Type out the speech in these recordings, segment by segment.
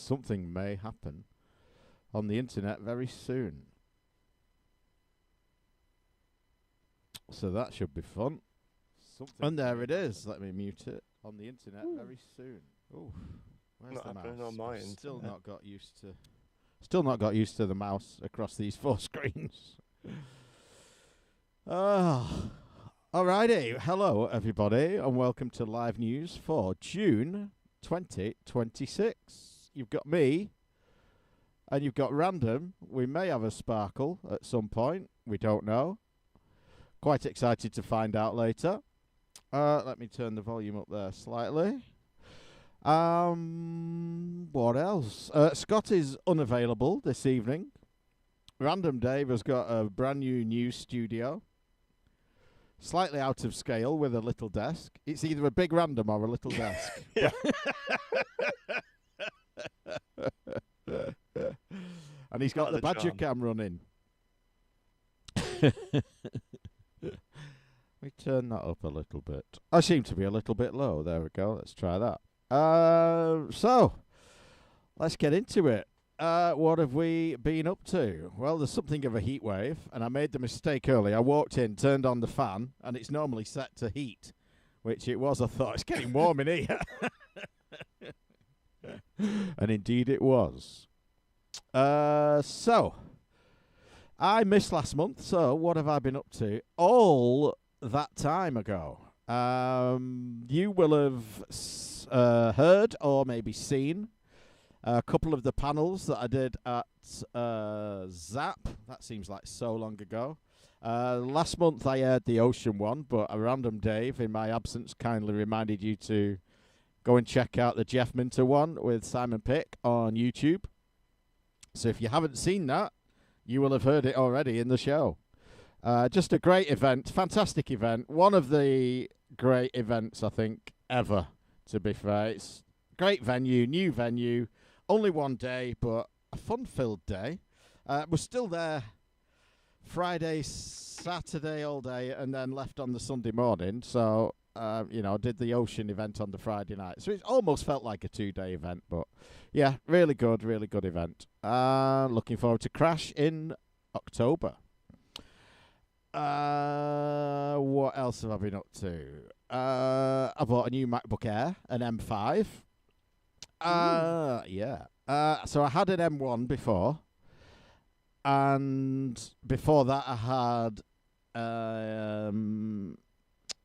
something may happen on the internet very soon. So that should be fun. And there it is. Let me mute it. On the internet very soon. Oh, where's Not the happening mouse? on my I've end. Still not got used to the mouse across these 4 screens. Alrighty. Hello, everybody, and welcome to Live News for June 2026. You've got me, and you've got Random. We may have a sparkle at some point. We don't know. Quite excited to find out later. Let me turn the volume up there slightly. What else? Scott is unavailable this evening. Random Dave has got a brand new studio. Slightly out of scale with a little desk. It's either a big random or a little desk. Yeah. And he's got Not the the Badger charm. cam running. We turn that up a little bit. I seem to be a little bit low. There we go. Let's try that. So, let's get into it. What have we been up to? Well, there's something of a heat wave, and I made the mistake early. I walked in, turned on the fan, and it's normally set to heat, which it was. I thought, it's getting warm in here. And indeed it was. So, I missed last month, so what have I been up to? All that time ago. You will have heard or maybe seen a couple of the panels that I did at Zap. That seems like so long ago. Last month I aired the Ocean one, but a Random Dave, in my absence, kindly reminded you to go and check out the Jeff Minter one with Simon Pick on YouTube. So if you haven't seen that, you will have heard it already in the show. Just a great event, fantastic event. One of the great events, I think, ever, to be fair. It's great venue, new venue, only one day, but a fun-filled day. We're still there Friday, Saturday all day, and then left on the Sunday morning. So, did the Ocean event on the Friday night. So it almost felt like a 2-day event, but yeah, really good event. Looking forward to Crash in October. What else have I been up to? I bought a new MacBook Air, an M5. Yeah. So I had an M1 before, and before that I had an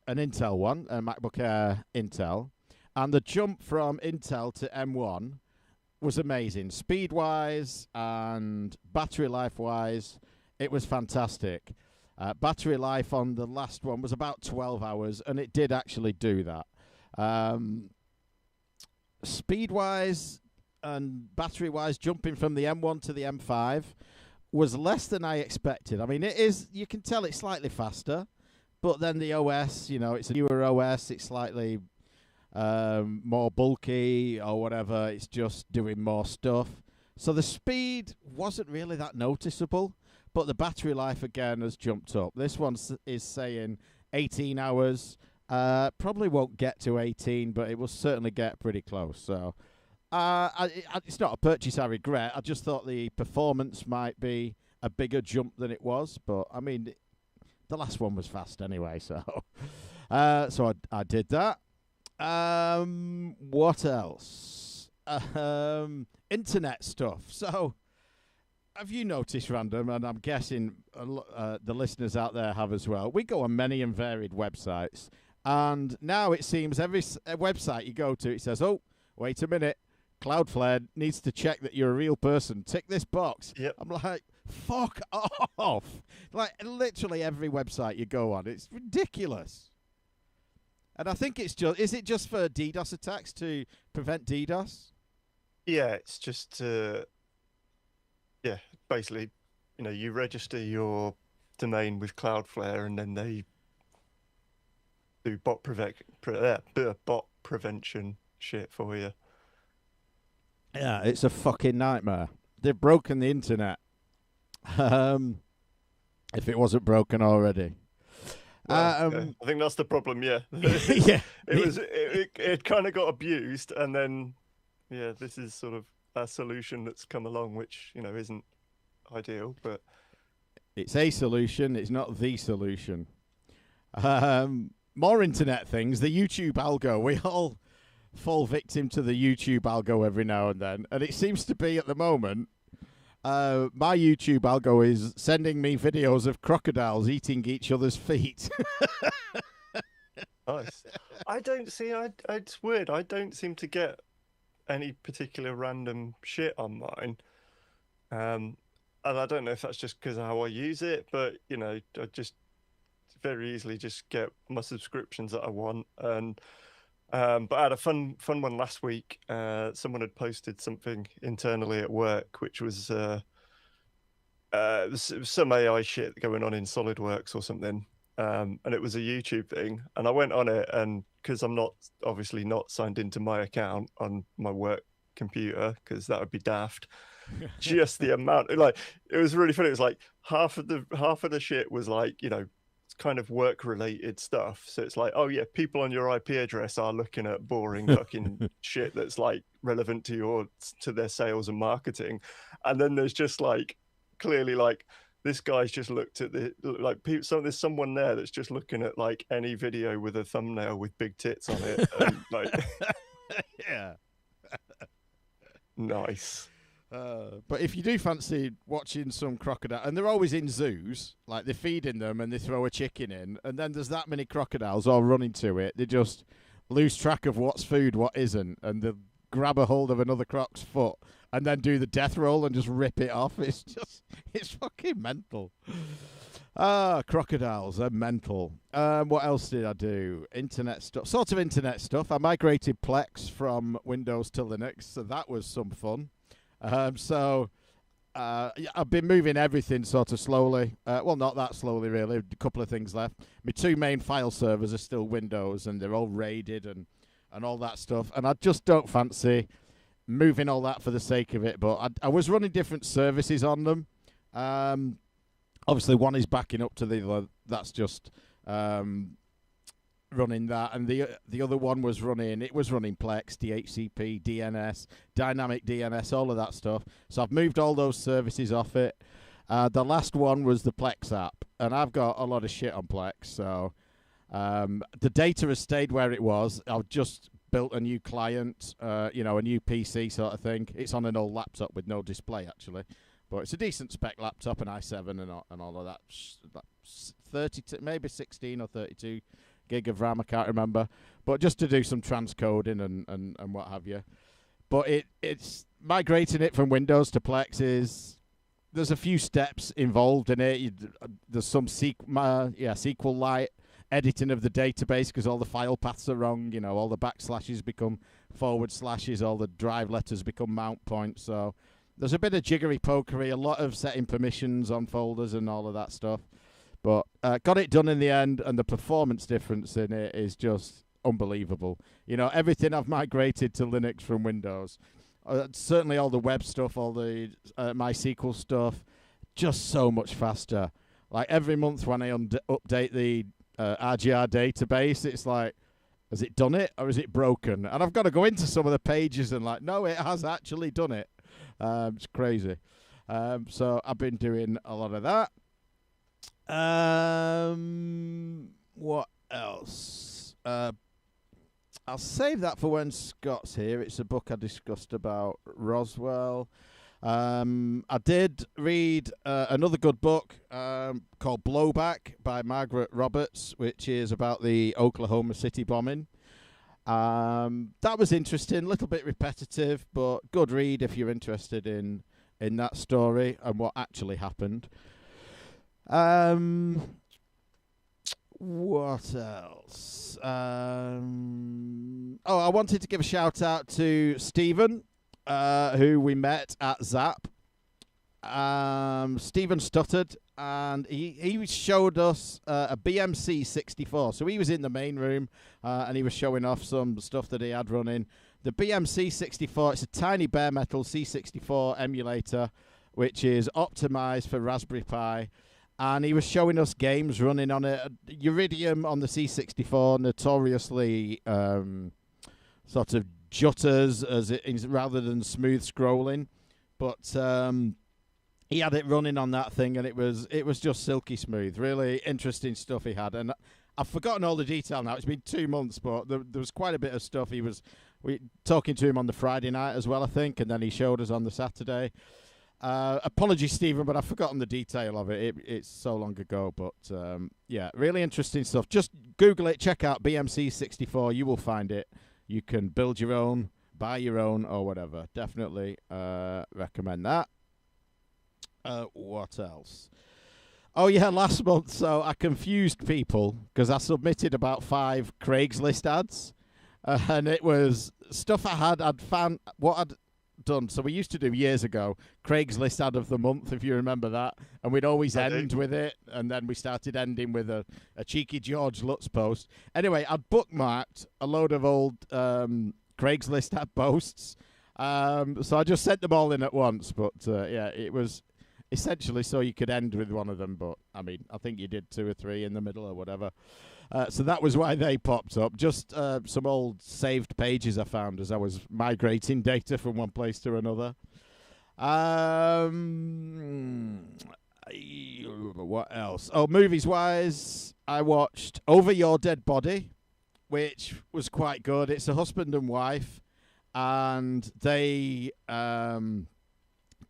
Intel one, a MacBook Air Intel, and the jump from Intel to M1 was amazing. Speed-wise and battery life-wise, it was fantastic. Battery life on the last one was about 12 hours, and it did actually do that. Speed-wise and battery-wise, jumping from the M1 to the M5 was less than I expected. I mean, it is, you can tell it's slightly faster, but then the OS, it's a newer OS, it's slightly more bulky or whatever. It's just doing more stuff. So the speed wasn't really that noticeable. But the battery life, again, has jumped up. This one is saying 18 hours. Probably won't get to 18, but it will certainly get pretty close. So it's not a purchase I regret. I just thought the performance might be a bigger jump than it was. But, I mean, the last one was fast anyway. So so I did that. What else? Internet stuff. So, have you noticed, Random, and I'm guessing the listeners out there have as well, we go on many and varied websites, and now it seems every website you go to, it says, oh, wait a minute, Cloudflare needs to check that you're a real person. Tick this box. Yep. I'm like, fuck off. Like, literally every website you go on, it's ridiculous. And I think it's just, is it just for DDoS attacks, to prevent DDoS? Yeah, it's just basically, you register your domain with Cloudflare, and then they do bot prevention shit for you. Yeah, it's a fucking nightmare. They've broken the internet. If it wasn't broken already. Well, yeah, I think that's the problem. Yeah, yeah, it kind of got abused, and then this is sort of a solution that's come along, which isn't ideal, but it's a solution. It's not the solution. More internet things. The YouTube algo. We all fall victim to the YouTube algo every now and then, and it seems to be at the moment. My YouTube algo is sending me videos of crocodiles eating each other's feet. nice. I don't see. It's weird. I don't seem to get any particular random shit on mine. And I don't know if that's just because of how I use it, but I just very easily just get my subscriptions that I want. And but I had a fun one last week. Someone had posted something internally at work, which was some AI shit going on in SolidWorks or something. And it was a YouTube thing, and I went on it, and because I'm obviously not signed into my account on my work computer, because that would be daft. Just the amount, like, it was really funny. It was like half of the shit was like, kind of work related stuff. So it's like, oh yeah, people on your IP address are looking at boring fucking shit that's like relevant to their sales and marketing. And then there's just like clearly like this guy's just looked at there's someone there that's just looking at like any video with a thumbnail with big tits on it. And, like, yeah. Nice. But if you do fancy watching some crocodile, and they're always in zoos, like they're feeding them and they throw a chicken in, and then there's that many crocodiles all running to it, they just lose track of what's food, what isn't, and they grab a hold of another croc's foot and then do the death roll and just rip it off. It's fucking mental. Crocodiles are mental. What else did I do? Internet stuff. Sort of internet stuff. I migrated Plex from Windows to Linux, so that was some fun. I've been moving everything sort of slowly. Well, not that slowly, really. A couple of things left. My two main file servers are still Windows, and they're all raided and all that stuff. And I just don't fancy moving all that for the sake of it. But I was running different services on them. Obviously, one is backing up to the other. That's just running that, and the other one was running Plex, DHCP, DNS, dynamic DNS, all of that stuff. So I've moved all those services off it. The last one was the Plex app, and I've got a lot of shit on Plex, so the data has stayed where it was. I've just built a new client, a new PC sort of thing. It's on an old laptop with no display, actually, but it's a decent spec laptop, an i7 and all of that. 32, maybe 16 or 32 gig of RAM, I can't remember, but just to do some transcoding and what have you. But it's migrating it from Windows to Plex there's a few steps involved in it. There's some SQLite editing of the database because all the file paths are wrong. All the backslashes become forward slashes, all the drive letters become mount points. So there's a bit of jiggery pokery, a lot of setting permissions on folders and all of that stuff. But got it done in the end, and the performance difference in it is just unbelievable. Everything I've migrated to Linux from Windows, certainly all the web stuff, all the MySQL stuff, just so much faster. Like every month when I update the RGR database, it's like, has it done it or is it broken? And I've got to go into some of the pages and like, no, it has actually done it. It's crazy. So I've been doing a lot of that. What else? I'll save that for when Scott's here. It's a book I discussed about Roswell. I did read another good book called Blowback by Margaret Roberts, which is about the Oklahoma City bombing. That was interesting, a little bit repetitive, but good read if you're interested in that story and what actually happened. What else? I wanted to give a shout out to Stephen, who we met at Zap. Stephen stuttered, and he showed us a BMC 64. So he was in the main room, and he was showing off some stuff that he had running. The BMC 64, it's a tiny bare metal C64 emulator, which is optimized for Raspberry Pi. And he was showing us games running on it. Uridium on the C64, notoriously sort of jutters rather than smooth scrolling. But he had it running on that thing, and it was just silky smooth. Really interesting stuff he had, and I've forgotten all the detail now. It's been 2 months, but there was quite a bit of stuff. We talking to him on the Friday night as well, I think, and then he showed us on the Saturday. Apologies, Stephen, but I've forgotten the detail of it. It's so long ago, but yeah, really interesting stuff. Just Google it, check out BMC64. You will find it. You can build your own, buy your own, or whatever. Definitely recommend that. What else? Oh, yeah, last month, so I confused people because I submitted about 5 Craigslist ads, and it was stuff I'd found, what I'd done. So we used to do years ago Craigslist ad of the month, if you remember that, and we'd always end with it, and then we started ending with a cheeky George Lutz post. Anyway, I'd bookmarked a load of old Craigslist ad posts, so I just sent them all in at once, but yeah, it was essentially so you could end with one of them, but I mean, I think you did 2 or 3 in the middle or whatever. So that was why they popped up. Just some old saved pages I found as I was migrating data from one place to another. What else? Oh, movies-wise, I watched Over Your Dead Body, which was quite good. It's a husband and wife, and they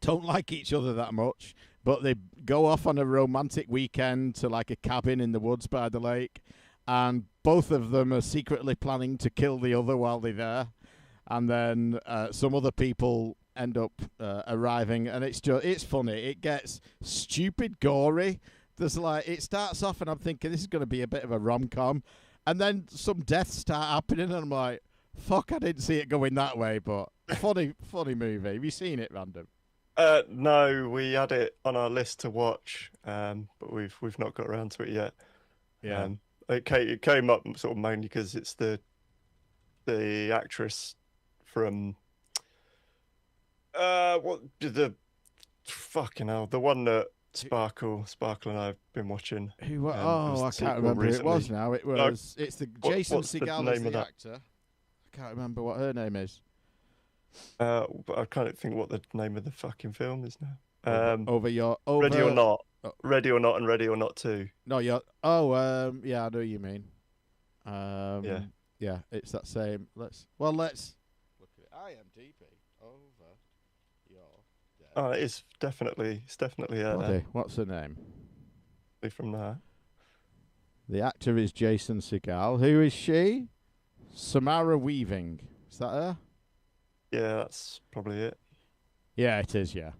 don't like each other that much, but they go off on a romantic weekend to like a cabin in the woods by the lake, and both of them are secretly planning to kill the other while they're there, and then some other people end up arriving, and it's funny. It gets stupid gory. It starts off and I'm thinking this is going to be a bit of a rom-com, and then some deaths start happening, and I'm like, fuck, I didn't see it going that way, but funny movie. Have you seen it, Random? No, we had it on our list to watch, but we've not got around to it yet. Yeah. It came up sort of mainly because it's the actress from what the fucking hell, the one that Sparkle and I've been watching. I can't remember who it was now. It's the Jason Segel is the actor. I can't remember what her name is. But I can't think what the name of the fucking film is now. Ready or Not. Ready or Not and Ready or Not 2. No, yeah, I know what you mean. Yeah, it's that same. Let's look at it. IMDb. Over Your Dead. Oh, it's definitely What's her name? From that. The actor is Jason Segel. Who is she? Samara Weaving. Is that her? Yeah, that's probably it. Yeah, it is, yeah.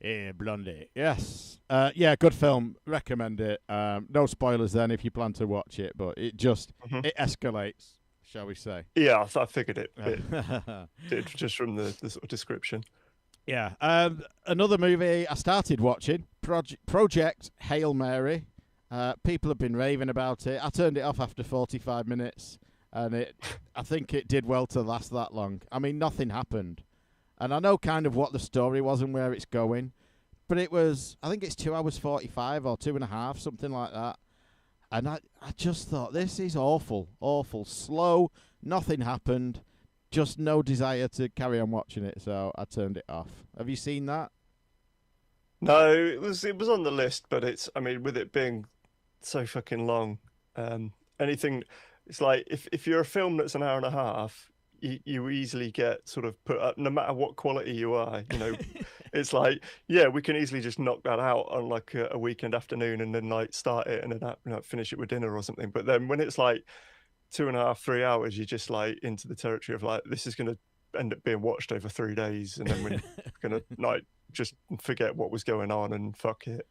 Yeah, Blondie. Yes. Yeah, good film. Recommend it. No spoilers then if you plan to watch it, but it just it escalates, shall we say. Yeah, I figured it did just from the sort of description. Yeah. Another movie I started watching, Project Hail Mary. People have been raving about it. I turned it off after 45 minutes. And I think it did well to last that long. I mean, nothing happened. And I know kind of what the story was and where it's going. But it was, I think it's 2 hours 45 or 2.5, something like that. And I just thought, this is awful, slow, nothing happened, just no desire to carry on watching it. So I turned it off. Have you seen that? No, it was on the list, but I mean, with it being so fucking long, anything... It's like if you're a film that's an hour and a half, you easily get sort of put up, no matter what quality you are. It's like, yeah, we can easily just knock that out on like a weekend afternoon and then like start it and then finish it with dinner or something. But then when it's like 2.5, 3 hours, you're just like into the territory of like, this is going to end up being watched over 3 days, and then we're going to like just forget what was going on and fuck it.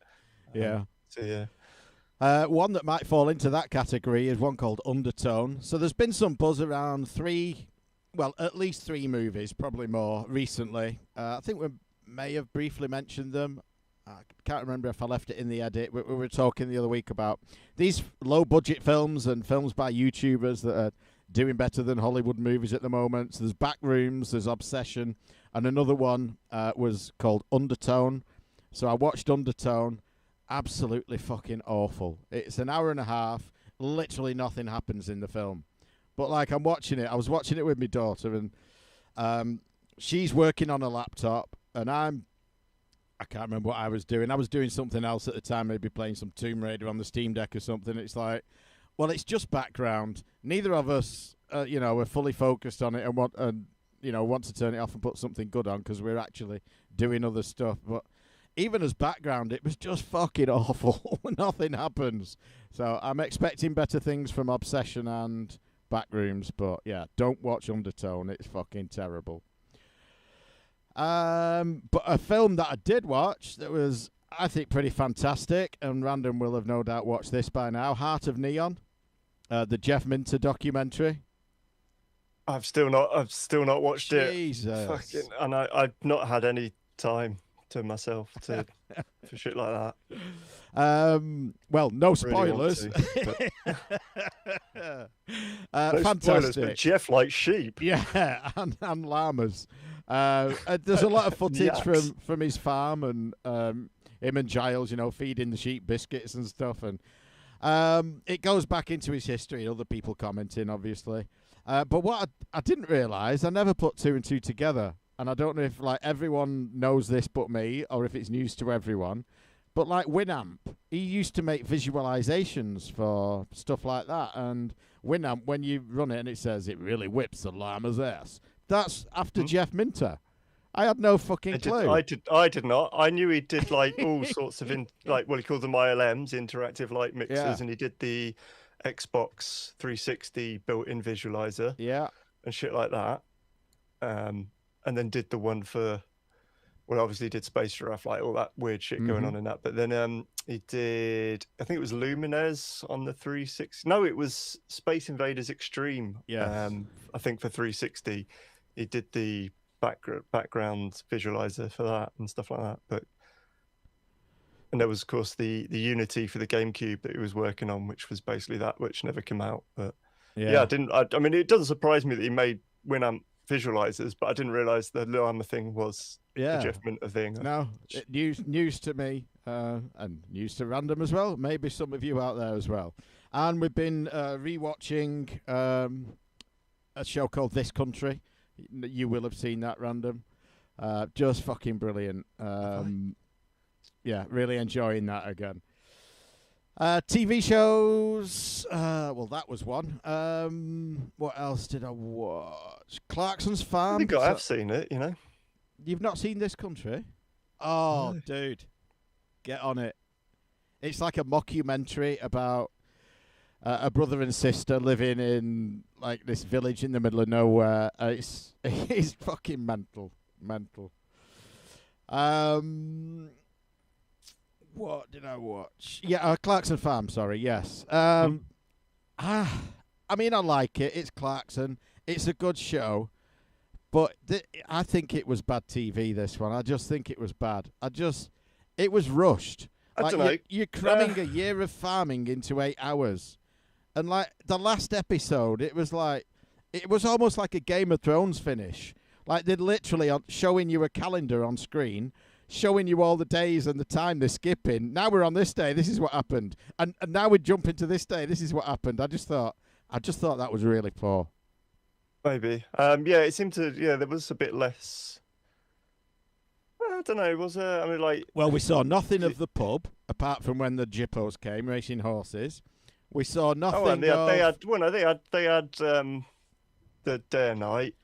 Yeah. So yeah. One that might fall into that category is one called Undertone. So there's been some buzz around at least 3 movies, probably more recently. I think we may have briefly mentioned them. I can't remember if I left it in the edit. We were talking the other week about these low-budget films and films by YouTubers that are doing better than Hollywood movies at the moment. So there's Backrooms, there's Obsession, and another one was called Undertone. So I watched Undertone. Absolutely fucking awful. It's an hour and a half. Literally nothing happens in the film. But like I'm watching it. I was watching it with my daughter, and she's working on a laptop, and I can't remember what I was doing. I was doing something else at the time, maybe playing some Tomb Raider on the Steam Deck or something. It's like, well, it's just background. Neither of us, are fully focused on it and want to turn it off and put something good on because we're actually doing other stuff. But even as background, it was just fucking awful. Nothing happens. So I'm expecting better things from Obsession and Backrooms, but yeah, don't watch Undertone. It's fucking terrible. But a film that I did watch that was, I think, pretty fantastic, and Random will have no doubt watched this by now, Heart of Neon, the Jeff Minter documentary. I've still not watched Jesus. it. Fucking, and I've not had any time to myself for shit like that. Well, no spoilers. Really no fantastic. spoilers, but Jeff likes sheep. Yeah, and llamas. There's a lot of footage from his farm and him and Giles, feeding the sheep biscuits and stuff. And it goes back into his history, other people commenting, obviously. But what I didn't realise, I never put two and two together. And I don't know if everyone knows this but me, or if it's news to everyone. But Winamp, he used to make visualizations for stuff like that. And Winamp, when you run it and it says it really whips the llama's ass, that's after Jeff Minter. I had no fucking clue. I did not. I knew he did all sorts of he called them ILMs, interactive light mixers, and he did the Xbox 360 built-in visualizer, and shit like that. And then did the one for, obviously did Space Giraffe, all that weird shit going on in that. But then he did, I think it was Lumines on the 360. No, it was Space Invaders Extreme. Yeah. I think for 360, he did the background visualizer for that and stuff like that. And there was, of course, the Unity for the GameCube that he was working on, which was basically that, which never came out. But I mean, it doesn't surprise me that he made Winamp visualizers, but I didn't realize the llama thing was a Jeff Minter thing. No, news to me, and news to Random as well. Maybe some of you out there as well. And we've been rewatching a show called This Country. You will have seen that, Random. Just fucking brilliant. Yeah, really enjoying that again. TV shows, well, that was one. What else did I watch? Clarkson's Farm. I think I have seen it, You've not seen This Country? Oh, no. Dude, get on it. It's like a mockumentary about a brother and sister living in this village in the middle of nowhere. It's fucking mental. What did I watch? Yeah, Clarkson Farm, sorry, yes. I mean, I like it. It's Clarkson. It's a good show. But I think it was bad TV, this one. I just think it was bad. It was rushed. I don't know. You're cramming a year of farming into 8 hours. And, the last episode, it was almost like a Game of Thrones finish. They're literally showing you a calendar on screen, showing you all the days and the time they're skipping. Now we're on this day. This is what happened, and now we jump into this day. This is what happened. I just thought that was really poor. Maybe. It seemed to. Yeah, there was a bit less. I don't know. Was there? I mean, Well, we saw nothing of the pub apart from when the Jippos came racing horses. We saw nothing. Oh, and they had the day and night.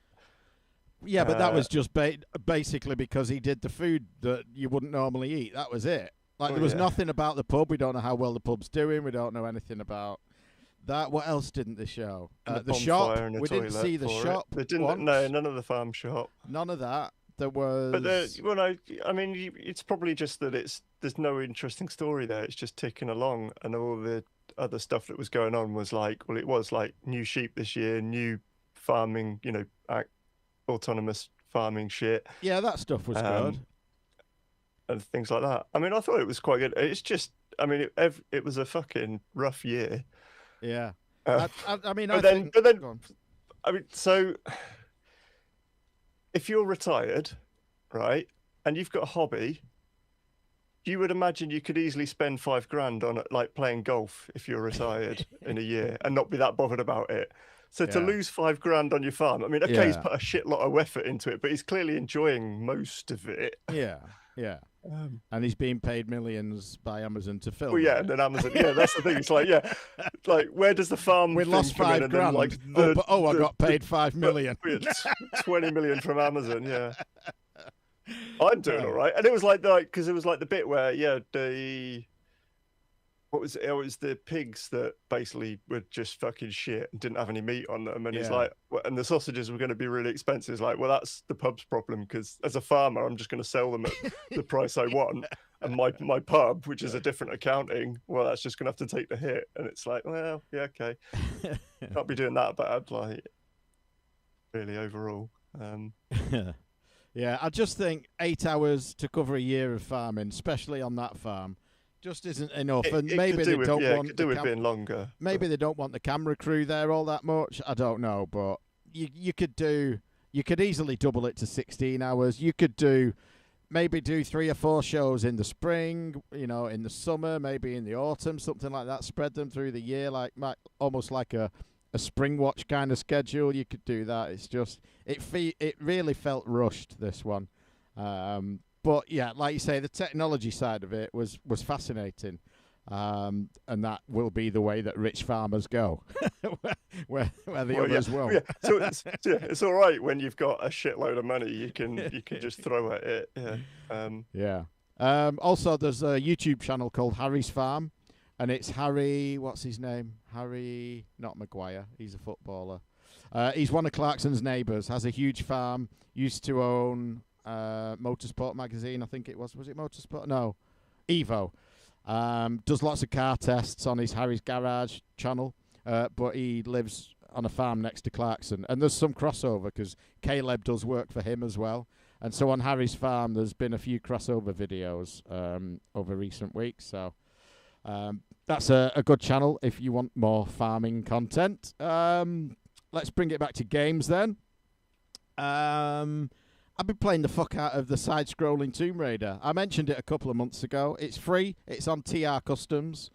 Yeah, but that was just basically because he did the food that you wouldn't normally eat. That was it. There was nothing about the pub. We don't know how well the pub's doing. We don't know anything about that. What else didn't they show? The shop. We didn't see the shop. They didn't. No, none of the farm shop. None of that. There was. But I mean, it's probably just that there's no interesting story there. It's just ticking along, and all the other stuff that was going on was it was new sheep this year, new farming, autonomous farming shit. Yeah, that stuff was good. And things like that. I mean, I thought it was quite good. It's just, I mean, it was a fucking rough year. Yeah. So if you're retired, right, and you've got a hobby, you would imagine you could easily spend $5,000 on playing golf if you're retired in a year and not be that bothered about it. So to Yeah. lose $5,000 on your farm, I mean, okay, he's Yeah. put a shit lot of effort into it, but he's clearly enjoying most of it. Yeah. Yeah. And he's being paid millions by Amazon to film. Well, yeah, it. and then Amazon, yeah, that's the thing. It's like, yeah, like where does the farm? We thing lost come in? And then, $5,000. like, I got paid $5 million. 20 million from Amazon. Yeah, I'm doing Right. all right. And it was like because it was like the bit where what was it? It was the pigs that basically were just fucking shit and didn't have any meat on them. And he's Yeah. like, and the sausages were going to be really expensive. It's like, well, that's the pub's problem because as a farmer, I'm just going to sell them at the price I want. And my pub, which is a different accounting, well, that's just going to have to take the hit. And it's like, well, yeah, okay. Can't be doing that bad, like, really overall. Yeah, I just think 8 hours to cover a year of farming, especially on that farm, just isn't enough. And maybe they don't want could do with being longer. Maybe they don't want the camera crew there all that much. I don't know, but you could easily double it to 16 hours. You could maybe do 3 or 4 shows in the spring, in the summer, maybe in the autumn, something like that. Spread them through the year, almost like a spring watch kind of schedule. You could do that. It's just it really felt rushed, this one. But yeah, like you say, the technology side of it was fascinating, and that will be the way that rich farmers go, where the others won't. Yeah. So it's all right when you've got a shitload of money. You can just throw at it. Yeah. Yeah. Also, there's a YouTube channel called Harry's Farm, and it's Harry. What's his name? Harry, not Maguire. He's a footballer. He's one of Clarkson's neighbours. Has a huge farm. Used to own Motorsport magazine, I think it was. Was it Motorsport? No, Evo. Does lots of car tests on his Harry's Garage channel, but he lives on a farm next to Clarkson. And there's some crossover because Caleb does work for him as well. And so on Harry's Farm, there's been a few crossover videos over recent weeks. So that's a good channel if you want more farming content. Let's bring it back to games then. I've been playing the fuck out of the side-scrolling Tomb Raider. I mentioned it a couple of months ago. It's free. It's on TR Customs.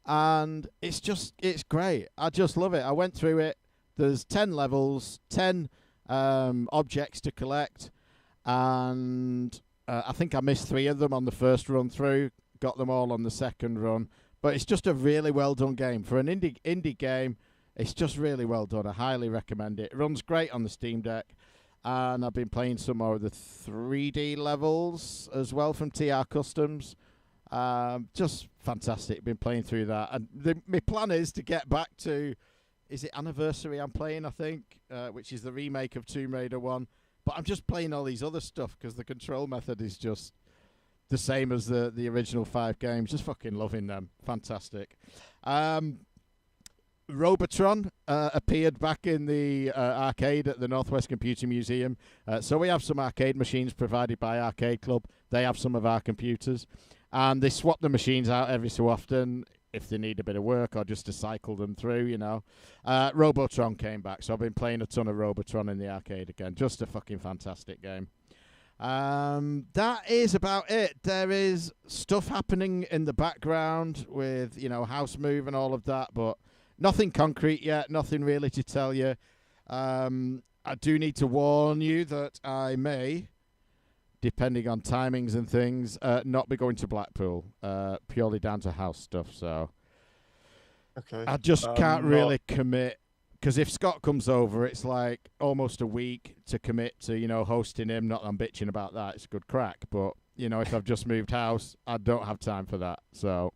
And it's great. I just love it. I went through it. There's 10 levels, 10 objects to collect. And I think I missed 3 of them on the first run through. Got them all on the second run. But it's just a really well-done game. For an indie game, it's just really well done. I highly recommend it. It runs great on the Steam Deck. And I've been playing some more of the 3D levels as well from TR Customs. Just fantastic. Been playing through that. And my plan is to get back to, is it Anniversary I'm playing, I think, which is the remake of Tomb Raider 1. But I'm just playing all these other stuff because the control method is just the same as the original 5 games. Just fucking loving them. Fantastic. Robotron appeared back in the arcade at the Northwest Computer Museum. So we have some arcade machines provided by Arcade Club. They have some of our computers. And they swap the machines out every so often if they need a bit of work or just to cycle them through, Robotron came back. So I've been playing a ton of Robotron in the arcade again. Just a fucking fantastic game. That is about it. There is stuff happening in the background with, house move and all of that, but nothing concrete yet, nothing really to tell you. I do need to warn you that I may, depending on timings and things, not be going to Blackpool, purely down to house stuff. So Okay. I just can't really commit, because if Scott comes over, it's like almost a week to commit to, hosting him. Not that I'm bitching about that. It's a good crack. But, if I've just moved house, I don't have time for that. So,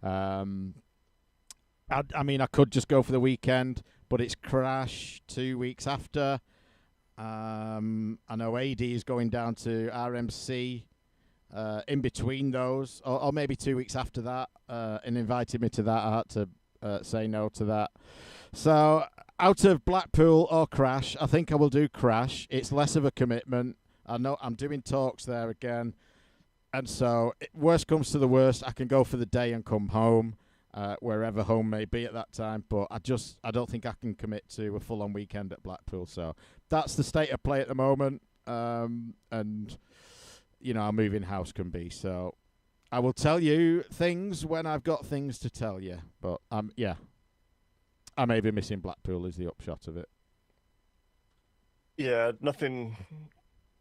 I mean, I could just go for the weekend, but it's Crash 2 weeks after. I know AD is going down to RMC in between those, or maybe 2 weeks after that, and invited me to that. I had to say no to that. So out of Blackpool or Crash, I think I will do Crash. It's less of a commitment. I know I'm doing talks there again. And so worst comes to the worst, I can go for the day and come home. Wherever home may be at that time, but I don't think I can commit to a full-on weekend at Blackpool. So that's the state of play at the moment, and how moving house can be. So I will tell you things when I've got things to tell you. But yeah, I may be missing Blackpool is the upshot of it. Yeah, nothing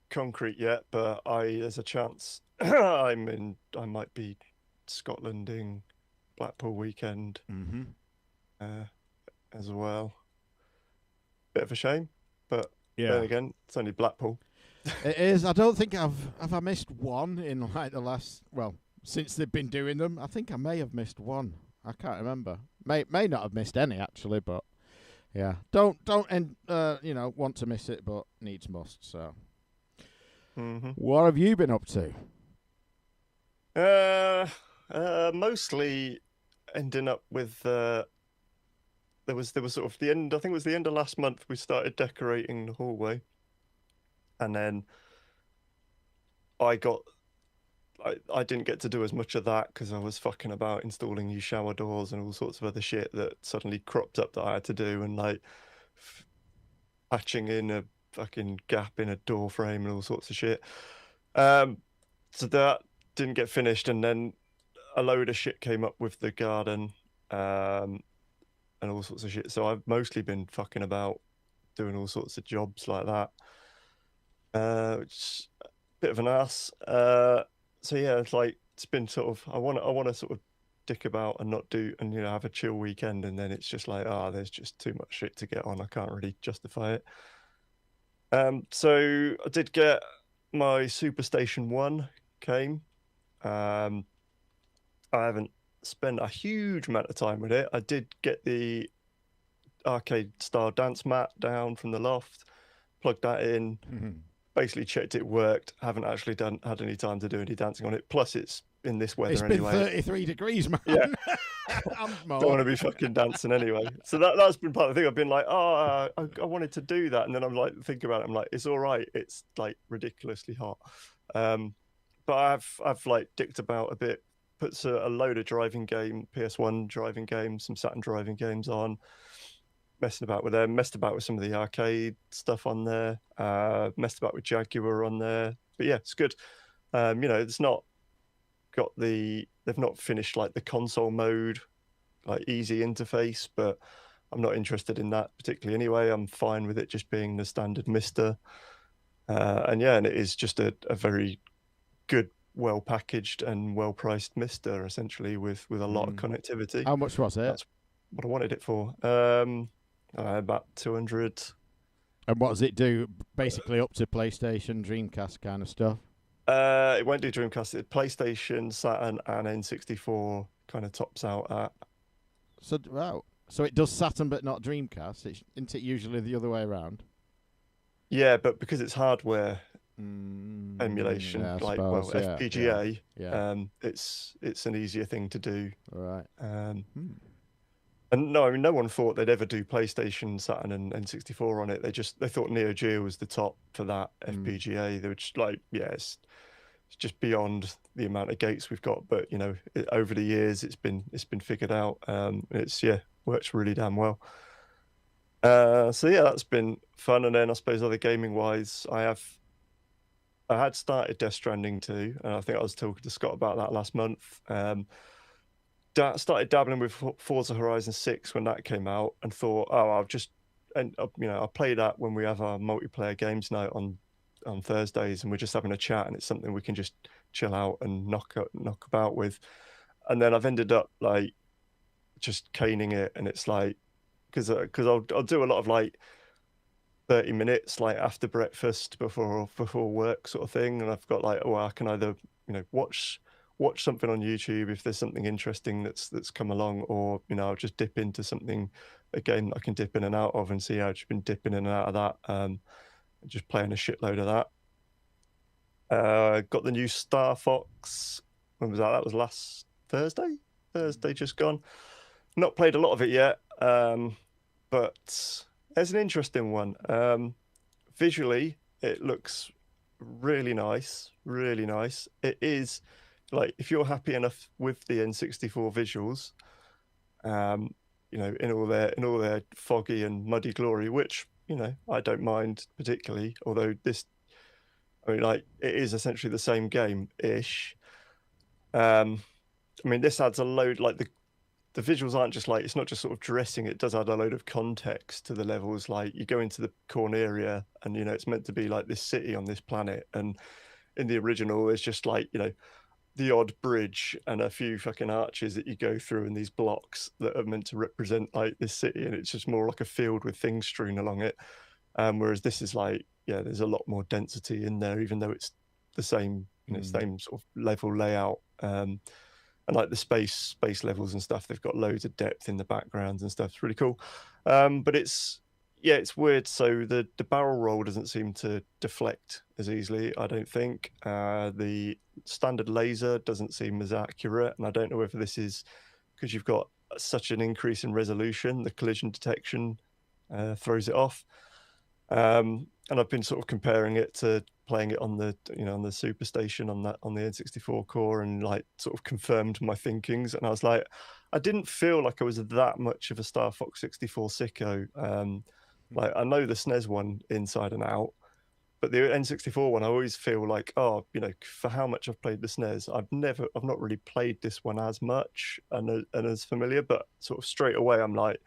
concrete yet, but there's a chance I might be Scotlanding Blackpool weekend as well. Bit of a shame, but then again, it's only Blackpool. It is. I don't think have I missed one in like the last, since they've been doing them. I think I may have missed one. I can't remember. May not have missed any actually, but yeah. Don't want to miss it, but needs must. So, what have you been up to? Mostly ending up with there was sort of the end. I think it was the end of last month. We started decorating the hallway, and then I didn't get to do as much of that because I was fucking about installing new shower doors and all sorts of other shit that suddenly cropped up that I had to do, and like patching in a fucking gap in a door frame and all sorts of shit. So that didn't get finished, and then a load of shit came up with the garden, and all sorts of shit. So I've mostly been fucking about doing all sorts of jobs like that, which is a bit of an ass. So yeah, it's been sort of I want to sort of dick about and not do and have a chill weekend, and then it's just like there's just too much shit to get on. I can't really justify it. So I did get my Superstation 1 came. I haven't spent a huge amount of time with it. I did get the arcade style dance mat down from the loft, plugged that in, basically checked it worked. Haven't actually had any time to do any dancing on it. Plus, it's in this weather anyway. It's been 33 degrees, man. Yeah. Don't want to be fucking dancing anyway. So that's been part of the thing. I've been like, I wanted to do that, and then I'm like thinking about it. I'm like, it's all right. It's like ridiculously hot. But I've like dicked about a bit. Puts a load of driving game, PS1 driving games, some Saturn driving games on. Messing about with them. Messed about with some of the arcade stuff on there. Messed about with Jaguar on there. But yeah, it's good. It's not got they've not finished like the console mode, like easy interface, but I'm not interested in that particularly anyway. I'm fine with it just being the standard Mister. And it is just a very good, well packaged and well priced Mister, essentially with a lot of connectivity. How much was it? That's what I wanted it for. About 200. And what does it do? Basically up to PlayStation, Dreamcast kind of stuff? It won't do Dreamcast. PlayStation, Saturn, and N64 kind of tops out at. So it does Saturn but not Dreamcast. Isn't it usually the other way around? Yeah, but because it's hardware emulation, FPGA, it's an easier thing to do. Right. And no, I mean, no one thought they'd ever do PlayStation, Saturn, and N64 on it. They thought Neo Geo was the top for that FPGA. They were just like, it's just beyond the amount of gates we've got. But over the years, it's been figured out. Works really damn well. That's been fun. And then I suppose other gaming wise, I had started Death Stranding 2, and I think I was talking to Scott about that last month. Started dabbling with Forza Horizon 6 when that came out, and thought, I'll play that when we have our multiplayer games night on Thursdays, and we're just having a chat, and it's something we can just chill out and knock about with. And then I've ended up like just caning it, and it's like because I'll do a lot of like 30 minutes like after breakfast before work sort of thing, and I've got like, I can either watch something on YouTube if there's something interesting that's come along, or I'll just dip into something again I can dip in and out of and see how I've just been dipping in and out of that, just playing a shitload of that. Got the new Star Fox. When was that? That was last Thursday just gone. Not played a lot of it yet, but it's an interesting one. Visually it looks really nice. It is like, if you're happy enough with the N64 visuals, in all their foggy and muddy glory, which I don't mind particularly, although it is essentially the same game ish. This adds a load, like the visuals aren't just like, it's not just sort of dressing, it does add a load of context to the levels. Like you go into the Corneria and, you know, it's meant to be like this city on this planet. And in the original, it's just like, you know, the odd bridge and a few fucking arches that you go through and these blocks that are meant to represent like this city. And it's just more like a field with things strewn along it. Whereas this is like, yeah, there's a lot more density in there, even though it's the same, you know, same sort of level layout. And like the space levels and stuff, they've got loads of depth in the backgrounds and stuff. It's really cool. But it's weird. So the barrel roll doesn't seem to deflect as easily, I don't think. The standard laser doesn't seem as accurate, and I don't know whether this is because you've got such an increase in resolution, the collision detection throws it off. And I've been sort of comparing it to playing it on the, you know, on the Superstation on the N64 core, and like sort of confirmed my thinkings. And I was like, I didn't feel like I was that much of a Star Fox 64 sicko. Like I know the SNES one inside and out, but the N64 one, I always feel like, oh, you know, for how much I've played the SNES, I've not really played this one as much and as familiar. But sort of straight away, I'm like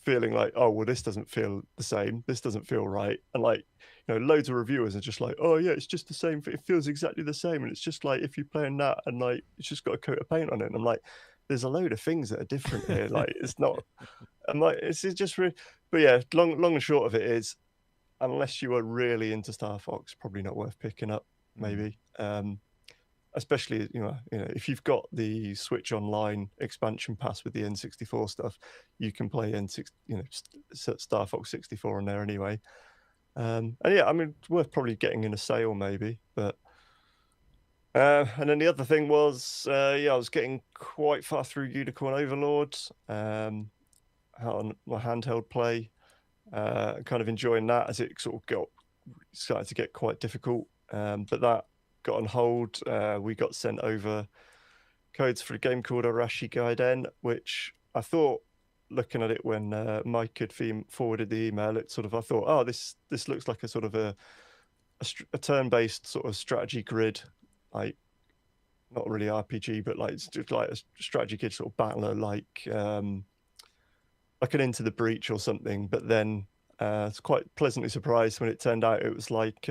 feeling like, oh well, this doesn't feel the same, this doesn't feel right. And like, you know, loads of reviewers are just like, oh yeah, it's just the same, it feels exactly the same, and it's just like if you're playing that and like it's just got a coat of paint on it. And I'm like, there's a load of things that are different here. Like it's not, I'm like, it's just really. But yeah, long and short of it is, unless you are really into Star Fox, probably not worth picking up, maybe. Especially, you know, if you've got the Switch Online expansion pass with the N64 stuff, you can play Star Fox 64 on there anyway. And yeah, I mean, it's worth probably getting in a sale maybe. But and then the other thing was, I was getting quite far through Unicorn Overlord on my handheld play, kind of enjoying that as it sort of started to get quite difficult. But that got on hold. We got sent over codes for a game called Arashi Gaiden, which I thought, looking at it when Mike had forwarded the email, I thought, oh, this looks like a sort of a turn-based sort of strategy grid, like not really RPG, but like it's just like a strategy grid sort of battler, like an Into the Breach or something. But then it's quite pleasantly surprised when it turned out it was like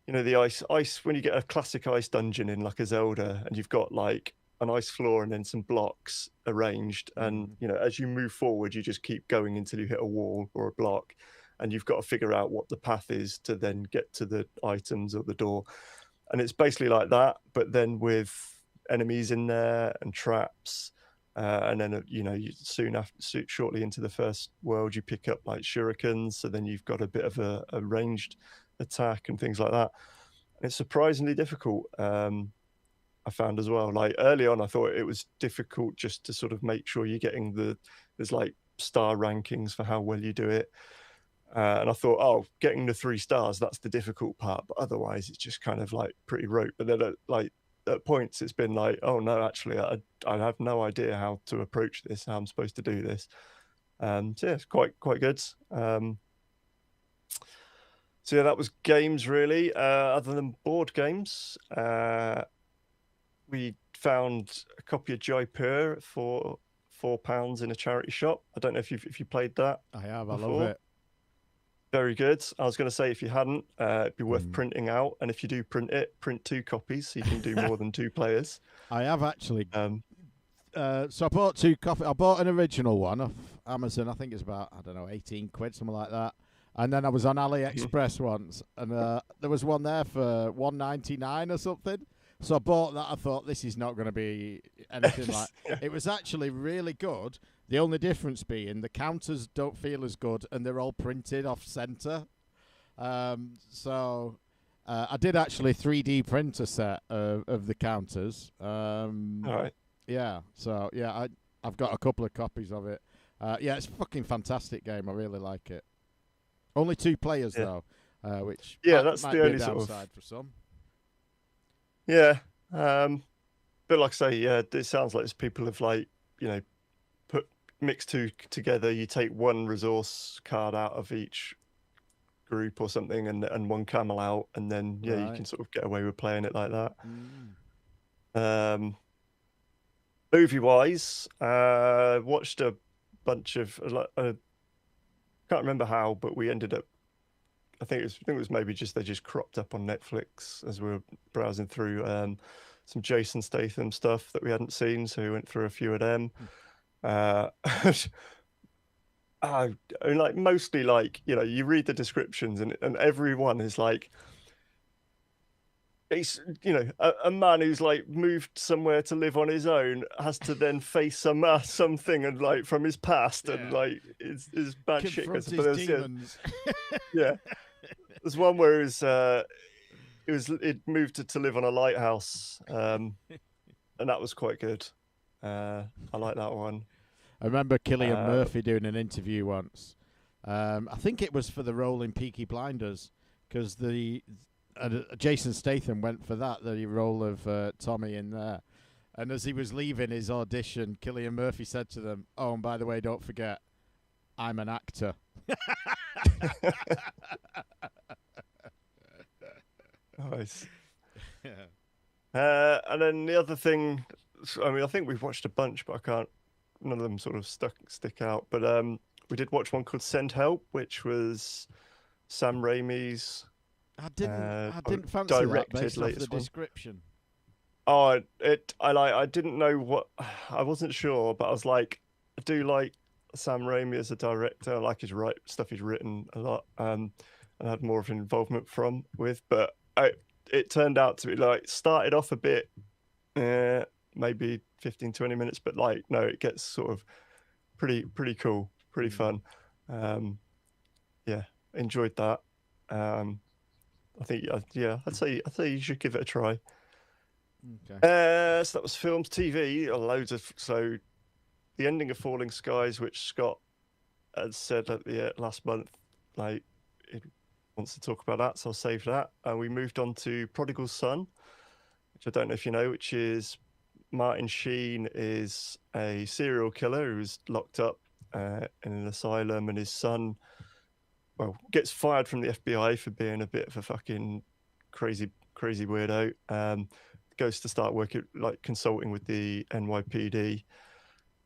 you know, the ice when you get a classic ice dungeon in like a Zelda, and you've got like an ice floor and then some blocks arranged, and you know, as you move forward, you just keep going until you hit a wall or a block, and you've got to figure out what the path is to then get to the items or the door. And it's basically like that, but then with enemies in there and traps. And then, you know, shortly into the first world, you pick up like shurikens, so then you've got a bit of a ranged attack and things like that. And it's surprisingly difficult, I found as well. Like early on, I thought it was difficult just to sort of make sure you're getting there's like star rankings for how well you do it. And I thought, oh, getting the 3 stars, that's the difficult part. But otherwise, it's just kind of like pretty rote. But then at points, it's been like, oh no, actually, I have no idea how to approach this, how I'm supposed to do this. So yeah, it's quite good. So yeah, that was games really. Other than board games, we found a copy of Jaipur for £4 in a charity shop. I don't know if you played that. I have. Before. I love it. Very good. I was going to say, if you hadn't, it'd be worth printing out. And if you do print it, print 2 copies so you can do more than 2 players. I have actually. So I bought 2 copies. I bought an original one off Amazon. I think it's about, I don't know, 18 quid, something like that. And then I was on AliExpress once, and there was one there for $1.99 or something. So I bought that. I thought, this is not going to be anything like. Yeah. It was actually really good. The only difference being the counters don't feel as good, and they're all printed off center. So I did actually 3D print a set of the counters. All right. Yeah. So yeah, I've got a couple of copies of it. Yeah, it's a fucking fantastic game. I really like it. Only 2 players though, which that's might the be only a sort downside of for some. Yeah, but like I say, yeah, it sounds like people have like, you know, mixed 2 together. You take 1 resource card out of each group or something, and 1 camel out, and then you can sort of get away with playing it like that. Movie wise, watched a bunch of can't remember how, but we ended up. I think it was maybe just they just cropped up on Netflix as we were browsing through some Jason Statham stuff that we hadn't seen, so we went through a few of them. Uh, I mean, like mostly like you read the descriptions and everyone is like he's a man who's like moved somewhere to live on his own has to then face something and like from his past and like his bad shit Confront goes. But his demons. yeah, there's one where it moved to live on a lighthouse, and that was quite good. I like that one. I remember Cillian Murphy doing an interview once. I think it was for the role in Peaky Blinders, because Jason Statham went for the role of Tommy in there. And as he was leaving his audition, Cillian Murphy said to them, "Oh, and by the way, don't forget, I'm an actor." Nice. And then the other thing, I mean, I think we've watched a bunch, but none of them sort of stick out. But we did watch one called Send Help, which was Sam Raimi's. I didn't fancy that based off the description. Oh, I didn't know what, I wasn't sure, but I was like, I do like Sam Raimi as a director. I like his stuff he's written a lot, and had more of an involvement with. But it turned out to be like started off a bit, maybe 15-20 minutes, but like no, it gets sort of pretty cool, pretty fun. Yeah, enjoyed that. I think I'd say you should give it a try. Okay. So that was films, TV, loads of the ending of Falling Skies, which Scott had said at the last month, like he wants to talk about that, so I'll save that. We moved on to Prodigal Son, which I don't know if you know, which is Martin Sheen is a serial killer who's locked up in an asylum, and his son, gets fired from the FBI for being a bit of a fucking crazy weirdo. Goes to start working, like consulting with the NYPD,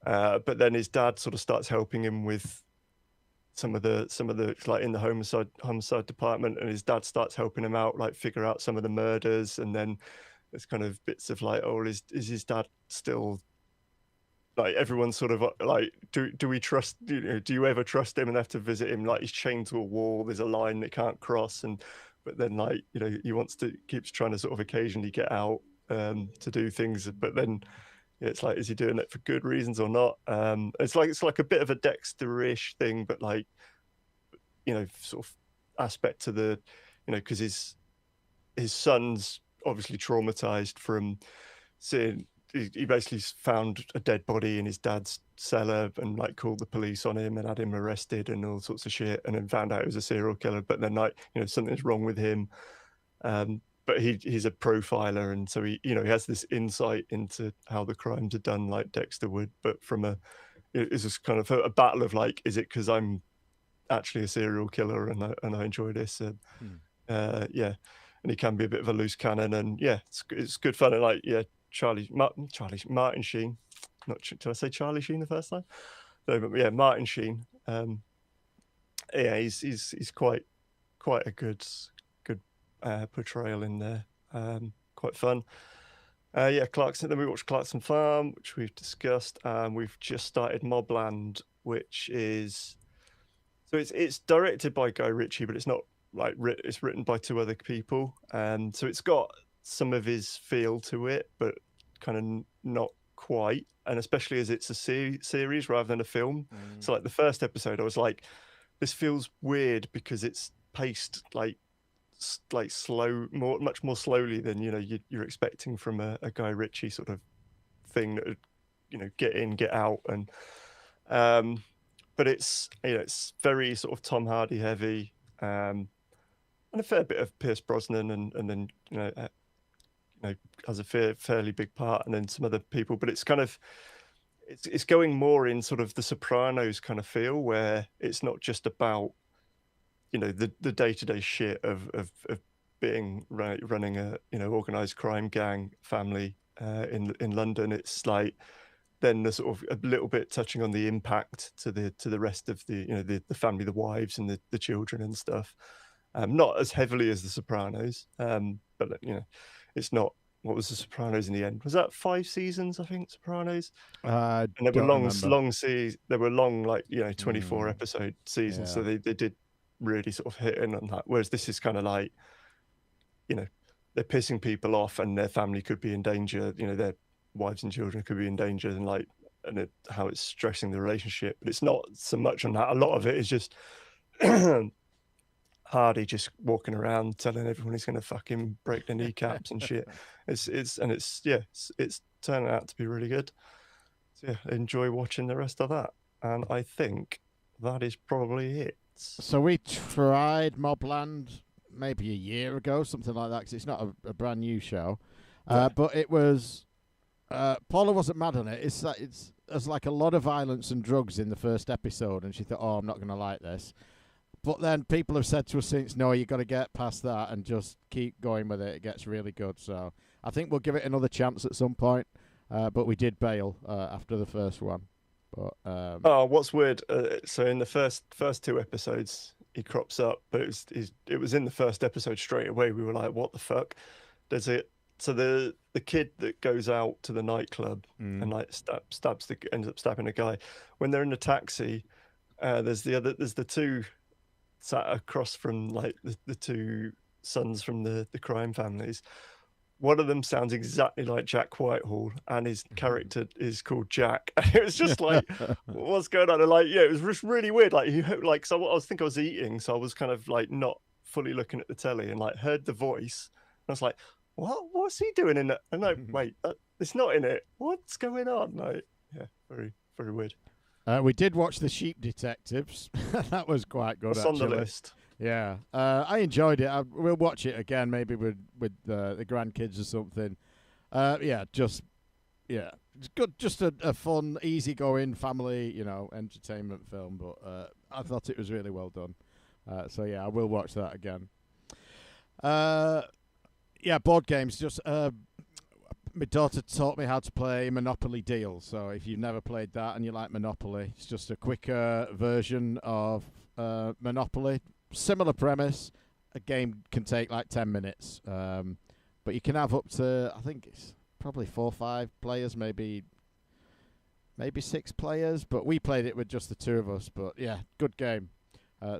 but then his dad sort of starts helping him with some of the like in the homicide department, and his dad starts helping him out, like figure out some of the murders, and then there's kind of bits of like, oh, is his dad still, like everyone's sort of like, do we trust, do you ever trust him, and have to visit him, like he's chained to a wall, there's a line they can't cross, but then like he keeps trying to sort of occasionally get out to do things, but then it's like, is he doing it for good reasons or not? It's like a bit of a Dexter-ish thing, but like sort of aspect to the because his son's obviously traumatized from seeing, he basically found a dead body in his dad's cellar and like called the police on him and had him arrested and all sorts of shit, and then found out he was a serial killer, but then like something's wrong with him, but he's a profiler, and so he has this insight into how the crimes are done like Dexter would, but it's just kind of a battle of like, is it because I'm actually a serial killer and I enjoy this, and and he can be a bit of a loose cannon, and it's good fun, and like Martin Sheen, did I say Charlie Sheen the first time? No, but Martin Sheen, he's quite a good portrayal in there, quite fun. Clarkson. Then we watched Clarkson Farm, which we've discussed. We've just started Mobland, which is it's directed by Guy Ritchie, but it's not like it's written by two other people, so it's got some of his feel to it, but kind of not quite, and especially as it's a series rather than a film. So like the first episode, I was like, this feels weird because it's paced like slow, much more slowly than you're expecting from a Guy Ritchie sort of thing that would, get in, get out, and but it's it's very sort of Tom Hardy heavy, and a fair bit of Pierce Brosnan, and then has a fairly big part, and then some other people, but it's kind of it's going more in sort of the Sopranos kind of feel, where it's not just about the day-to-day shit of being running a organized crime gang family in London. It's like then the sort of a little bit touching on the impact to the rest of the the family, the wives and the children and stuff. Not as heavily as The Sopranos, but it's not. What was The Sopranos in the end? Was that 5 seasons? I think Sopranos. I And they were don't remember. long seasons. They were long, 24 episode seasons. So Yeah. they did really sort of hit in on that. Whereas this is kind of like, they're pissing people off and their family could be in danger. Their wives and children could be in danger, and how it's stressing the relationship. But it's not so much on that. A lot of it is just Hardy just walking around telling everyone he's going to fucking break their kneecaps and shit. It's turning out to be really good. So yeah, enjoy watching the rest of that. And I think that is probably it. So we tried Mobland maybe a year ago, something like that, because it's not a brand new show. No. But it was. Paula wasn't mad on it. There's like a lot of violence and drugs in the first episode, and she thought, "Oh, I'm not going to like this." But then people have said to us since, "No, you got to get past that and just keep going with it. It gets really good." So I think we'll give it another chance at some point. But we did bail after the first one. But what's weird? So in the first 2 episodes, he crops up, but it was in the first episode straight away. We were like, "What the fuck?" There's it. So the kid that goes out to the nightclub and ends up stabbing a guy. When they're in the taxi, there's the two sat across from like the two sons from the crime families. One of them sounds exactly like Jack Whitehall, and his character is called Jack. And it was just like, what's going on? And it was just really weird. So I think I was eating, so I was kind of like not fully looking at the telly, and like heard the voice. And I was like, what's he doing in it? And like, wait, it's not in it. What's going on? Like, yeah, very, very weird. We did watch The Sheep Detectives. That was quite good. It's on the list. Yeah, I enjoyed it. We'll watch it again, maybe with the grandkids or something. It's good. Just a fun, easygoing family, entertainment film. But I thought it was really well done. So yeah, I will watch that again. Board games. Just my daughter taught me how to play Monopoly Deal. So if you've never played that and you like Monopoly, it's just a quicker version of Monopoly. Similar premise. A game can take like 10 minutes. But you can have up to, I think it's probably 4 or 5 players, maybe 6 players. But we played it with just the 2 of us. But yeah, good game.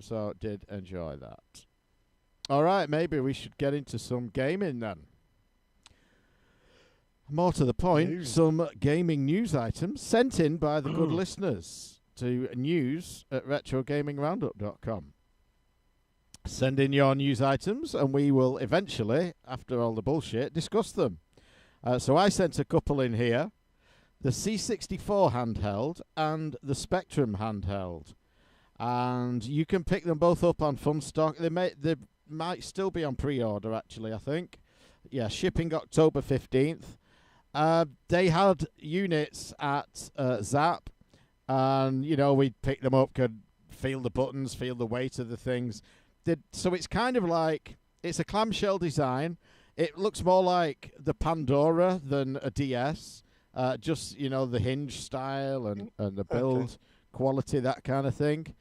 So did enjoy that. All right, maybe we should get into some gaming then. More to the point, some gaming news items sent in by the good listeners to news@retrogamingroundup.com. Send in your news items and we will eventually, after all the bullshit, discuss them. So I sent a couple in here. The C64 handheld and the Spectrum handheld. And you can pick them both up on Funstock. They might still be on pre-order, actually, I think. Yeah, shipping October 15th. They had units at Zap, and we picked them up, could feel the buttons, feel the weight of the things. So it's kind of like, it's a clamshell design. It looks more like the Pandora than a DS. Just the hinge style and the build quality, that kind of thing.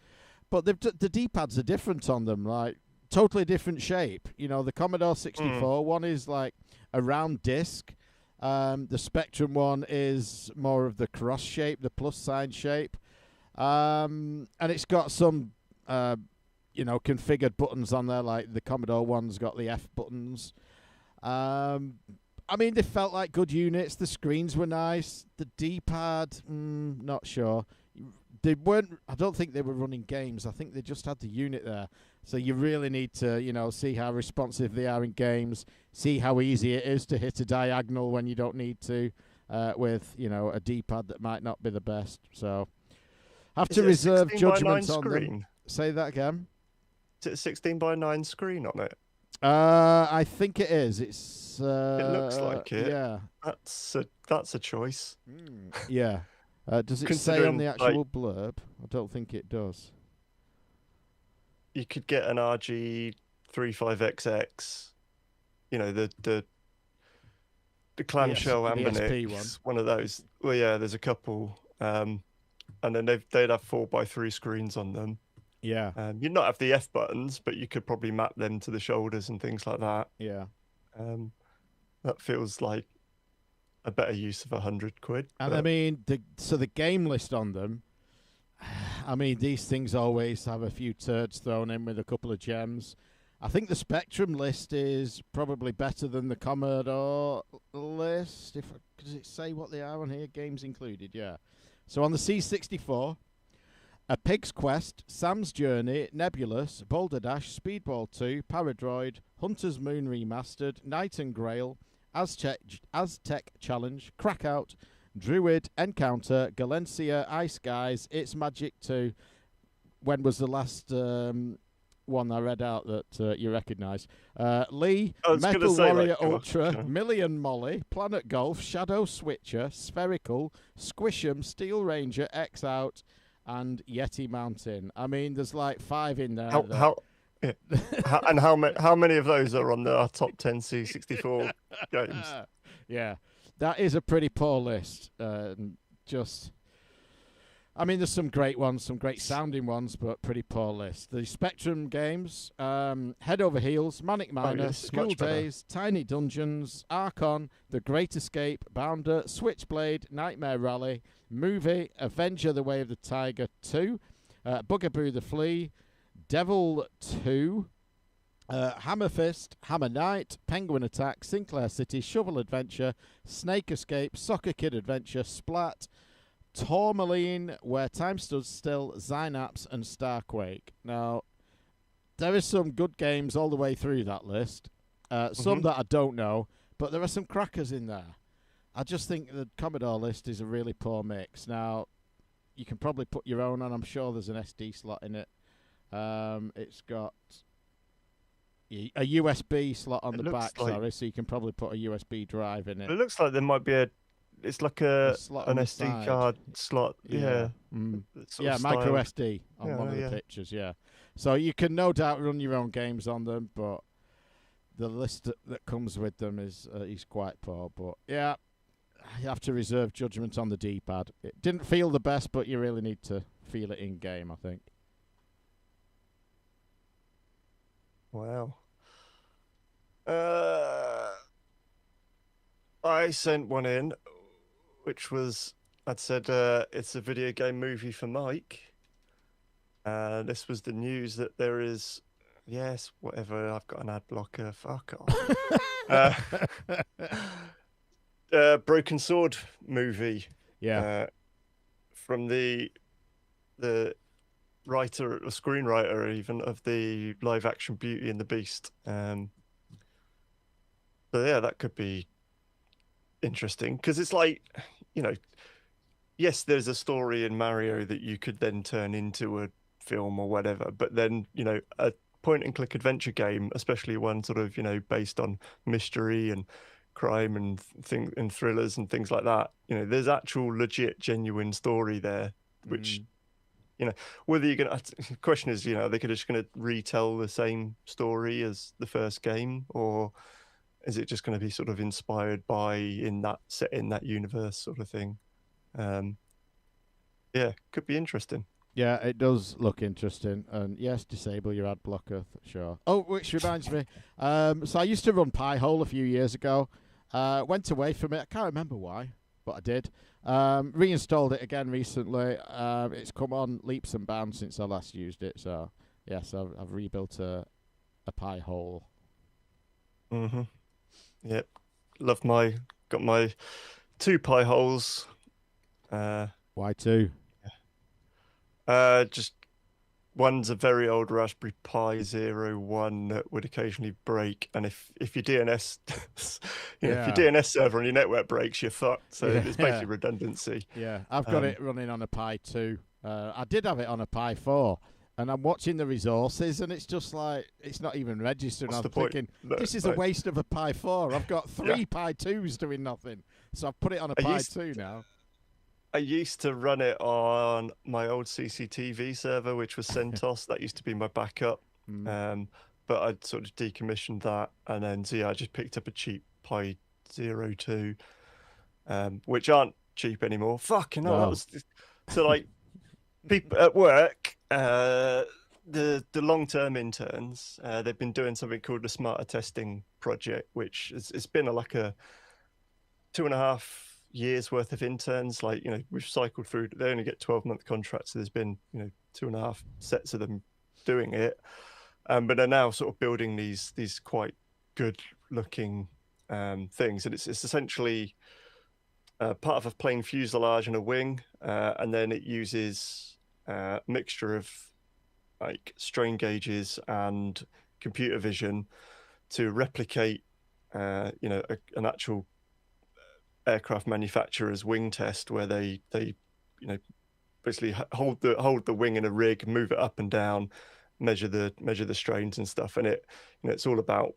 But the D-pads are different on them, like totally different shape. The Commodore 64 one is like a round disc. The Spectrum one is more of the cross shape, the plus sign shape. And it's got some, configured buttons on there, like the Commodore one's got the F buttons. They felt like good units. The screens were nice. The D-pad, not sure. They weren't. I don't think they were running games. I think they just had the unit there. So you really need to, see how responsive they are in games. See how easy it is to hit a diagonal when you don't need to, with a D-pad that might not be the best. So have to reserve judgment on them. Say that again. Is it a 16:9 screen on it? I think it is. It's. It looks like it. Yeah. That's a choice. Yeah. Does it say on the actual blurb? I don't think it does. You could get an RG35XX, the the clamshell the SP Ambonix, one of those. Well, yeah, there's a couple, and then they'd have 4x3 screens on them. Yeah. You'd not have the F buttons, but you could probably map them to the shoulders and things like that. Yeah. That feels like a better use of £100. And but... I mean, the game list on them. I mean, these things always have a few turds thrown in with a couple of gems. I think the Spectrum list is probably better than the Commodore list. Does it say what they are on here? Games included, yeah. So on the C64, A Pig's Quest, Sam's Journey, Nebulous, Boulder Dash, Speedball 2, Paradroid, Hunter's Moon Remastered, Knight and Grail, Aztec Challenge, Crackout, Druid, Encounter, Galencia, Ice Guys, It's Magic 2. When was the last one I read out that you recognise? Lee, Metal Warrior Ultra, Million Molly, Planet Golf, Shadow Switcher, Spherical, Squish'em, Steel Ranger, X Out, and Yeti Mountain. I mean, there's like 5 in there. How many of those are on our top 10 C64 games? Yeah, that is a pretty poor list. I mean, there's some great ones, some great sounding ones, but pretty poor list. The Spectrum games, Head Over Heels, Manic Miner, School Days, Tiny Dungeons, Archon, The Great Escape, Bounder, Switchblade, Nightmare Rally, Movie, Avenger The Way of the Tiger 2, Bugaboo the Flea, Devil 2, Hammer Fist, Hammer Knight, Penguin Attack, Sinclair City, Shovel Adventure, Snake Escape, Soccer Kid Adventure, Splat, Tourmaline, Where Time Stood Still, Synapse, and Starquake. Now, there is some good games all the way through that list. Some that I don't know, but there are some crackers in there. I just think the Commodore list is a really poor mix. Now, you can probably put your own on. I'm sure there's an SD slot in it. It's got a USB slot on the back, sorry, so you can probably put a USB drive in it. It looks like there might be it's like an SD card slot. Yeah. Yeah, micro SD on one of the pictures, yeah. So you can no doubt run your own games on them, but the list that comes with them is quite poor. But yeah, you have to reserve judgment on the D-pad. It didn't feel the best, but you really need to feel it in game, I think. Wow. I sent one in, which was, I'd said, it's a video game movie for Mike. This was the news that there is, yes, whatever, I've got an ad blocker, fuck off. Broken Sword movie. Yeah. From the writer, or screenwriter even, of the live action Beauty and the Beast. So yeah, that could be interesting, because it's like, yes, there's a story in Mario that you could then turn into a film or whatever, but then, a point and click adventure game, especially one sort of, based on mystery and crime and thrillers and things like that, there's actual legit genuine story there, which whether you're gonna, the question is, are they just gonna retell the same story as the first game, or is it just going to be sort of inspired by set in that universe sort of thing? Yeah, could be interesting. Yeah, it does look interesting. And yes, disable your ad blocker, sure. Oh, which reminds me, so I used to run Pi-hole a few years ago. Went away from it. I can't remember why, but I did. Reinstalled it again recently. It's come on leaps and bounds since I last used it. So yes, I've rebuilt a Pi-hole. Yep, got my 2 Pi-holes. Why 2? Just one's a very old Raspberry Pi 01 that would occasionally break, and if your DNS, if your DNS server on your network breaks, you're fucked. So it's basically redundancy. Yeah, I've got it running on a Pi 2. I did have it on a Pi 4. And I'm watching the resources, and it's just like, it's not even registered. I'm thinking, this is a waste of a Pi 4. I've got 3 Pi 2s doing nothing. So I've put it on a Pi 2 now. I used to run it on my old CCTV server, which was CentOS. That used to be my backup. But I'd sort of decommissioned that. And then, I just picked up a cheap Pi 02, which aren't cheap anymore. Fucking hell, No. that was so like people at work. The long-term interns, they've been doing something called the Smarter Testing Project, which it's been like a 2.5 years worth of interns. Like, we've cycled through. They only get 12-month contracts, so there's been 2.5 sets of them doing it. But they're now sort of building these quite good-looking things, and it's essentially part of a plane fuselage and a wing, and then it uses a mixture of like strain gauges and computer vision to replicate, an actual aircraft manufacturer's wing test, where they basically hold the wing in a rig, move it up and down, measure the strains and stuff, and it's all about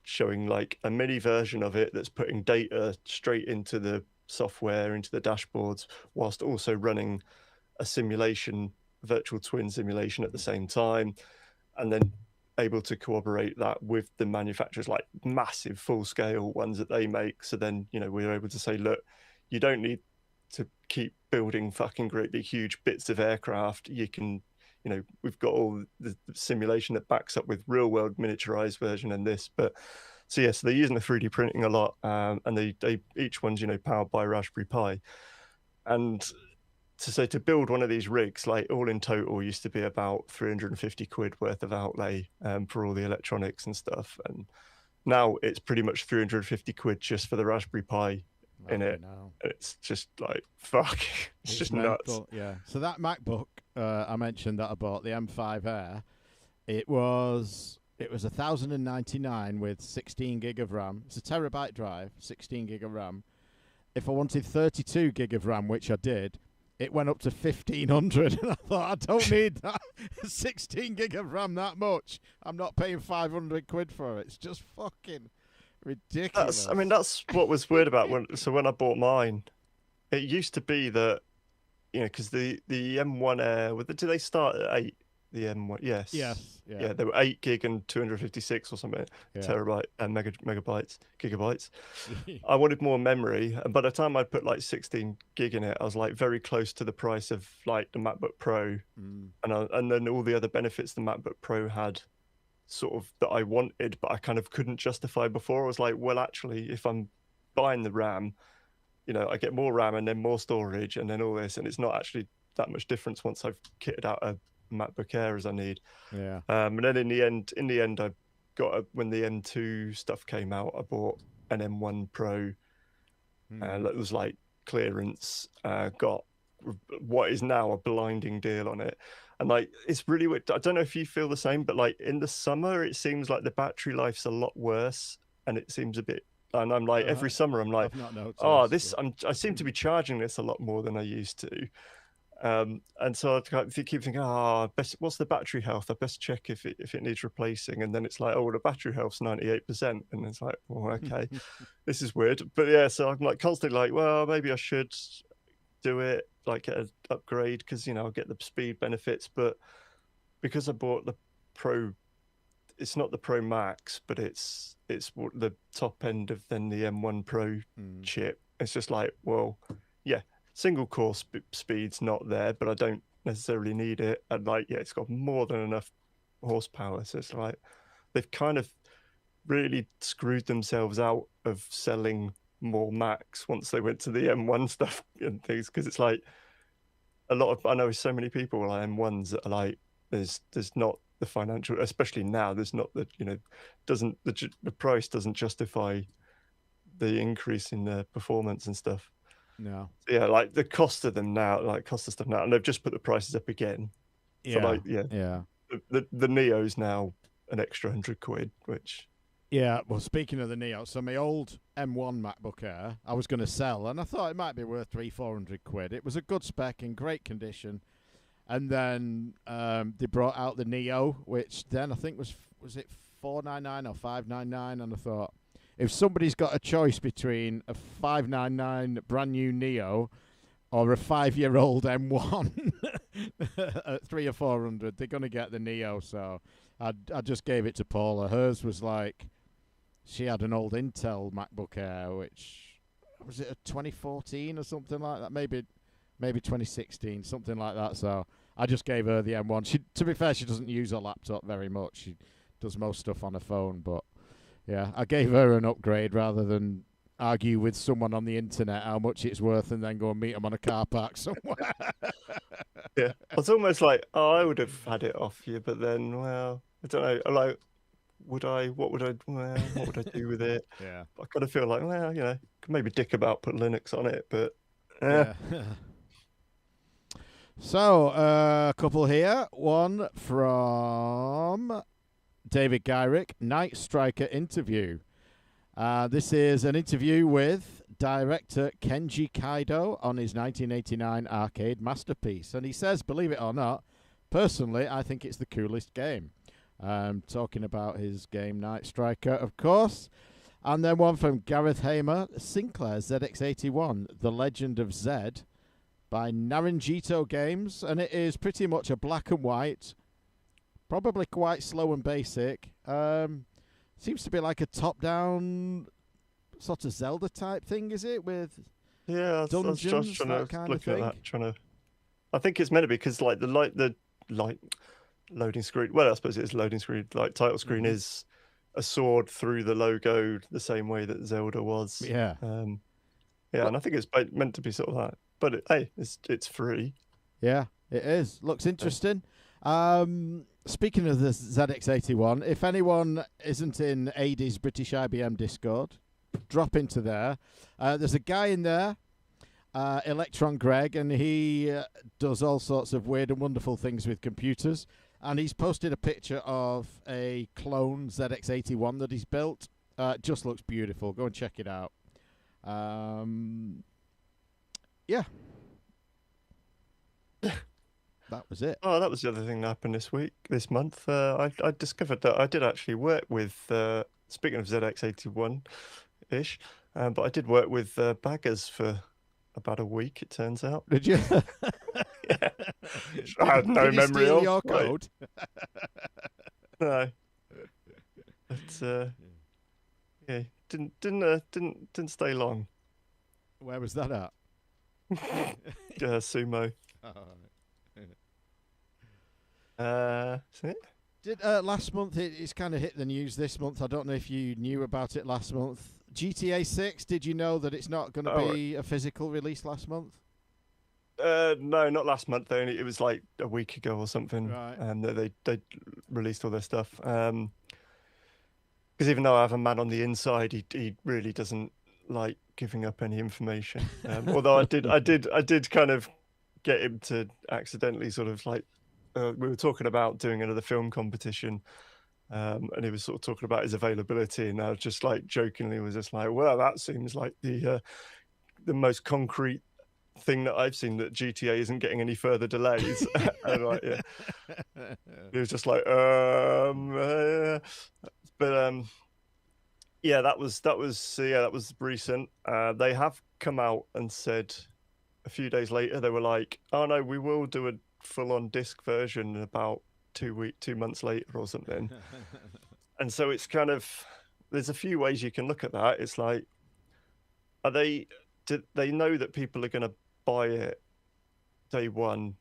showing like a mini version of it that's putting data straight into the software, into the dashboards, whilst also running a simulation, virtual twin simulation at the same time, and then able to corroborate that with the manufacturers, like massive full scale ones that they make. So then, we're able to say, look, you don't need to keep building fucking great big huge bits of aircraft. You can, we've got all the simulation that backs up with real world miniaturized version and this. But so they're using the 3D printing a lot, and they each one's powered by Raspberry Pi. And to build one of these rigs, like all in total, used to be about 350 quid worth of outlay for all the electronics and stuff, and now it's pretty much 350 quid just for the Raspberry Pi in it. It's just like fuck, it's just nuts. Yeah. So that MacBook I mentioned that I bought, the M5 Air, it was 1,099 with 16 gig of RAM. It's a terabyte drive, 16 gig of RAM. If I wanted 32 gig of RAM, which I did, it went up to 1,500, and I thought, I don't need that 16 gig of RAM that much. I'm not paying 500 quid for it. It's just fucking ridiculous. That's what was weird about when I bought mine. It used to be that, because the M1 Air, do they start at 8? The M1, yes. Yeah, they were 8 gig and 256 or something, terabyte and gigabytes. I wanted more memory, and by the time I put like 16 gig in it, I was like very close to the price of like the MacBook Pro, and then all the other benefits the MacBook Pro had, sort of, that I wanted, but I kind of couldn't justify before. I was like, well, actually, if I'm buying the RAM, I get more RAM and then more storage and then all this, and it's not actually that much difference once I've kitted out a MacBook Air as I need. Yeah. And then in the end, I got when the M2 stuff came out, I bought an M1 Pro. That was like clearance. Got what is now a blinding deal on it, and like it's really weird. I don't know if you feel the same, but like in the summer, it seems like the battery life's a lot worse, and it seems a bit. And I'm like, every summer, I'm like, I seem to be charging this a lot more than I used to. And so I keep thinking, what's the battery health? I best check if it needs replacing. And then it's like, the battery health's 98%. And it's like, well, okay, this is weird. But yeah, so I'm like constantly like, well, maybe I should do it, like get an upgrade, because, I'll get the speed benefits. But because I bought the Pro, it's not the Pro Max, but it's the top end of then the M1 Pro chip. It's just like, well, yeah. Single core speed's not there, but I don't necessarily need it. And like, it's got more than enough horsepower. So it's like they've kind of really screwed themselves out of selling more Macs once they went to the M1 stuff and things. Because it's like I know so many people are like M1s that are like, there's not the financial, especially now. There's not the the price doesn't justify the increase in the performance and stuff. No. Yeah, like the cost of them now, like cost of stuff now, and they've just put the prices up again. Yeah. So like, yeah. The Neo's now an extra 100 quid, which. Yeah, well, speaking of the Neo, so my old M1 MacBook Air, I was going to sell, and I thought it might be worth 300-400 quid. It was a good spec, in great condition. And then they brought out the Neo, which then I think was it $499 or $599, and I thought, if somebody's got a choice between a $599 brand new Neo or a 5-year-old M1 at 300 or 400, they're going to get the Neo. So I just gave it to Paula. Hers was like she had an old Intel MacBook Air, which was it a 2014 or something like that, maybe 2016, something like that. So I just gave her the M1. She, to be fair, she doesn't use her laptop very much. She does most stuff on her phone, but yeah, I gave her an upgrade rather than argue with someone on the internet how much it's worth and then go and meet them on a car park somewhere. Yeah, it's almost like, oh, I would have had it off you, but then, well, I don't know. Like, would I? What would I? Well, what would I do with it? Yeah. I kind of feel like, well, could maybe dick about, put Linux on it, but yeah. So, a couple here. One from David Gyrick, Night Striker interview. This is an interview with director Kenji Kaido on his 1989 arcade masterpiece. And he says, believe it or not, personally, I think it's the coolest game. Talking about his game Night Striker, of course. And then one from Gareth Hamer, Sinclair ZX81, The Legend of Zed, by Naranjito Games. And it is pretty much a black and white, probably quite slow and basic. Seems to be like a top-down sort of Zelda type thing, is it? With dungeons, I was just trying that to kind look of at thing. that. I think it's meant to be because like the loading screen. Well, I suppose it is loading screen. Like title screen is a sword through the logo, the same way that Zelda was. Yeah. And I think it's meant to be sort of that. But it's free. Yeah, it is. Looks interesting. Speaking of the ZX81, if anyone isn't in AD's British IBM Discord, drop into there. There's a guy in there, Electron Greg, and he does all sorts of weird and wonderful things with computers. And he's posted a picture of a clone ZX81 that he's built. Just looks beautiful. Go and check it out. Yeah. That was it. Oh, that was the other thing that happened this month. I discovered that I did actually work with, speaking of ZX81-ish, but I did work with Baggers for about a week, it turns out. Did you? Yeah. I had no Did you memory steal of your right. code? No. But, yeah, didn't stay long. Where was that at? Sumo. Did last month it's kind of hit the news this month. I don't know if you knew about it last month. GTA 6, did you know that it's not going to be a physical release last month? No, not last month. It was like a week ago or something. Right. And they released all their stuff. Because even though I have a man on the inside, he really doesn't like giving up any information. Although I did kind of get him to accidentally sort of like, we were talking about doing another film competition, and he was sort of talking about his availability, and I was just like jokingly was just like, well, that seems like the most concrete thing that I've seen that GTA isn't getting any further delays. And like, yeah, he was just like, but yeah, that was recent. They have come out and said a few days later they were like, oh no, we will do a full-on disc version about 2 months later or something. And so it's kind of, there's a few ways you can look at that. It's like, do they know that people are going to buy it day one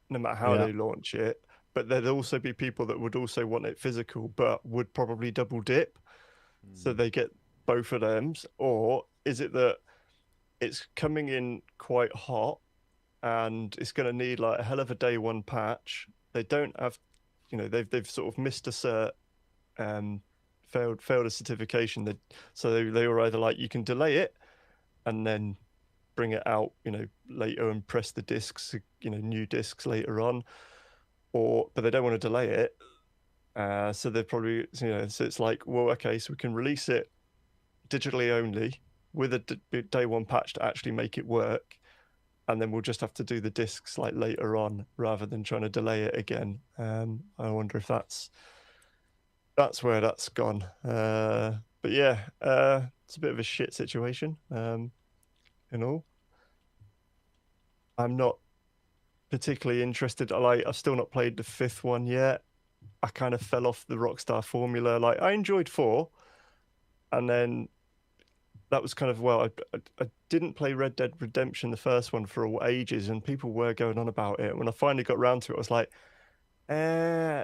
no matter how they launch it, but there'd also be people that would also want it physical but would probably double dip, so they get both of them? Or is it that it's coming in quite hot and it's going to need like a hell of a day one patch? They don't have, they've sort of missed a cert, failed a certification. So they were either like, you can delay it and then bring it out, later and press the discs, new discs later on, but they don't want to delay it. So they're probably, so it's like, well, okay, so we can release it digitally only with a day one patch to actually make it work, and then we'll just have to do the discs like later on rather than trying to delay it again. I wonder if that's where that's gone. But yeah, it's a bit of a shit situation. I'm not particularly interested. I've still not played the 5th one yet. I kind of fell off the Rockstar formula. Like, I enjoyed 4, and then that was kind of, well, I didn't play Red Dead Redemption, the first one, for ages, and people were going on about it. When I finally got around to it, I was like,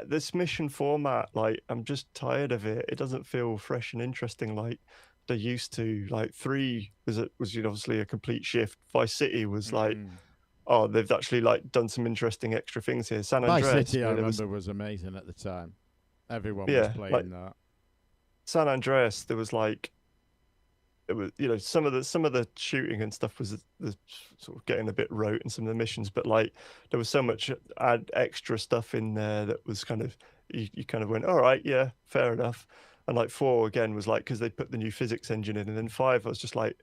this mission format, like, I'm just tired of it. It doesn't feel fresh and interesting like they used to. Like 3 was obviously a complete shift. Vice City was like, oh, they've actually like done some interesting extra things here. San Vice Andreas, City, I remember, was amazing at the time. Everyone was yeah, playing like that. San Andreas, there was like, it was, some of the shooting and stuff was sort of getting a bit rote in some of the missions, but like there was so much extra stuff in there that was kind of, you kind of went, all right, yeah, fair enough. And like 4 again was like, because they put the new physics engine in, and then 5 I was just like,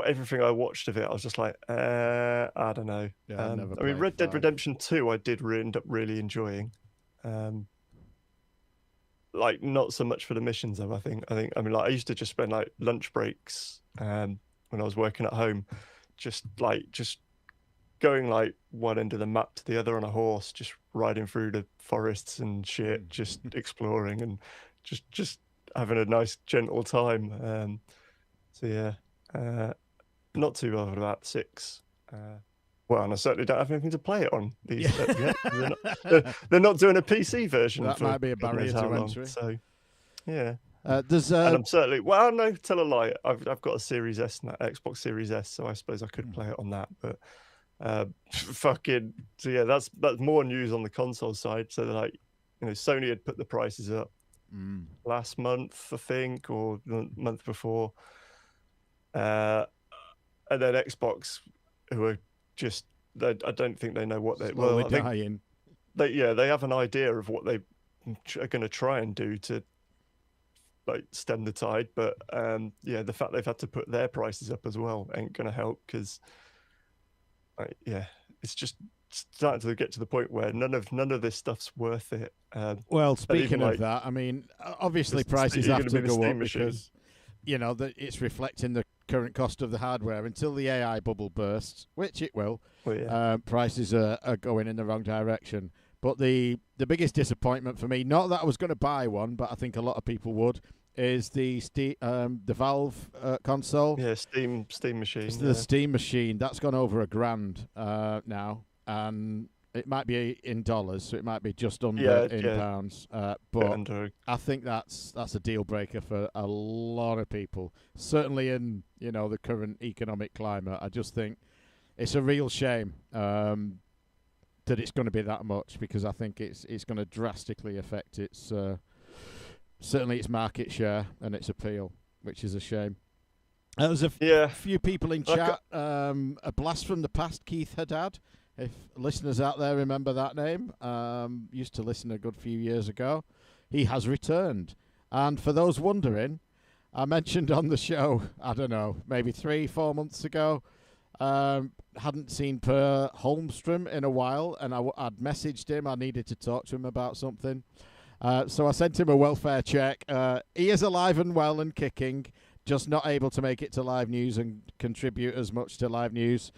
everything I watched of it, I was just like, I don't know. Yeah, I mean, Red Dead Redemption 2 I did end up really enjoying. Like, not so much for the missions though. I mean, like, I used to just spend like lunch breaks when I was working at home, just going like one end of the map to the other on a horse, just riding through the forests and shit, just exploring and just having a nice gentle time. So yeah, not too bothered about 6. Well, and I certainly don't have anything to play it on these yet. They're not doing a PC version. That might be a barrier to entry. So, yeah. And I'm certainly, well, no, tell a lie. I've got a Series S, Xbox Series S, so I suppose I could play it on that. But so yeah, that's more news on the console side. So like, Sony had put the prices up last month, I think, or the month before. And then Xbox, who are just, I don't think they know what they dying. They have an idea of what they are going to try and do to like stem the tide, but the fact they've had to put their prices up as well ain't going to help, because it's just starting to get to the point where none of this stuff's worth it. Well, speaking of that, I mean, obviously prices have to go up because it's reflecting the current cost of the hardware. Until the AI bubble bursts, which it will, prices are going in the wrong direction. But the biggest disappointment for me, not that I was going to buy one, but I think a lot of people would, is the Valve console. Yeah, Steam machine. It's the Steam machine. That's gone over $1,000 now, and it might be in dollars, so it might be just under pounds. But I think that's a deal breaker for a lot of people. Certainly in the current economic climate, I just think it's a real shame that it's going to be that much, because I think it's going to drastically affect its certainly its market share and its appeal, which is a shame. There's a few people in chat. A blast from the past, Keith Haddad. If listeners out there remember that name, used to listen a good few years ago. He has returned. And for those wondering, I mentioned on the show, I don't know, maybe 3-4 months ago, hadn't seen Per Holmstrom in a while, and I'd messaged him. I needed to talk to him about something. So I sent him a welfare check. He is alive and well and kicking, just not able to make it to live news and contribute as much to live news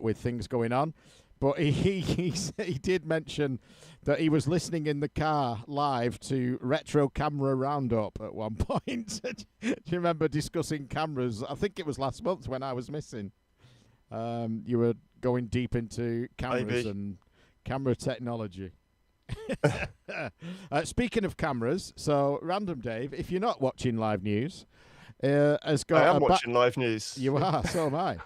with things going on. But he did mention that he was listening in the car live to Retro Camera Roundup at one point. Do you remember discussing cameras? I think it was last month when I was missing. You were going deep into cameras and camera technology. Speaking of cameras, so Random Dave, if you're not watching live news, has got. I am watching live news. You are, so am I.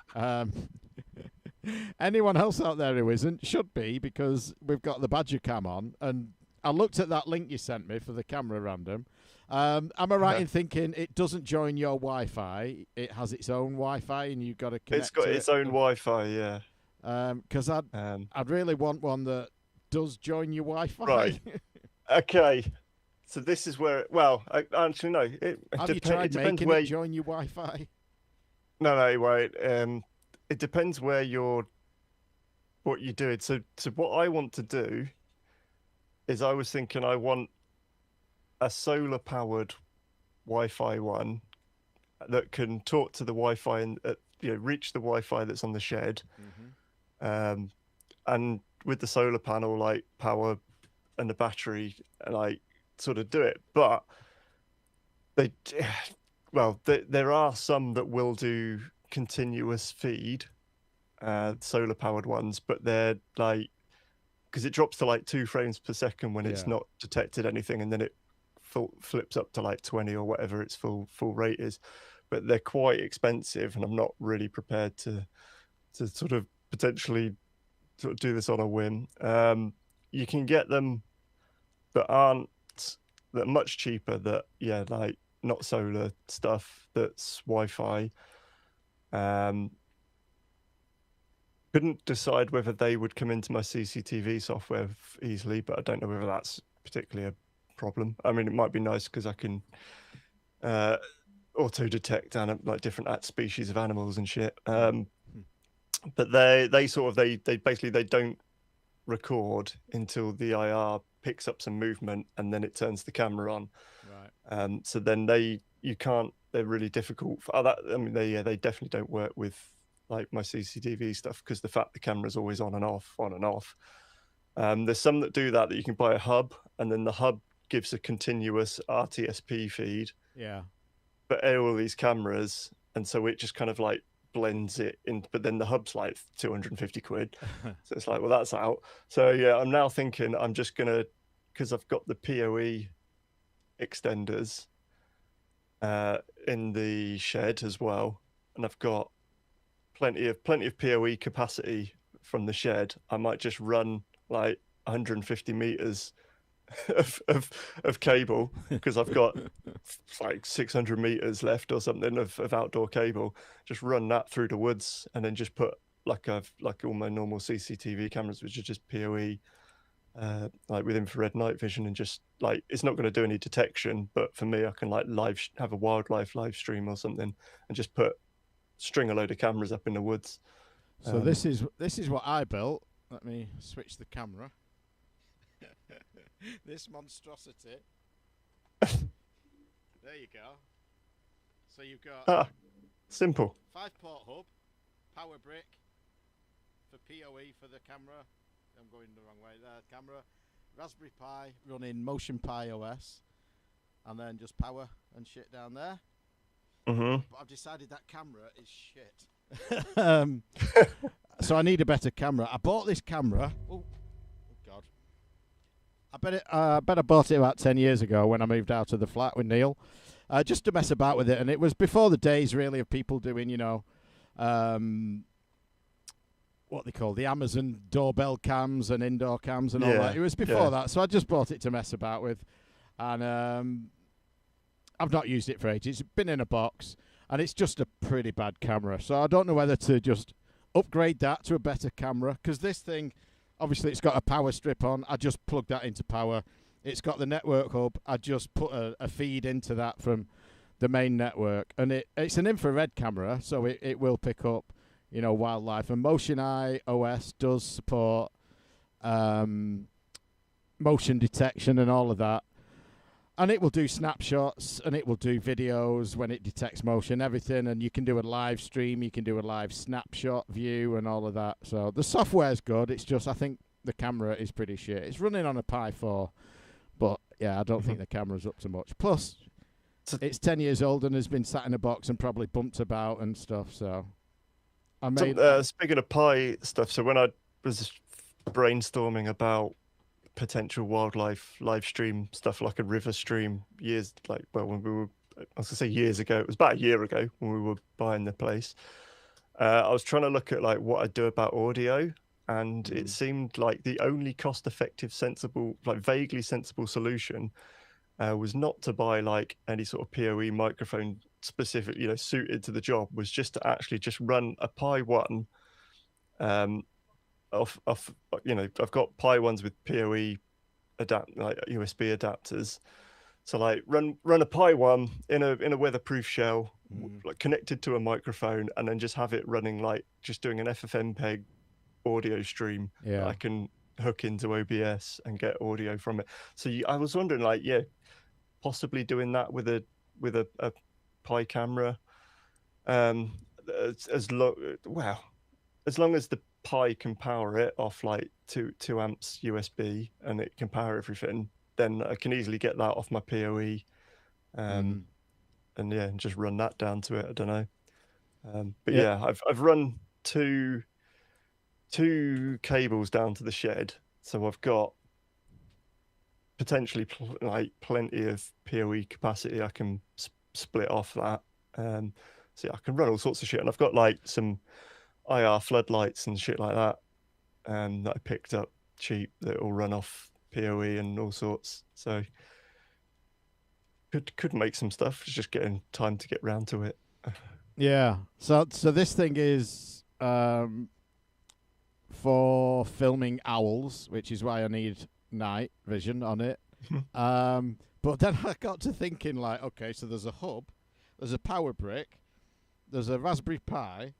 Anyone else out there who isn't should be, because we've got the Badger Cam on, and I looked at that link you sent me for the camera random. Am I right in thinking it doesn't join your Wi-Fi? It has its own Wi-Fi, and you've got to connect. It's got its own Wi-Fi, yeah. Because I'd really want one that does join your Wi-Fi. Right. Okay. So this is where. Well, actually no. Have you tried making it join your Wi-Fi? No, wait. It depends what you're doing. So what I want to do is, I was thinking I want a solar-powered Wi-Fi one that can talk to the Wi-Fi and reach the Wi-Fi that's on the shed, and with the solar panel, like power and the battery, like sort of do it. But They, well, there are some that will do continuous feed, solar powered ones, but they're like, because it drops to like 2 frames per second when it's Yeah. not detected anything, and then it flips up to like 20 or whatever its full rate is. But they're quite expensive, and I'm not really prepared to sort of potentially sort of do this on a whim. You can get them that aren't that are much cheaper. That like not solar stuff. That's Wi-Fi. Couldn't decide whether they would come into my CCTV software easily, but I don't know whether that's particularly a problem. I mean, it might be nice because I can auto detect like different species of animals and shit. But they basically they don't record until the IR picks up some movement and then it turns the camera on. Right. So then you can't. They're really difficult. I mean, they definitely don't work with like my CCTV stuff because the fact the camera's always on and off, on and off. There's some that do that you can buy a hub, and then the hub gives a continuous RTSP feed. Yeah. But all these cameras, and so it just kind of like blends it in. But then the hub's like 250 quid, so it's like, well, that's out. So yeah, I'm now thinking I'm just gonna, because I've got the PoE extenders in the shed as well, and I've got plenty of PoE capacity from the shed. I might just run like 150 meters of cable because I've got like 600 meters left or something of outdoor cable. Just run that through the woods and then just put like all my normal CCTV cameras, which are just PoE, like with infrared night vision, and just like it's not going to do any detection, but for me, I can like have a wildlife live stream or something and just string a load of cameras up in the woods. So this is what I built. Let me switch the camera. This monstrosity. There you go. So you've got simple 5-port hub, power brick for PoE for the camera. I'm going the wrong way there. Camera, Raspberry Pi running Motion Pi OS, and then just power and shit down there. Mm-hmm. But I've decided that camera is shit. So I need a better camera. I bought this camera. Oh God. I bet I bought it about 10 years ago when I moved out of the flat with Neil, just to mess about with it. And it was before the days, really, of people doing, what they call the Amazon doorbell cams and indoor cams and all that. It was before that. So I just bought it to mess about with. And I've not used it for ages. It's been in a box, and it's just a pretty bad camera. So I don't know whether to just upgrade that to a better camera, because this thing, obviously it's got a power strip on. I just plugged that into power. It's got the network hub. I just put a feed into that from the main network, and it's an infrared camera, so it will pick up, wildlife. And Motion Eye OS does support motion detection and all of that. And it will do snapshots, and it will do videos when it detects motion, everything. And you can do a live stream, you can do a live snapshot view and all of that. So the software's good. It's just, I think the camera is pretty shit. It's running on a Pi 4, but yeah, I don't think the camera's up to much. Plus, it's 10 years old and has been sat in a box and probably bumped about and stuff. So I made... speaking of Pi stuff, so when I was brainstorming about potential wildlife live stream stuff, like a river stream, when we were, I was gonna say years ago, it was about a year ago when we were buying the place. I was trying to look at like what I'd do about audio, and it seemed like the only cost-effective, sensible, like vaguely sensible solution was not to buy like any sort of PoE microphone specific, suited to the job. Was just to actually just run a Pi 1 off I've got Pi 1s with PoE like USB adapters, so like run a Pi 1 in a weatherproof shell, like connected to a microphone, and then just have it running, like just doing an FFmpeg audio stream that I can hook into OBS and get audio from it. So I was wondering, like, possibly doing that with a Pi camera, as long as the Pi can power it off like 2 amps USB, and it can power everything, then I can easily get that off my PoE and just run that down to it. I don't know. But Yeah. yeah, I've run two cables down to the shed, so I've got potentially plenty of PoE capacity. I can split off that. So yeah, I can run all sorts of shit, and I've got like some IR floodlights and shit like that, that I picked up cheap that will run off PoE and all sorts. So could make some stuff. It's just getting time to get round to it. Yeah. So this thing is for filming owls, which is why I need night vision on it. But then I got to thinking, like, okay, so there's a hub, there's a power brick, there's a Raspberry Pi,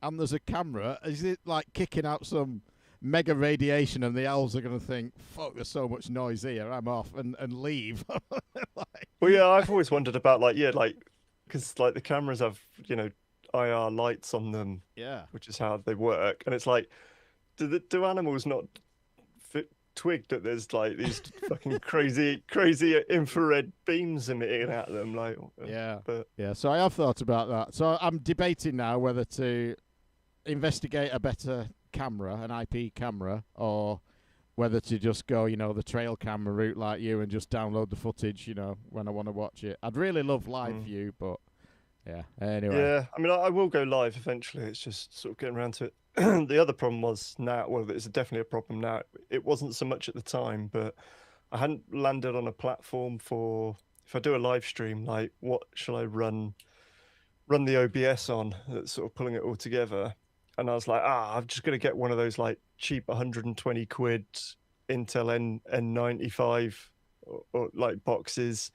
and there's a camera. Is it like kicking out some mega radiation and the owls are going to think, fuck, there's so much noise here, I'm off, and leave? Well, yeah, I've always wondered about because like the cameras have, IR lights on them, Yeah. which is how they work. And it's like, do animals not twig that there's like these fucking crazy infrared beams emitting at them? Like, Yeah. But Yeah, so I have thought about that. So I'm debating now whether to investigate a better camera, an IP camera, or whether to just go, the trail camera route like you and just download the footage, when I want to watch it. I'd really love live view, but yeah, anyway. Yeah, I mean, I will go live eventually. It's just sort of getting around to it. The other problem was now, well, it's definitely a problem now. It wasn't so much at the time, but I hadn't landed on a platform for, if I do a live stream, like what shall I run the OBS on that's sort of pulling it all together. And I was like, I'm just going to get one of those like cheap 120 quid Intel N95 or like boxes,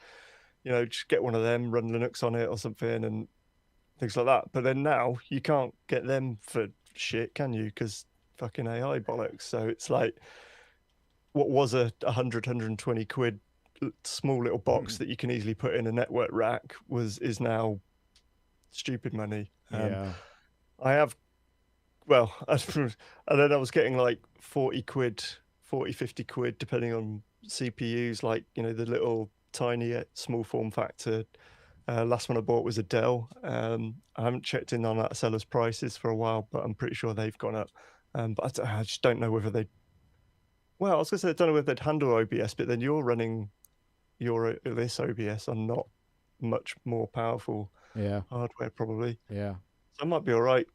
just get one of them, run Linux on it or something and things like that. But then now you can't get them for shit, can you? Because fucking AI bollocks. So it's like, what was a 120 quid small little box that you can easily put in a network rack is now stupid money. Yeah. I have, well, and then I was getting like 40 quid, 50 quid, depending on CPUs, like, the little tiny small form factor. Last one I bought was a Dell. I haven't checked in on that seller's prices for a while, but I'm pretty sure they've gone up. But I just don't know whether well, I was going to say, I don't know whether they'd handle OBS, but then you're running this OBS on not much more powerful hardware, probably. Yeah. So I might be all right.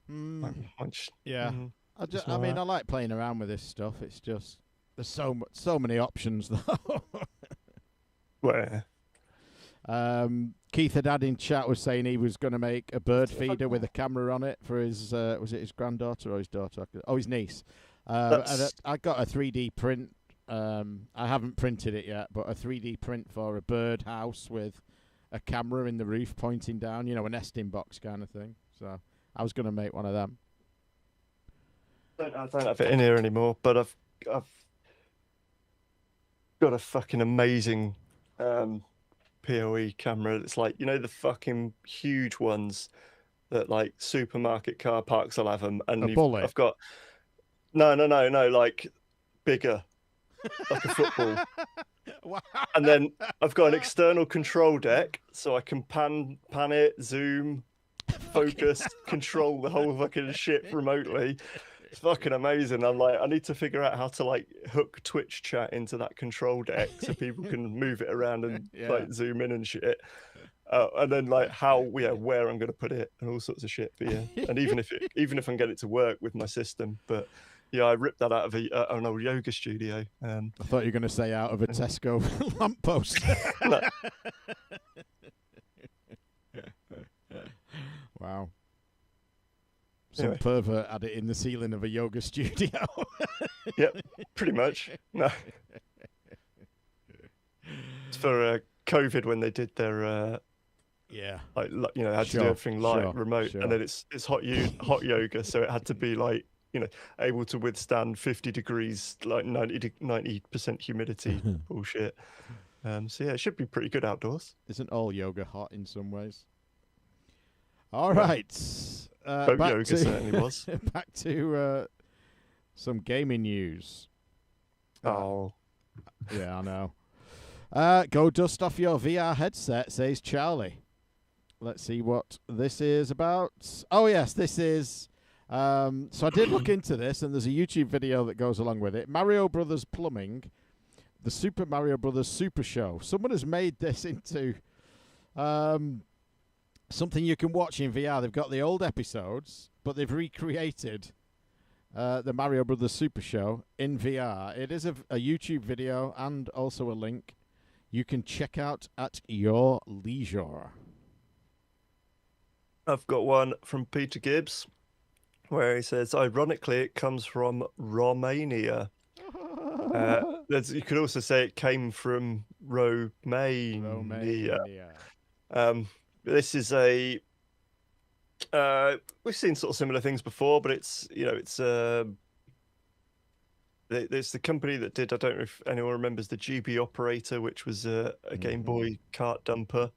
Yeah. I mean, I like playing around with this stuff. It's just there's so many options though. Where? Keith Haddad in chat was saying he was going to make a bird feeder with a camera on it for his was it his granddaughter or his daughter? Oh, his niece. And I got a 3D print. I haven't printed it yet, but a 3D print for a bird house with a camera in the roof pointing down. A nesting box kind of thing. So I was going to make one of them. I don't have it in here anymore, but I've got a fucking amazing PoE camera. It's like, the fucking huge ones that like supermarket car parks will have them. And I've got no, like bigger, like a football. Wow. And then I've got an external control deck, so I can pan it, zoom, focus, control the whole fucking shit remotely. It's fucking amazing. I'm like, I need to figure out how to like hook Twitch chat into that control deck so people can move it around and like zoom in and shit. And then like where I'm going to put it and all sorts of shit. But yeah, and even if I can get it to work with my system, but yeah, I ripped that out of an old yoga studio. I thought you were going to say out of a Tesco lamppost. Wow. Some pervert had it in the ceiling of a yoga studio. Yep, pretty much. No. It's for COVID when they did their had to do everything remote, and then it's hot yoga, so it had to be like able to withstand 50 degrees, like 90% humidity bullshit. So yeah, it should be pretty good outdoors. Isn't all yoga hot in some ways? All right. Yoga certainly was. Back to some gaming news. Oh. Yeah, I know. Go dust off your VR headset, says Charlie. Let's see what this is about. Oh, yes, this is... so I did look into this, and there's a YouTube video that goes along with it. Mario Brothers Plumbing, the Super Mario Brothers Super Show. Someone has made this into something you can watch in VR. They've got the old episodes, but they've recreated the Mario Brothers Super Show in VR. It is a YouTube video and also a link you can check out at your leisure. I've got one from Peter Gibbs where he says, ironically, it comes from Romania. You could also say it came from Romania. This is a... we've seen sort of similar things before, but it's the company that did, I don't know if anyone remembers the GB Operator, which was a Game Boy cart dumper.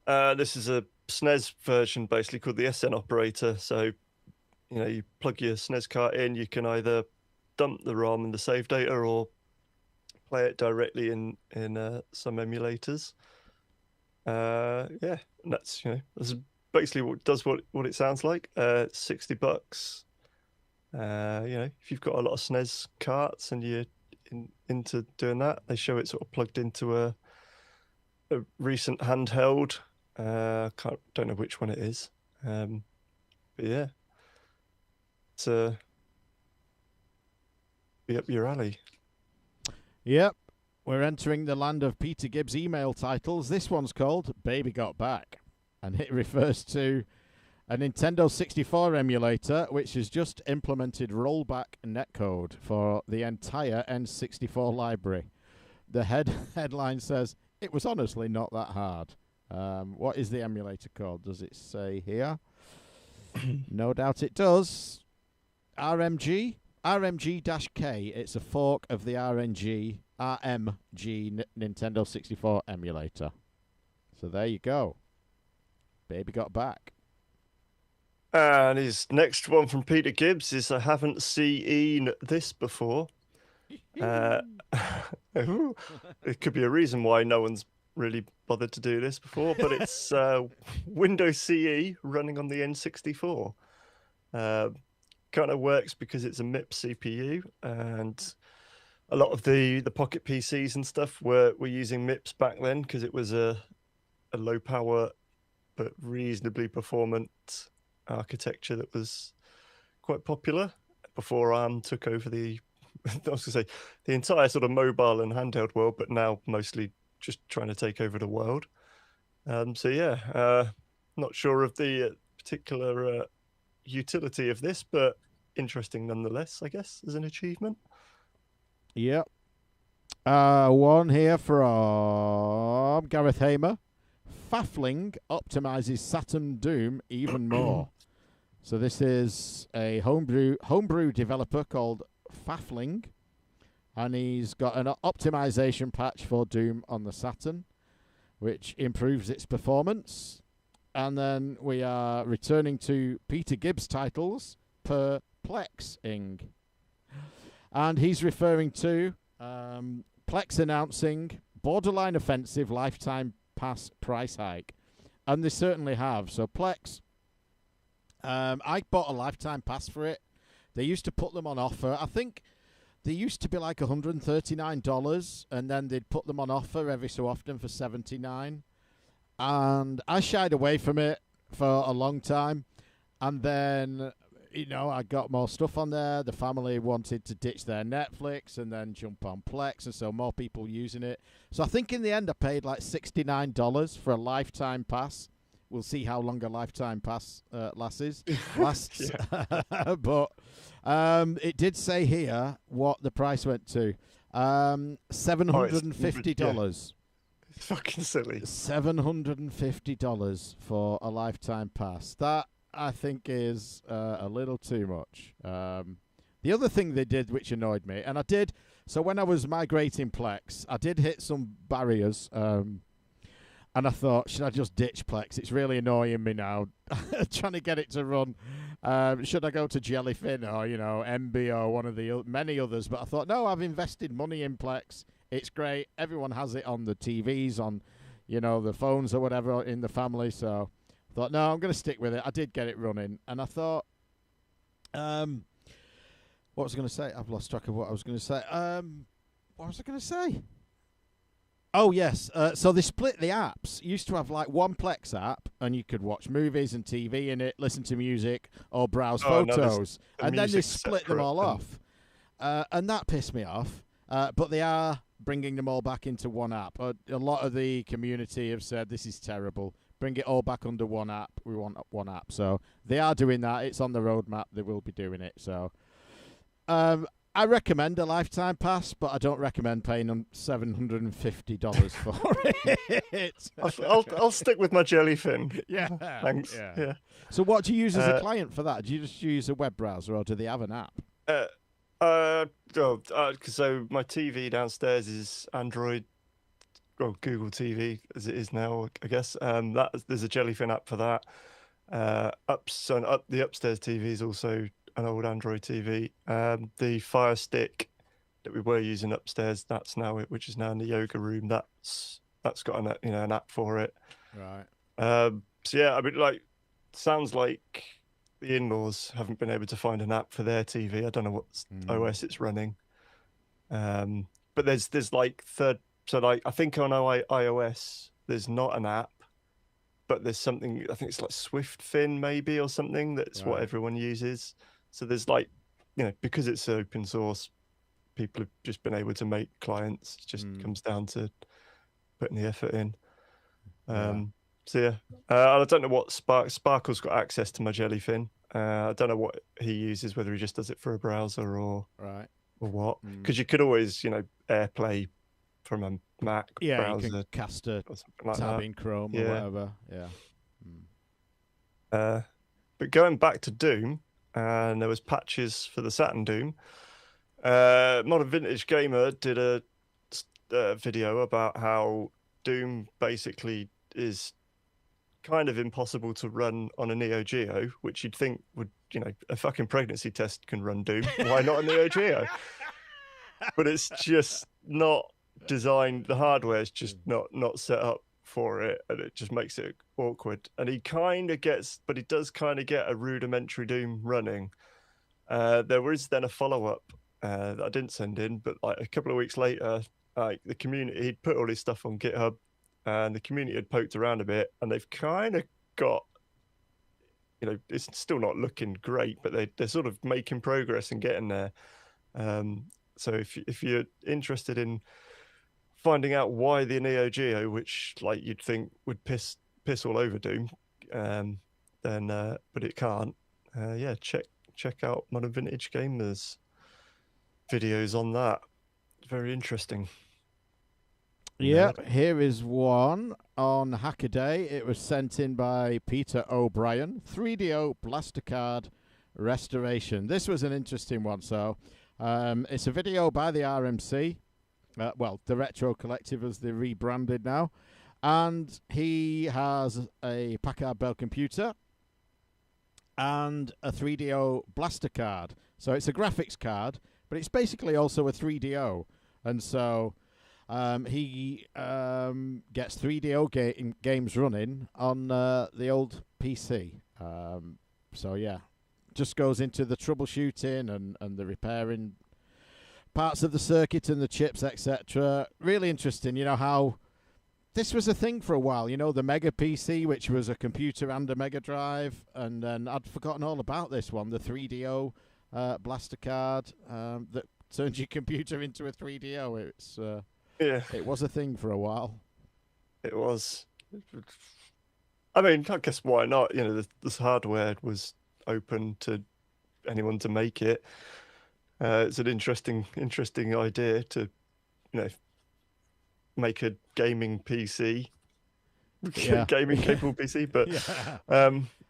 This is a SNES version, basically called the SN Operator. So, you plug your SNES cart in, you can either dump the ROM and the save data or play it directly in some emulators. And that's that's basically what it sounds like. $60. If you've got a lot of SNES carts and you're into doing that, they show it sort of plugged into a recent handheld. Don't know which one it is, but yeah, it's be up your alley. Yep, we're entering the land of Peter Gibbs email titles. This one's called Baby Got Back, and it refers to a Nintendo 64 emulator which has just implemented rollback netcode for the entire N64 library. The headline says, it was honestly not that hard. What is the emulator called? Does it say here? No doubt it does. RMG? RMG-K. It's a fork of the RMG Nintendo 64 emulator. So there you go. Baby Got Back. And his next one from Peter Gibbs is, I haven't seen this before. It could be a reason why no one's really bothered to do this before, but it's Windows CE running on the N64. Kind of works because it's a MIPS CPU, and a lot of the Pocket PCs and stuff were using MIPS back then because it was a low power but reasonably performant architecture that was quite popular before ARM took over the entire sort of mobile and handheld world, but now mostly just trying to take over the world. Not sure of the particular utility of this, but interesting nonetheless, I guess, as an achievement. Yep. One here from Gareth Hamer. Fafling optimizes Saturn Doom even more. So this is a homebrew developer called Fafling, and he's got an optimization patch for Doom on the Saturn, which improves its performance. And then we are returning to Peter Gibbs titles, perplexing. And he's referring to Plex announcing borderline offensive lifetime pass price hike. And they certainly have. So Plex, I bought a lifetime pass for it. They used to put them on offer. I think they used to be like $139, and then they'd put them on offer every so often for $79. And I shied away from it for a long time. And then, I got more stuff on there. The family wanted to ditch their Netflix and then jump on Plex, and so more people using it. So I think in the end I paid like $69 for a lifetime pass. We'll see how long a lifetime pass lasts. But it did say here what the price went to. $750. It's fucking silly. $750 for a lifetime pass. That, I think, is a little too much. The other thing they did, which annoyed me, and I did, so when I was migrating Plex, I did hit some barriers, and I thought, should I just ditch Plex? It's really annoying me now, trying to get it to run. Should I go to Jellyfin or, MB or one of the many others? But I thought, no, I've invested money in Plex. It's great. Everyone has it on the TVs, on, the phones or whatever in the family. So I thought, no, I'm going to stick with it. I did get it running, and I thought, what was I going to say? I've lost track of what I was going to say. What was I going to say? Oh, yes. So they split the apps. You used to have like one Plex app, and you could watch movies and TV in it, listen to music, or browse photos. And then they split them all off. And that pissed me off. But they are bringing them all back into one app. A lot of the community have said this is terrible. Bring it all back under one app. We want one app. So they are doing that. It's on the roadmap. They will be doing it. So I recommend a lifetime pass, but I don't recommend paying $750 for it. I'll stick with my Jellyfin. Yeah. Thanks. Yeah. So what do you use as a client for that? Do you just use a web browser, or do they have an app? So my TV downstairs is Android, or Google TV as it is now, I guess. There's a Jellyfin app for that. The upstairs TV is also an old Android TV. The Fire Stick that we were using upstairs, which is now in the yoga room. That's got an app for it. Right. So yeah, I mean, sounds like the in-laws haven't been able to find an app for their TV. I don't know what OS it's running. But there's like I think on iOS there's not an app, but there's something, I think it's like SwiftFin maybe, or something, that's what everyone uses. So there's because it's open source, people have just been able to make clients. It just comes down to putting the effort in. So yeah, I don't know what Sparkle's got access to my Jellyfin. I don't know what he uses, whether he just does it for a browser or what. Because you could always, AirPlay from a Mac browser. You can cast a like tab that in Chrome or whatever. But going back to Doom, and there was patches for the Saturn Doom. Modern Vintage Gamer did a video about how Doom basically is kind of impossible to run on a Neo Geo, which you'd think would, a fucking pregnancy test can run Doom. Why not a Neo Geo? But it's just not designed. The hardware is just not set up for it, and it just makes it awkward. And he does kind of get a rudimentary Doom running. There was then a follow-up that I didn't send in, but like a couple of weeks later, the community, he'd put all his stuff on GitHub, and the community had poked around a bit, and they've kind of got, it's still not looking great, but they're sort of making progress and getting there. So if you're interested in finding out why the Neo Geo, which you'd think would piss all over Doom, but it can't, check out Modern Vintage Gamers videos on that. Very interesting. Yeah, here is one on Hackaday. It was sent in by Peter O'Brien. 3DO Blaster Card Restoration. This was an interesting one. So it's a video by the RMC. The Retro Collective, as they're rebranded now. And he has a Packard Bell computer and a 3DO Blaster card. So it's a graphics card, but it's basically also a 3DO. And so he gets 3DO games running on the old PC. So yeah, just goes into the troubleshooting and the repairing parts of the circuit and the chips, etc. Really interesting, how this was a thing for a while, the Mega PC, which was a computer and a Mega Drive, and then I'd forgotten all about this one, the 3DO Blaster card that turns your computer into a 3DO. It was a thing for a while. It was. I mean, I guess why not? This hardware was open to anyone to make it. It's an interesting idea to, make a gaming PC, gaming capable PC. But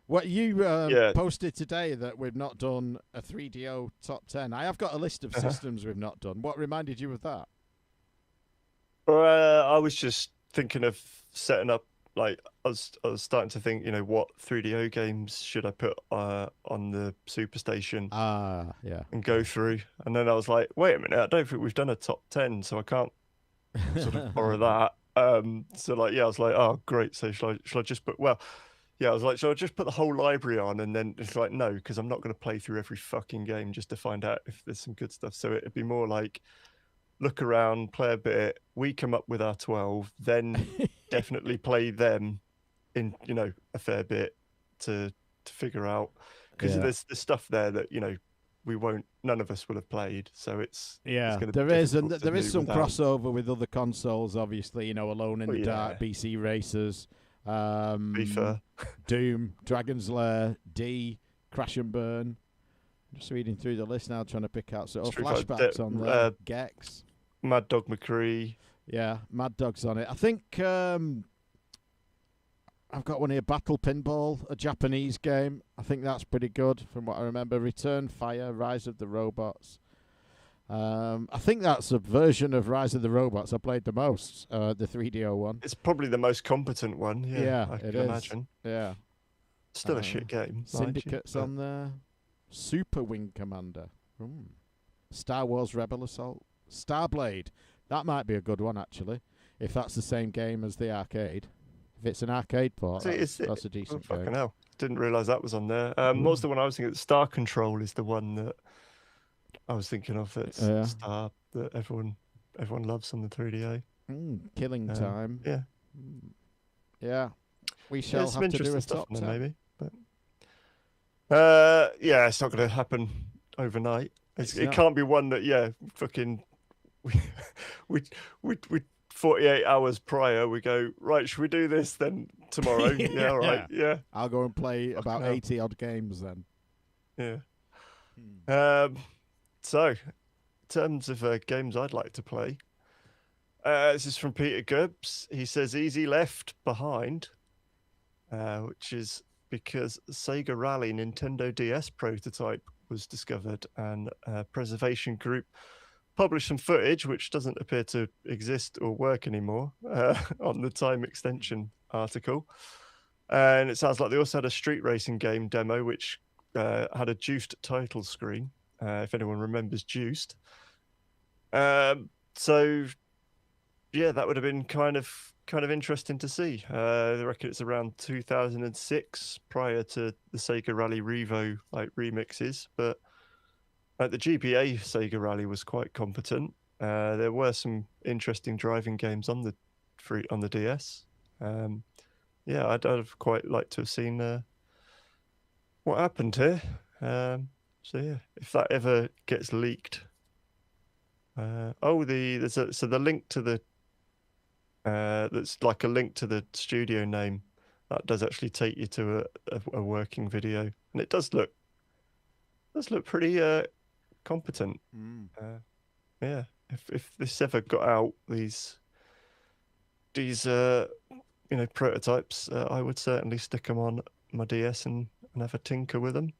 what you posted today that we've not done a 3DO top 10. I have got a list of systems we've not done. What reminded you of that? I was just thinking of setting up. I was starting to think, what 3DO games should I put on the Superstation? Yeah. And go through. And then I was like, wait a minute, I don't think we've done a top 10, so I can't sort of borrow that. So like, yeah, I was like, oh, great. So shall I just put, well, yeah, I was like, shall I just put the whole library on? And then it's like, no, because I'm not going to play through every fucking game just to find out if there's some good stuff. So it'd be more like look around, play a bit. We come up with our 12, then definitely play them in, a fair bit to figure out, because there's stuff there that none of us will have played, so it's Yeah, gonna there be is, and difficult to there is do some without. crossover with other consoles. Obviously, Alone in Oh, the Dark, yeah. BC Racers, FIFA. Doom, Dragon's Lair, D, Crash and Burn. Just reading through the list now, trying to pick out sort of Street Fighter, flashbacks on there. Gex. Mad Dog McCree. Yeah, Mad Dog's on it. I think I've got one here, Battle Pinball, a Japanese game. I think that's pretty good from what I remember. Return Fire, Rise of the Robots. I think that's a version of Rise of the Robots I played the most, the 3DO one. It's probably the most competent one. Yeah, I it can imagine. Yeah. Still a shit game. Syndicate's on there. Super Wing Commander. Star Wars Rebel Assault. Starblade. That might be a good one, actually, if that's the same game as the arcade. If it's an arcade port, that's a decent game. Fucking hell. Didn't realise that was on there. What was the one I was thinking? Star Control is the one that I was thinking of. That's Star that everyone loves on the 3DO. Killing Time. Yeah. Yeah. We shall have to do a top 10. Maybe. But yeah, it's not going to happen overnight. It can't be one that fucking we 48 hours prior we go, right, should we do this then tomorrow? Yeah, all right. Yeah. I'll go and play about 80 odd games then. Yeah. So in terms of games I'd like to play, this is from Peter Gibbs. He says Easy Left Behind, which is because Sega Rally Nintendo DS prototype was discovered, and Preservation Group published some footage which doesn't appear to exist or work anymore on the Time Extension article. And it sounds like they also had a street racing game demo which had a juiced title screen, if anyone remembers Juiced. So yeah, that would have been kind of interesting to see. I reckon it's around 2006, prior to the Sega Rally Revo remixes, but the GBA Sega Rally was quite competent. There were some interesting driving games on the DS. Yeah, I'd have quite liked to have seen what happened here. So yeah, if that ever gets leaked. The link to the that's like a link to the studio name that does actually take you to a working video, and it does look pretty competent. Yeah, if this ever got out, these prototypes, I would certainly stick them on my DS and have a tinker with them.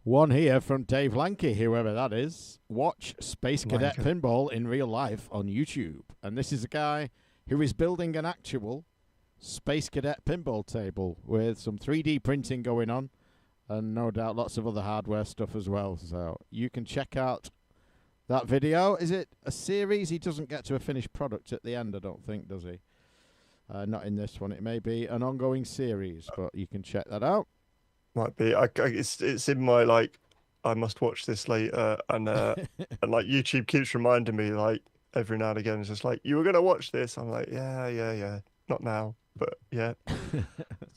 One here from Dave Lanky, whoever that is. Watch Space Cadet Pinball in real life on YouTube. And this is a guy who is building an actual Space Cadet pinball table with some 3D printing going on, and no doubt lots of other hardware stuff as well. So you can check out that video. Is it a series? He doesn't get to a finished product at the end, I don't think, does he? Not in this one. It may be an ongoing series, but you can check that out. Might be. It's in my I must watch this later, and and YouTube keeps reminding me every now and again. It's just you were gonna watch this. I'm like, yeah, not now, but yeah.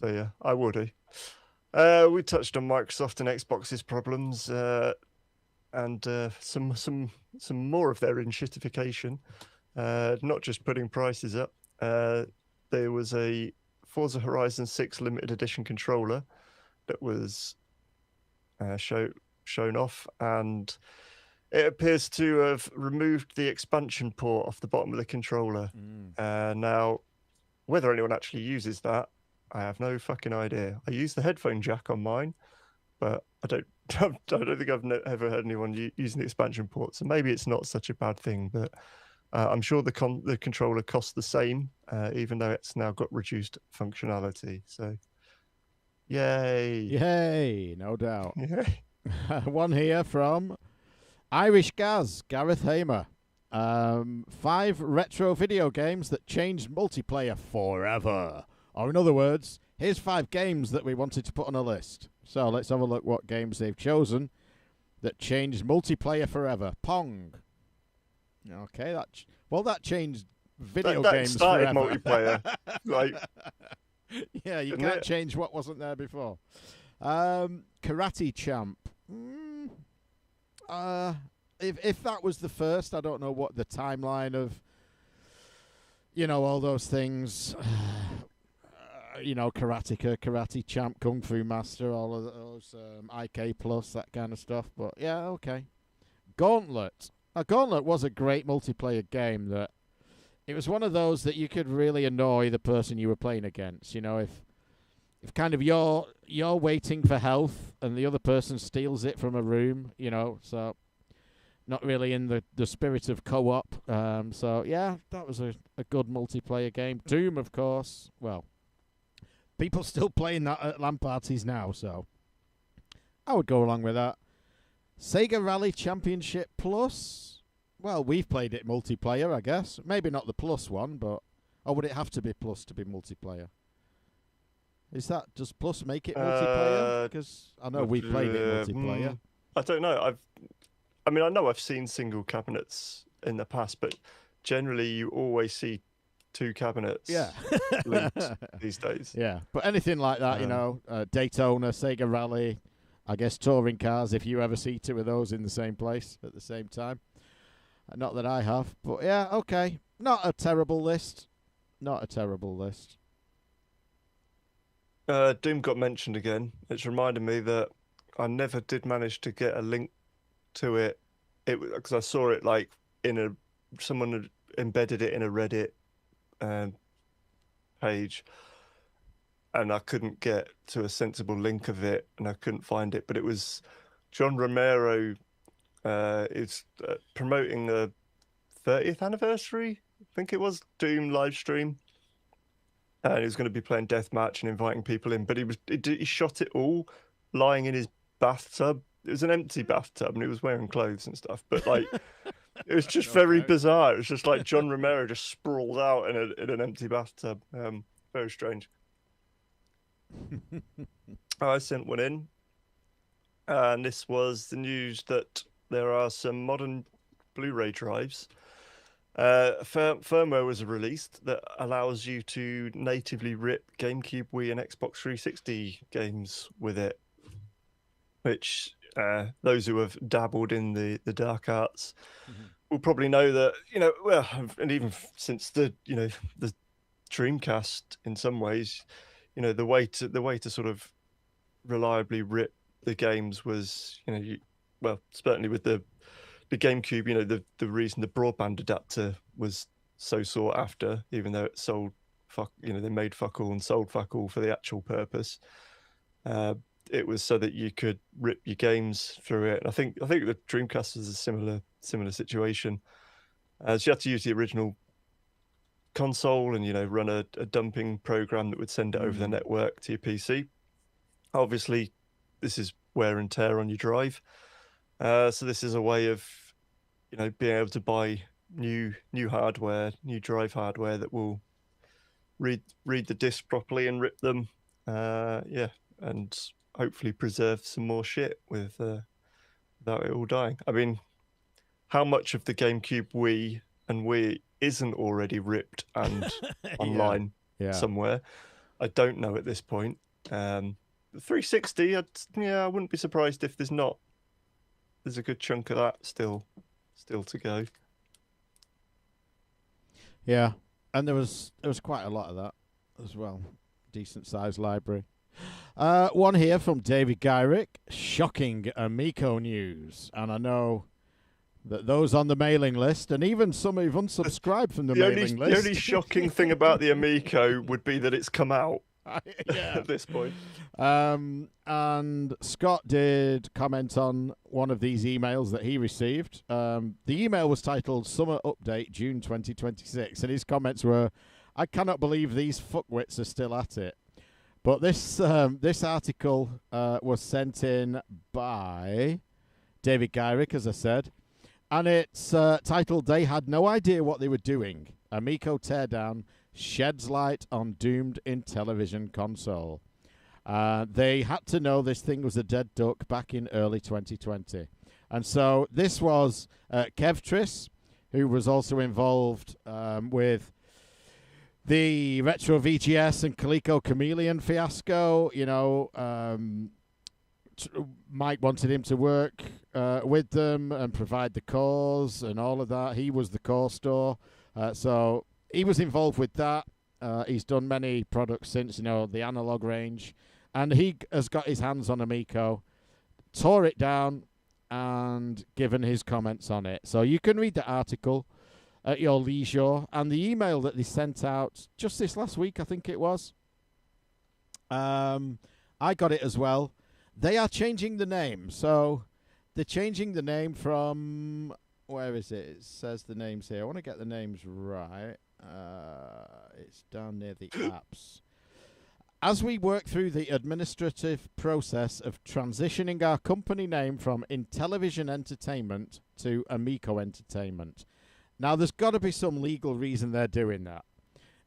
So yeah, I would do. We touched on Microsoft and Xbox's problems, and some more of their inshittification. Not just putting prices up. There was a Forza Horizon 6 limited edition controller that was shown off, and it appears to have removed the expansion port off the bottom of the controller. Now, whether anyone actually uses that, I have no fucking idea. I use the headphone jack on mine, but I don't think I've ever heard anyone using the expansion port. So maybe it's not such a bad thing, but I'm sure the controller costs the same, even though it's now got reduced functionality. So. Yay, no doubt. Yay. One here from Irish Gaz, Gareth Hamer. 5 retro video games that changed multiplayer forever. Or in other words, here's 5 games that we wanted to put on a list. So let's have a look what games they've chosen that changed multiplayer forever. Pong. Okay, that changed video games started forever. multiplayer. Like, yeah, you can't change what wasn't there before. Karate Champ. If that was the first, I don't know what the timeline of, all those things. Karateka, Karate Champ, Kung Fu Master, all of those, IK Plus, that kind of stuff. But yeah, okay. Gauntlet. Gauntlet was a great multiplayer game that it was one of those that you could really annoy the person you were playing against. If kind of you're waiting for health and the other person steals it from a room, so not really in the spirit of co-op. So yeah, that was a good multiplayer game. Doom, of course. Well, people still playing that at LAN parties now, so I would go along with that. Sega Rally Championship Plus. Well, we've played it multiplayer, I guess. Maybe not the Plus one, but... Or would it have to be Plus to be multiplayer? Does Plus make it multiplayer? Because I know we played it multiplayer. I don't know. I know I've seen single cabinets in the past, but generally you always see 2 cabinets linked these days. Yeah, but anything like that, Daytona, Sega Rally, I guess touring cars, if you ever see 2 of those in the same place at the same time. Not that I have, but yeah, okay. Not a terrible list. Doom got mentioned again. It's reminded me that I never did manage to get a link to it. Because I saw it like someone had embedded it in a Reddit page, and I couldn't get to a sensible link of it, and I couldn't find it. But it was John Romero. Is promoting the 30th anniversary, I think it was, Doom live stream. And he was going to be playing deathmatch and inviting people in, but he shot it all lying in his bathtub. It was an empty bathtub, and he was wearing clothes and stuff. But like, it was just very bizarre. It was just like John Romero just sprawled out in an empty bathtub. Very strange. I sent one in, and this was the news that there are some modern Blu-ray drives. Firmware was released that allows you to natively rip GameCube, Wii, and Xbox 360 games with it, which those who have dabbled in the dark arts will probably know that, and even since the Dreamcast, in some ways, the way to sort of reliably rip the games was, certainly with the GameCube, the reason the broadband adapter was so sought after, even though it sold they made fuck all and sold fuck all for the actual purpose. It was so that you could rip your games through it. And I think the Dreamcast was a similar situation. So you had to use the original console and run a dumping program that would send it over the network to your PC. Obviously, this is wear and tear on your drive. So this is a way of, being able to buy new hardware, new drive hardware that will read the disc properly and rip them. And hopefully preserve some more shit without it all dying. I mean, how much of the GameCube Wii and Wii isn't already ripped and online somewhere? I don't know at this point. 360, I wouldn't be surprised if there's not. There's a good chunk of that still to go. Yeah, and there was quite a lot of that as well. Decent sized library. One here from David Gyrick. Shocking Amico news, and I know that those on the mailing list, and even some who've unsubscribed from the mailing list. The only shocking thing about the Amico would be that it's come out. At this point. And Scott did comment on one of these emails that he received. The email was titled Summer Update June 2026, and his comments were, I cannot believe these fuckwits are still at it. But this article was sent in by David Gyrick, as I said, And it's titled "They Had No Idea What They Were Doing. Amico Teardown Sheds Light on Doomed Intellivision Console." They had to know this thing was a dead duck back in early 2020. And so this was Kev Triss, who was also involved with the Retro VGS and Coleco Chameleon fiasco. You know, Mike wanted him to work with them and provide the cores and all of that. He was the core store. So he was involved with that. He's done many products since, you know, the analog range. And he has got his hands on Amico, tore it down, and given his comments on it. So you can read the article at your leisure. And the email that they sent out just this last week, I think it was, I got it as well. They are changing the name. So they're changing the name from, where is it? It says the names here. I want to get the names right. It's down near the apps. As we work through the administrative process of transitioning our company name from Intellivision Entertainment to Amico Entertainment. Now, there's got to be some legal reason they're doing that.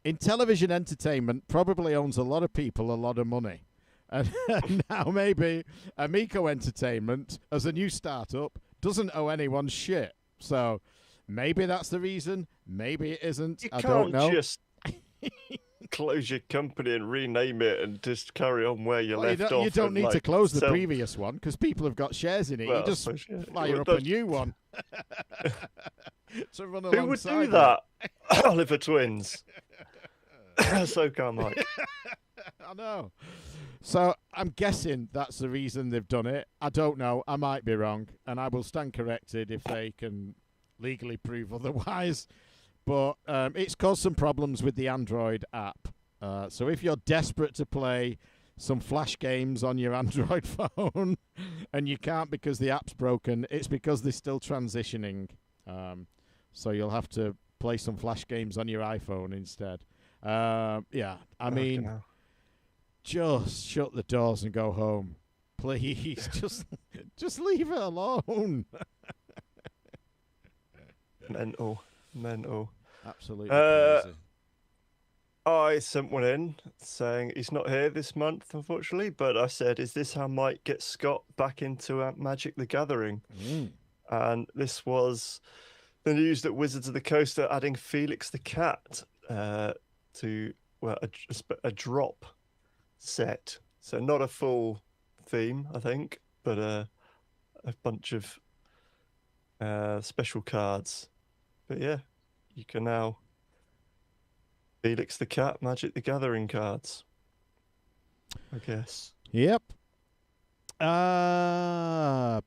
Intellivision Entertainment probably owns a lot of people a lot of money. And now maybe Amico Entertainment, as a new startup, doesn't owe anyone shit. So maybe that's the reason. Maybe it isn't. I don't know. You can't just close your company and rename it and just carry on where you left off. You don't need to close the previous one because people have got shares in it. Well, you just fire up a new one to run alongside. Who would do that? Oliver Twins. So calm, Mike. I know. So I'm guessing that's the reason they've done it. I don't know. I might be wrong, and I will stand corrected if they can legally prove otherwise. But it's caused some problems with the Android app. So if you're desperate to play some Flash games on your Android phone and you can't because the app's broken, it's because they're still transitioning. So you'll have to play some Flash games on your iPhone instead. Yeah, I mean, just shut the doors and go home. Please, just leave it alone. Mental. Absolutely crazy. I sent one in saying he's not here this month, unfortunately, but I said, is this how Mike gets Scott back into Magic the Gathering? And this was the news that Wizards of the Coast are adding Felix the Cat to a drop set. So not a full theme, I think, but a bunch of special cards. But yeah, you can now Felix the Cat Magic the Gathering cards, I guess. Yep.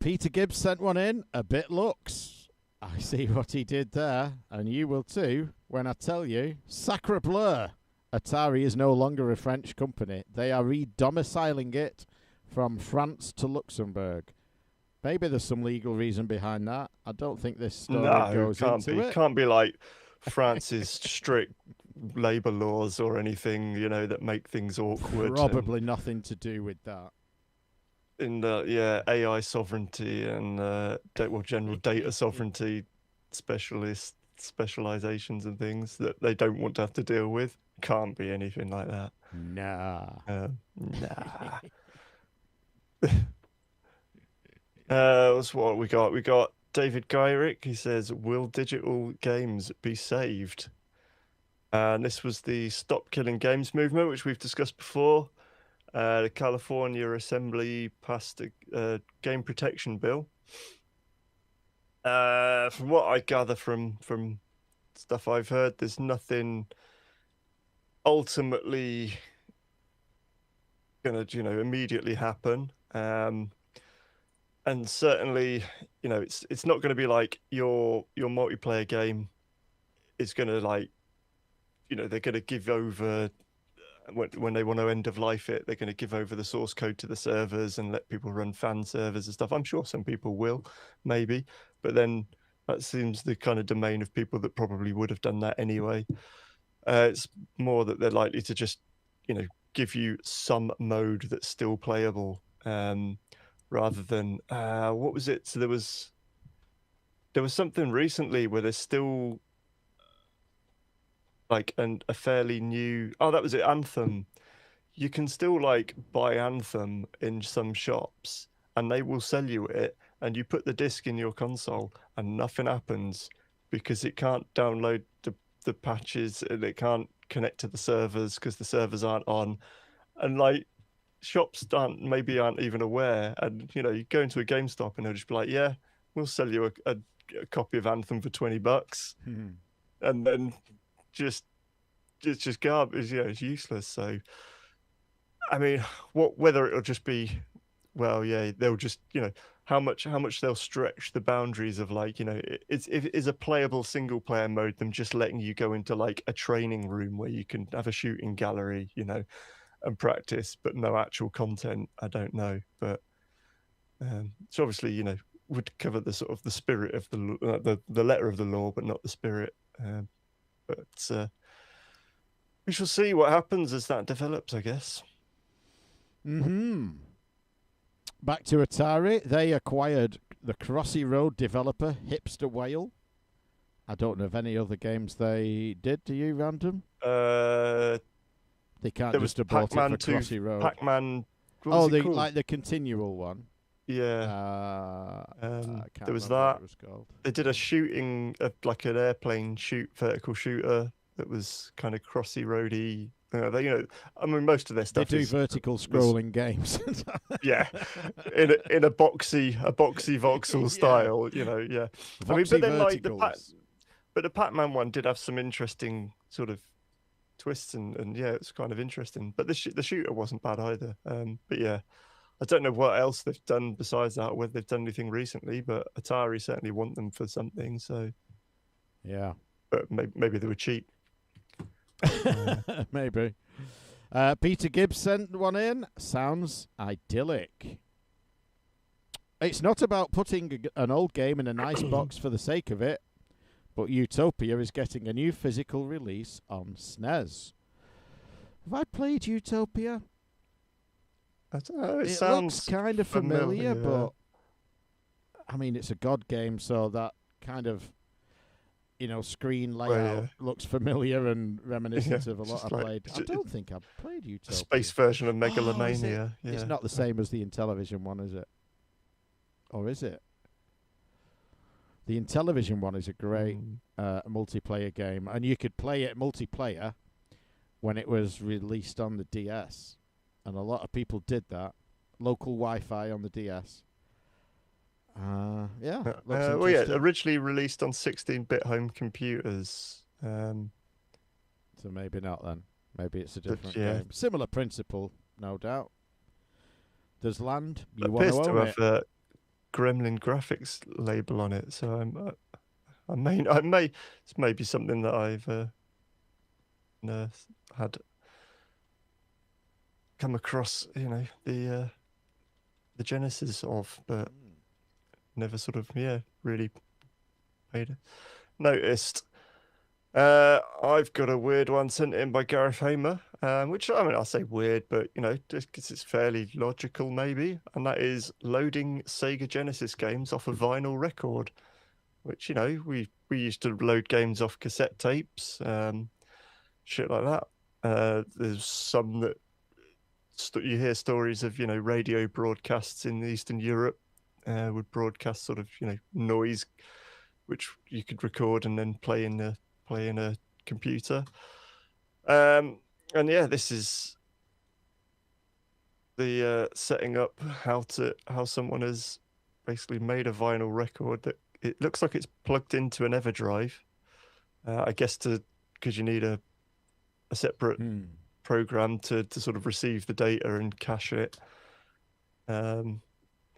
Peter Gibbs sent one in. A bit looks. I see what he did there, and you will too when I tell you. Sacre bleu. Atari is no longer a French company. They are re-domiciling it from France to Luxembourg. Maybe there's some legal reason behind that. I don't think this story goes into it. Can't be like France's strict labour laws or anything, you know, that make things awkward. Probably nothing to do with that. In the AI sovereignty and general data sovereignty specializations and things that they don't want to have to deal with. Can't be anything like that. Nah. That's what we got. We got David Gyrick. He says, "Will digital games be saved?" And this was the Stop Killing Games movement, which we've discussed before. The California Assembly passed a game protection bill. From what I gather from stuff I've heard, there's nothing ultimately going to, immediately happen. And certainly, it's not going to be like your multiplayer game is going to they're going to give over when they want to end of life it. They're going to give over the source code to the servers and let people run fan servers and stuff. I'm sure some people will, maybe, but then that seems the kind of domain of people that probably would have done that anyway. It's more that they're likely to just, give you some mode that's still playable, rather than what was it? So there was there was something recently where there's still like a fairly new. Oh, that was it. Anthem. You can still like buy Anthem in some shops, and they will sell you it, and you put the disc in your console, and nothing happens because it can't download the patches, and it can't connect to the servers because the servers aren't on, and like shops aren't even aware, and you go into a GameStop and they'll just be like, yeah, we'll sell you a copy of Anthem for $20, and then just it's just garbage. It's useless. So I mean, whether it'll just be, well, yeah, they'll just how much they'll stretch the boundaries of like if it is a playable single player mode, them just letting you go into like a training room where you can have a shooting gallery, and practice, but no actual content. I don't know, but so obviously would cover the sort of the spirit of the letter of the law, but not the spirit. But we shall see what happens as that develops, I guess. Back to Atari. They acquired the Crossy Road developer Hipster Whale. I don't know of any other games they did. Do you, Random? They can't just have bought it for Crossy Road. Pac-Man. Like the continual one. Yeah. There was that. It was called. They did a shooting, like an airplane vertical shooter that was kind of Crossy Roady. I mean, most of their stuff. They do vertical scrolling games. Yeah, in a boxy voxel style. Yeah. I mean, but then the Pac-Man one did have some interesting sort of twists and yeah, it's kind of interesting. But the shooter wasn't bad either. But yeah, I don't know what else they've done besides that, or whether they've done anything recently. But Atari certainly want them for something. So yeah, but maybe they were cheap. Maybe. Peter Gibbs sent one in. Sounds idyllic. It's not about putting an old game in a nice box for the sake of it, but Utopia is getting a new physical release on SNES. Have I played Utopia? I don't know. It sounds looks kind of familiar, but I mean, it's a God game, so that kind of screen layout looks familiar and reminiscent of a lot I played. I don't think I've played Utopia. Space version of Megalomania. It's not the same as the Intellivision one, is it? Or is it? The Intellivision one is a great multiplayer game, and you could play it multiplayer when it was released on the DS, and a lot of people did that. Local Wi-Fi on the DS. Originally released on 16-bit home computers. So maybe not then. Maybe it's a different game. Similar principle, no doubt. Does land? You want to own it? A Gremlin Graphics label on it, so I may. It's maybe something that I've had come across. The genesis of, but. Never sort of really noticed. I've got a weird one sent in by Gareth Hamer, which I'll say weird, but just because it's fairly logical maybe, and that is loading Sega Genesis games off a vinyl record, which we used to load games off cassette tapes, shit like that. There's some that you hear stories of radio broadcasts in Eastern Europe. Would broadcast sort of noise, which you could record and then play in a computer. And yeah, this is the setting up how someone has basically made a vinyl record that it looks like it's plugged into an EverDrive. I guess because you need a separate program to sort of receive the data and cache it. But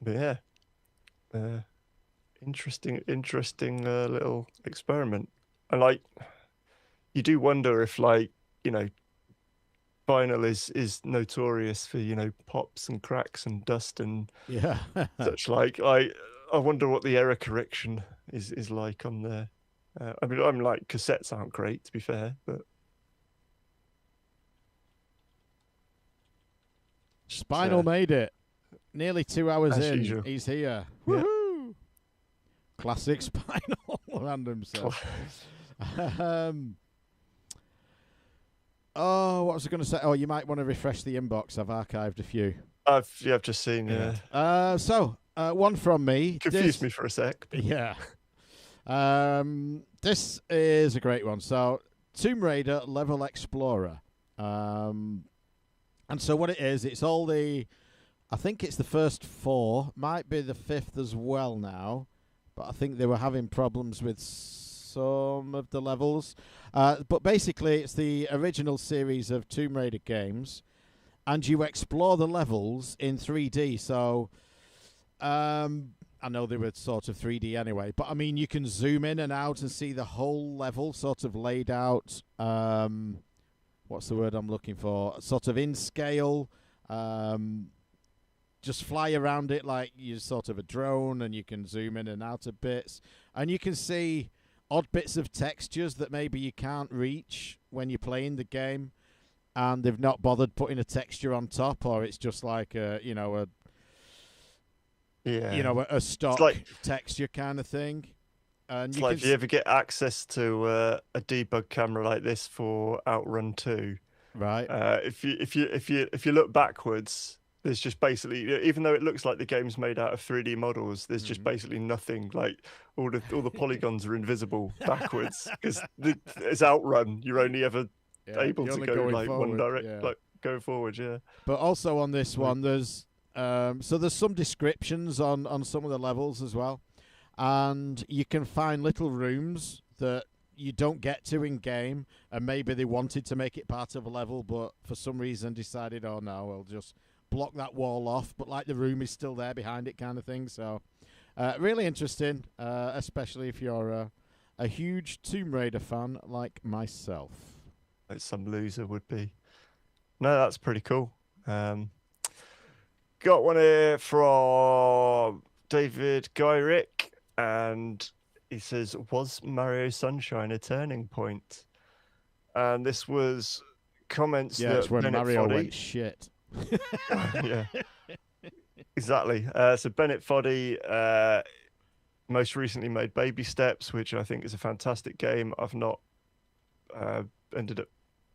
yeah. Interesting little experiment. And you do wonder if vinyl is notorious for pops and cracks and dust and such I wonder what the error correction is like on there. I mean, I'm cassettes aren't great, to be fair, but Spinal made it. Nearly 2 hours as in, usual. he's here. Yeah. Woohoo! Classic Spinal random stuff. Oh, what was I going to say? Oh, you might want to refresh the inbox. I've archived a few. I've just seen. One from me. Confused me for a sec. Yeah. This is a great one. So, Tomb Raider Level Explorer. And so what it is, it's all I think it's the first 4, might be the 5th as well now, but I think they were having problems with some of the levels. But basically, it's the original series of Tomb Raider games, and you explore the levels in 3D. So, I know they were sort of 3D anyway, but I mean, you can zoom in and out and see the whole level sort of laid out. What's the word I'm looking for? Sort of in scale. Just fly around it like you're sort of a drone, and you can zoom in and out of bits. And you can see odd bits of textures that maybe you can't reach when you're playing the game, and they've not bothered putting a texture on top, or it's just like a stock texture kind of thing. And it's like if you ever get access to a debug camera like this for Outrun 2, right? If you look backwards, there's just basically, even though it looks like the game's made out of 3D models, there's just basically nothing. Like all the polygons are invisible backwards because it's Outrun. You're only ever able to go like forward, one direction, like go forward. Yeah. But also on this one, there's some descriptions on some of the levels as well, and you can find little rooms that you don't get to in game, and maybe they wanted to make it part of a level, but for some reason decided, oh no, we'll just block that wall off, but like the room is still there behind it kind of thing. So really interesting, especially if you're a huge Tomb Raider fan like myself. Like some loser would be. No, that's pretty cool. Got one here from David Gyrick, and he says, was Mario Sunshine a turning point? And this was comments that it's when Bennett Mario Foddy went shit. Yeah, exactly. So Bennett Foddy most recently made Baby Steps, which I think is a fantastic game. I've not ended up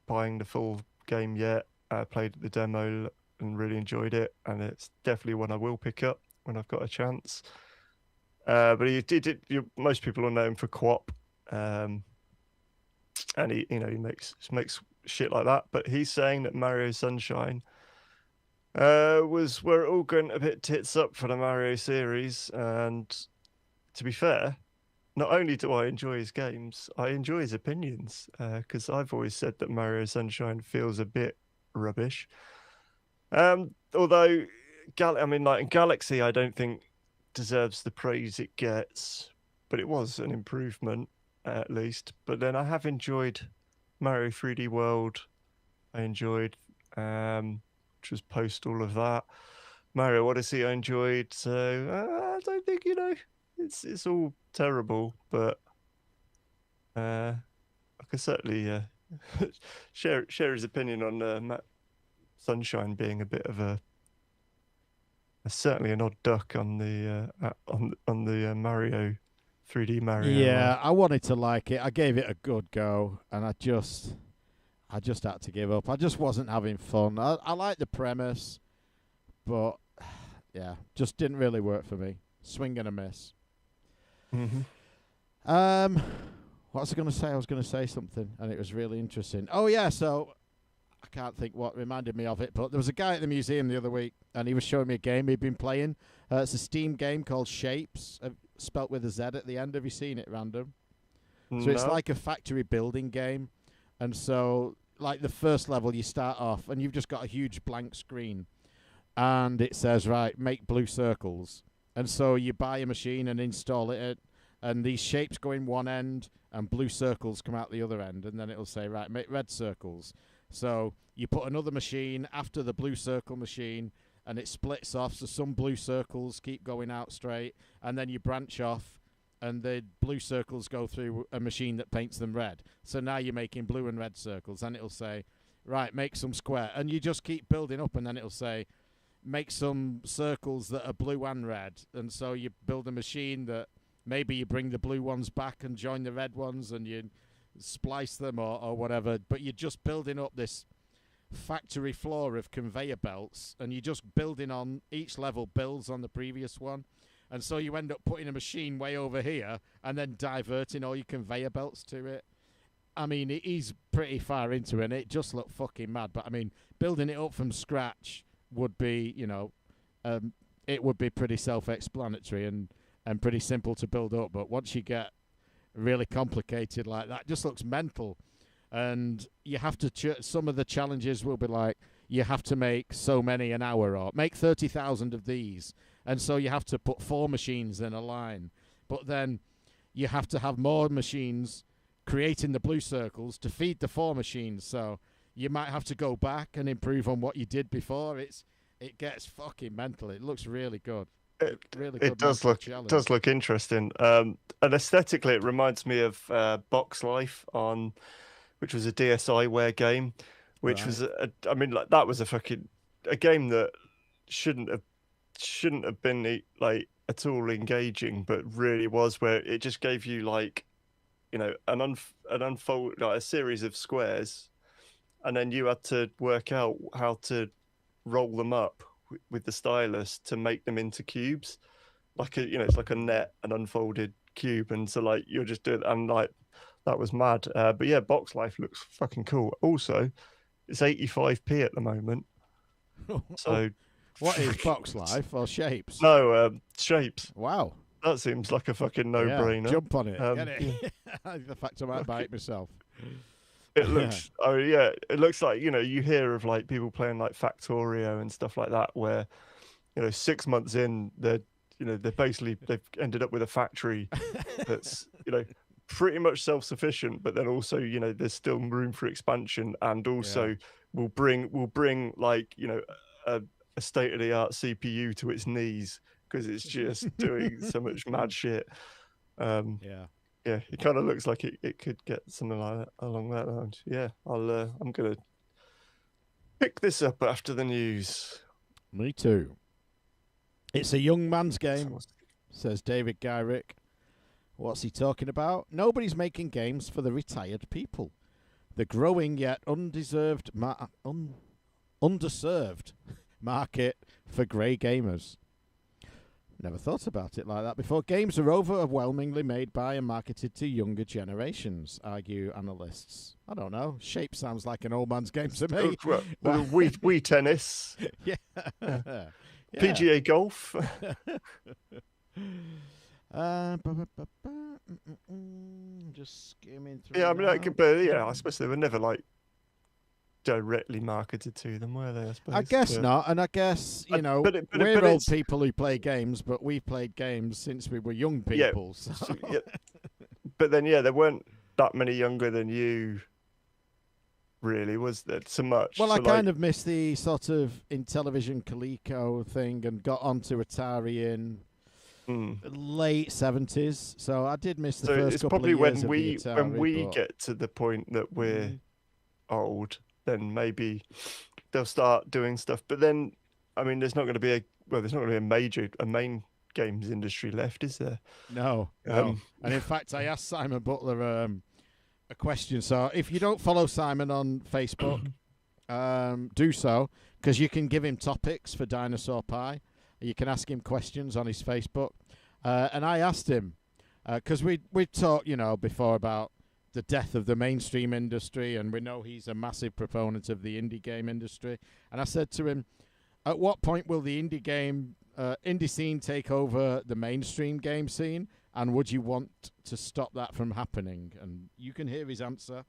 buying the full game yet. I played the demo and really enjoyed it, and it's definitely one I will pick up when I've got a chance. But he did it. Most people will know him for QWOP, and he makes shit like that. But he's saying that Mario Sunshine was where it all went a bit tits up for the Mario series. And to be fair, not only do I enjoy his games, I enjoy his opinions, because I've always said that Mario Sunshine feels a bit rubbish. Although, Galaxy, I don't think deserves the praise it gets, but it was an improvement at least. But then I have enjoyed Mario 3D World. I enjoyed, which was post all of that. Mario Odyssey I enjoyed. So I don't think it's all terrible, but I can certainly share his opinion on Sunshine being a bit of certainly an odd duck on the Mario 3D Mario. Yeah, I wanted to like it. I gave it a good go, and I just had to give up. I just wasn't having fun. I like the premise, but yeah, just didn't really work for me. Swing and a miss. Mm-hmm. What was I going to say? I was going to say something, and it was really interesting. Oh yeah, so I can't think what reminded me of it, but there was a guy at the museum the other week, and he was showing me a game he'd been playing. It's a Steam game called Shapes, spelt with a Z at the end. Have you seen it, Random? No. So it's like a factory building game, and so like the first level, you start off, and you've just got a huge blank screen, and it says, right, make blue circles. And so you buy a machine and install it, and these shapes go in one end, and blue circles come out the other end, and then it'll say, right, make red circles. So you put another machine after the blue circle machine, and it splits off, so some blue circles keep going out straight, and then you branch off, and the blue circles go through a machine that paints them red. So now you're making blue and red circles, and it'll say, right, make some square. And you just keep building up, and then it'll say, make some circles that are blue and red. And so you build a machine that maybe you bring the blue ones back and join the red ones, and you splice them or whatever. But you're just building up this factory floor of conveyor belts, and you're just building on each level builds on the previous one, and so you end up putting a machine way over here and then diverting all your conveyor belts to it. I mean, he's pretty far into it, and it just looked fucking mad. But I mean, building it up from scratch would be, it would be pretty self-explanatory and pretty simple to build up. But once you get really complicated like that, it just looks mental. And you have to some of the challenges will be like, you have to make so many an hour, or make 30,000 of these, and so you have to put 4 machines in a line. But then you have to have more machines creating the blue circles to feed the 4 machines, so you might have to go back and improve on what you did before. It gets fucking mental. It looks really good. It does look interesting. And aesthetically, it reminds me of Box Life which was a DSiWare game, which was that was a game that shouldn't have been like at all engaging, but really was, where it just gave you like, an unfold, like a series of squares, and then you had to work out how to roll them up with the stylus to make them into cubes, like it's like a net, an unfolded cube, and so like you're just doing, and like that was mad. But yeah, Box Life looks fucking cool. Also, it's 85p at the moment. So what is Box Life or Shapes? No, Shapes. Wow. That seems like a fucking no-brainer. Yeah, jump on it. Get it? The fact I might buy it myself. It looks, it looks like, you hear of like people playing like Factorio and stuff like that, where, 6 months in, they've ended up with a factory that's, pretty much self-sufficient, but then also, there's still room for expansion, and also will bring like, a state-of-the-art CPU to its knees, because it's just doing so much mad shit. Yeah, it kind of looks like it could get something like that along that line. Yeah, I'm gonna pick this up after the news. Me too. It's a young man's game, says David Gyrick. What's he talking about? Nobody's making games for the retired people. The growing yet underserved market for grey gamers. Never thought about it like that before. Games are overwhelmingly made by and marketed to younger generations, argue analysts. I don't know. Shape sounds like an old man's game to me. Wii tennis. Yeah. PGA golf. Just skimming through. Yeah, I mean, I suppose they were never like directly marketed to them, were they? I suppose. I guess not, and I guess we're old people who play games, but we've played games since we were young people. Yeah, so. But then, there weren't that many younger than you. Really, was there so much? Well, I kind of missed the sort of Intellivision Coleco thing, and got onto Atari in late 70s. So I did miss the first couple of years of the Atari, when we get to the point that we're old, then maybe they'll start doing stuff. But then, I mean, there's not going to be a main games industry left, is there? No. And in fact, I asked Simon Butler a question. So if you don't follow Simon on Facebook, do so, because you can give him topics for Dinosaur Pie. You can ask him questions on his Facebook. And I asked him, because we talked, before about the death of the mainstream industry, and we know he's a massive proponent of the indie game industry. And I said to him, at what point will the indie scene take over the mainstream game scene, and would you want to stop that from happening? And you can hear his answer.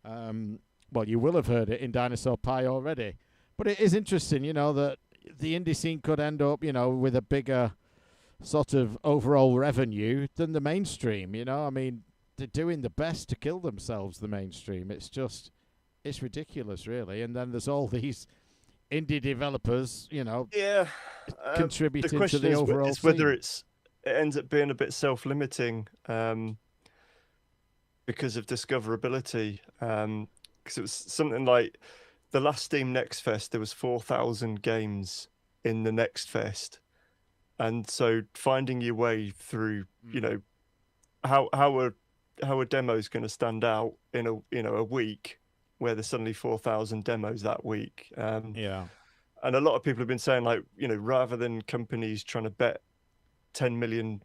Well, you will have heard it in Dinosaur Pie already. But it is interesting, that the indie scene could end up, with a bigger sort of overall revenue than the mainstream, I mean, they're doing the best to kill themselves, the mainstream. It's ridiculous, really. And then there's all these indie developers, contributing to the overall scene. Whether it ends up being a bit self-limiting because of discoverability. Because it was something like the last Steam Next Fest, there was 4,000 games in the Next Fest. And so finding your way through, how are demos going to stand out in a week where there's suddenly 4,000 demos that week? Yeah. And a lot of people have been saying, like, rather than companies trying to bet $10 million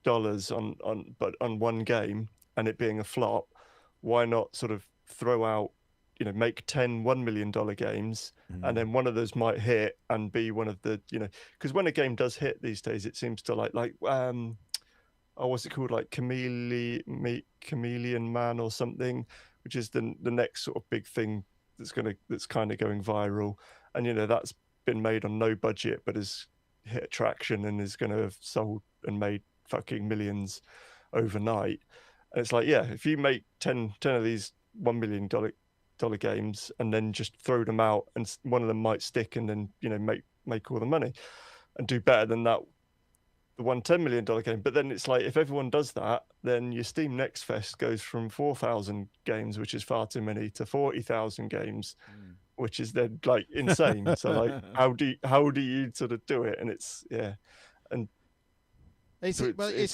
on one game and it being a flop, why not sort of throw out, make 10 $1 million games, and then one of those might hit and be one of the, because when a game does hit these days, it seems to what's it called, like Chameleon Man or something, which is the next sort of big thing that's kind of going viral, and that's been made on no budget but has hit traction and is going to have sold and made fucking millions overnight. And it's like, yeah, if you make 10 of these $1 million games and then just throw them out, and one of them might stick, and then make all the money and do better than that the one $10 million game. But then it's like, if everyone does that, then your Steam Next Fest goes from 4,000 games, which is far too many, to 40,000 games, which is then like insane. So like, how do you sort of do it? And it's and it's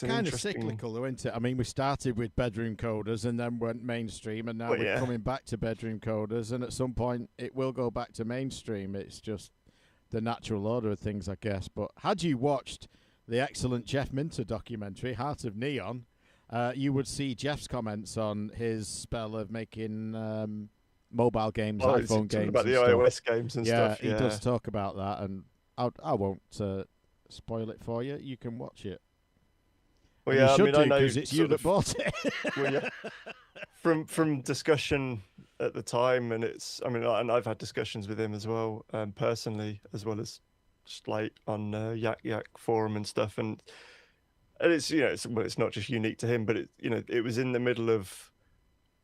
kind of cyclical, though, isn't it? I mean, we started with bedroom coders and then went mainstream, and now we're coming back to bedroom coders, and at some point it will go back to mainstream. It's just the natural order of things, I guess. But had you watched the excellent Jeff Minter documentary, Heart of Neon, you would see Jeff's comments on his spell of making mobile games, iPhone games, about the iOS games and stuff. Yeah, he does talk about that, and I won't spoil it for you. You can watch it. Well, yeah, you should I know because it's you that bought it. Well, yeah. From discussion at the time, and and I've had discussions with him as well, personally, as well as just like on Yak Yak forum and stuff, and it's it's not just unique to him, but it was in the middle of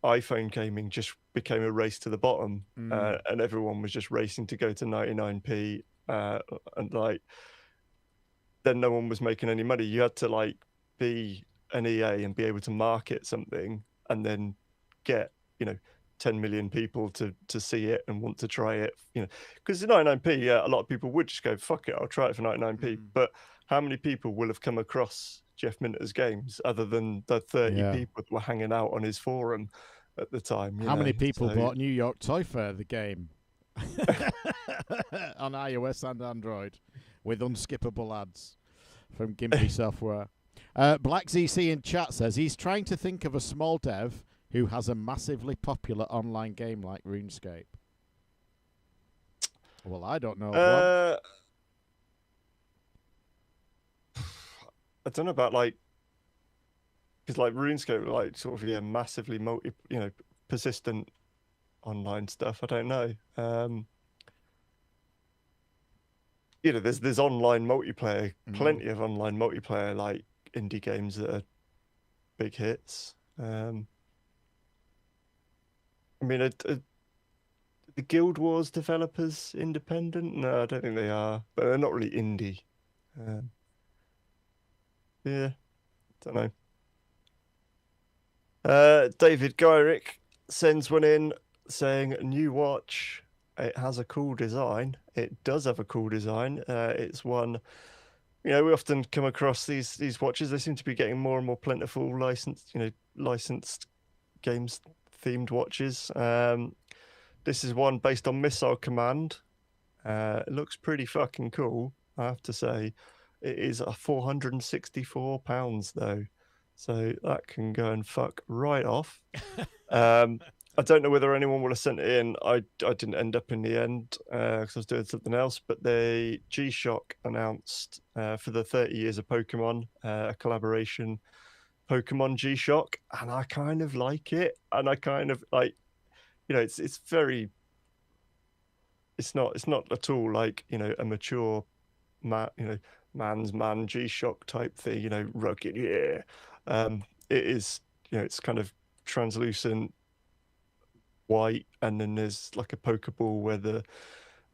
iPhone gaming just became a race to the bottom, and everyone was just racing to go to 99p, and like then no one was making any money. You had to like be an EA and be able to market something, and then get 10 million people to see it and want to try it, because 99p, a lot of people would just go, fuck it, I'll try it for 99p. But how many people will have come across Jeff Minter's games other than the 30 people that were hanging out on his forum at the time? How many people bought New York Toy Fair, the game, on iOS and Android with unskippable ads from Gimpy Software? Black ZC in chat says he's trying to think of a small dev who has a massively popular online game like RuneScape. Well, I don't know. I don't know about because like RuneScape, like sort of massively persistent online stuff. I don't know. There's online multiplayer, plenty of online multiplayer, like indie games that are big hits. The Guild Wars developers independent? No, I don't think they are, but they're not really indie. Don't know. David Gyrick sends one in saying, new watch. It has a cool design. It does have a cool design. It's one, we often come across these watches. They seem to be getting more and more plentiful, licensed games themed watches. This is one based on Missile Command. It looks pretty fucking cool, I have to say. It is £464 though, so that can go and fuck right off. I don't know whether anyone would have sent it in. I didn't end up in the end because I was doing something else. But G-Shock announced for the 30 years of Pokemon, a collaboration, Pokemon G-Shock, and I kind of like it. And I kind of like, it's very. It's not at all like a mature, man's man G-Shock type thing. Rugged, yeah. It is, it's kind of translucent white, and then there's like a Pokeball where the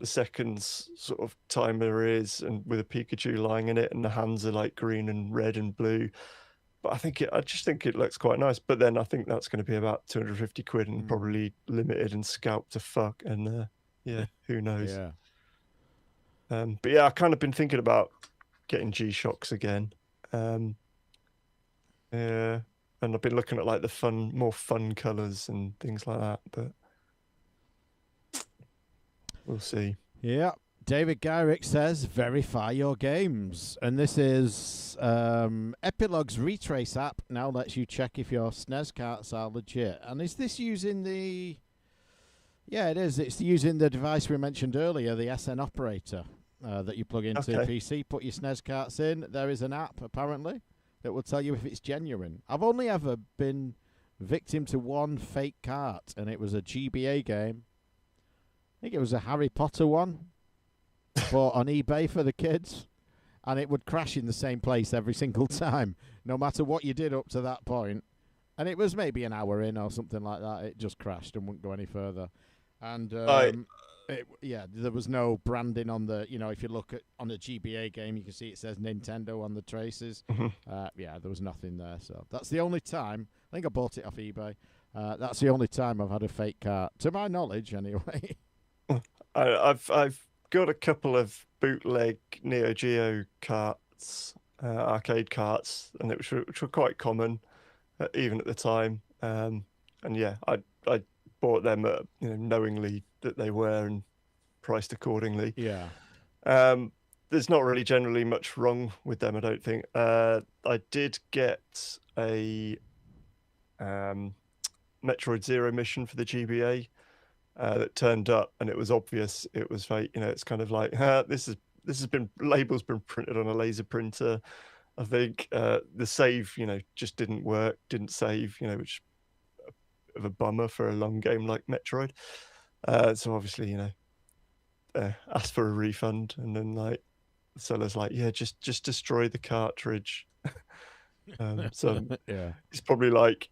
seconds sort of timer is, and with a Pikachu lying in it, and the hands are like green and red and blue. But I just think it looks quite nice. But then I think that's going to be about 250 quid and probably limited and scalped to fuck. And who knows? Yeah. But yeah, I've kind of been thinking about getting G-Shocks again. Yeah, and I've been looking at like the more fun colors and things like that, but we'll see. Yeah. David Gyrick says, verify your games. And this is Epilogue's Retrace app now lets you check if your SNES carts are legit. And is this using the... Yeah, it is. It's using the device we mentioned earlier, the SN operator that you plug into PC, put your SNES carts in. There is an app, apparently, that will tell you if it's genuine. I've only ever been victim to one fake cart, and it was a GBA game. I think it was a Harry Potter one. Bought on eBay for the kids, and it would crash in the same place every single time, no matter what you did up to that point. And it was maybe an hour in or something like that. It just crashed and wouldn't go any further. And there was no branding on the. If you look at on the GBA game, you can see it says Nintendo on the traces. There was nothing there. So that's the only time. I think I bought it off eBay. That's the only time I've had a fake cart, to my knowledge, anyway. I've got a couple of bootleg Neo Geo carts, arcade carts, and which were quite common, even at the time. And yeah, I bought them knowingly that they were and priced accordingly. Yeah. There's not really generally much wrong with them, I don't think. I did get a Metroid Zero mission for the GBA. That turned up, and it was obvious it was fake. It's kind of like labels been printed on a laser printer. I think the save, just didn't work, didn't save, which of a bummer for a long game like Metroid. So obviously, asked for a refund, and then like the seller's like, yeah, just destroy the cartridge. So yeah, it's probably like.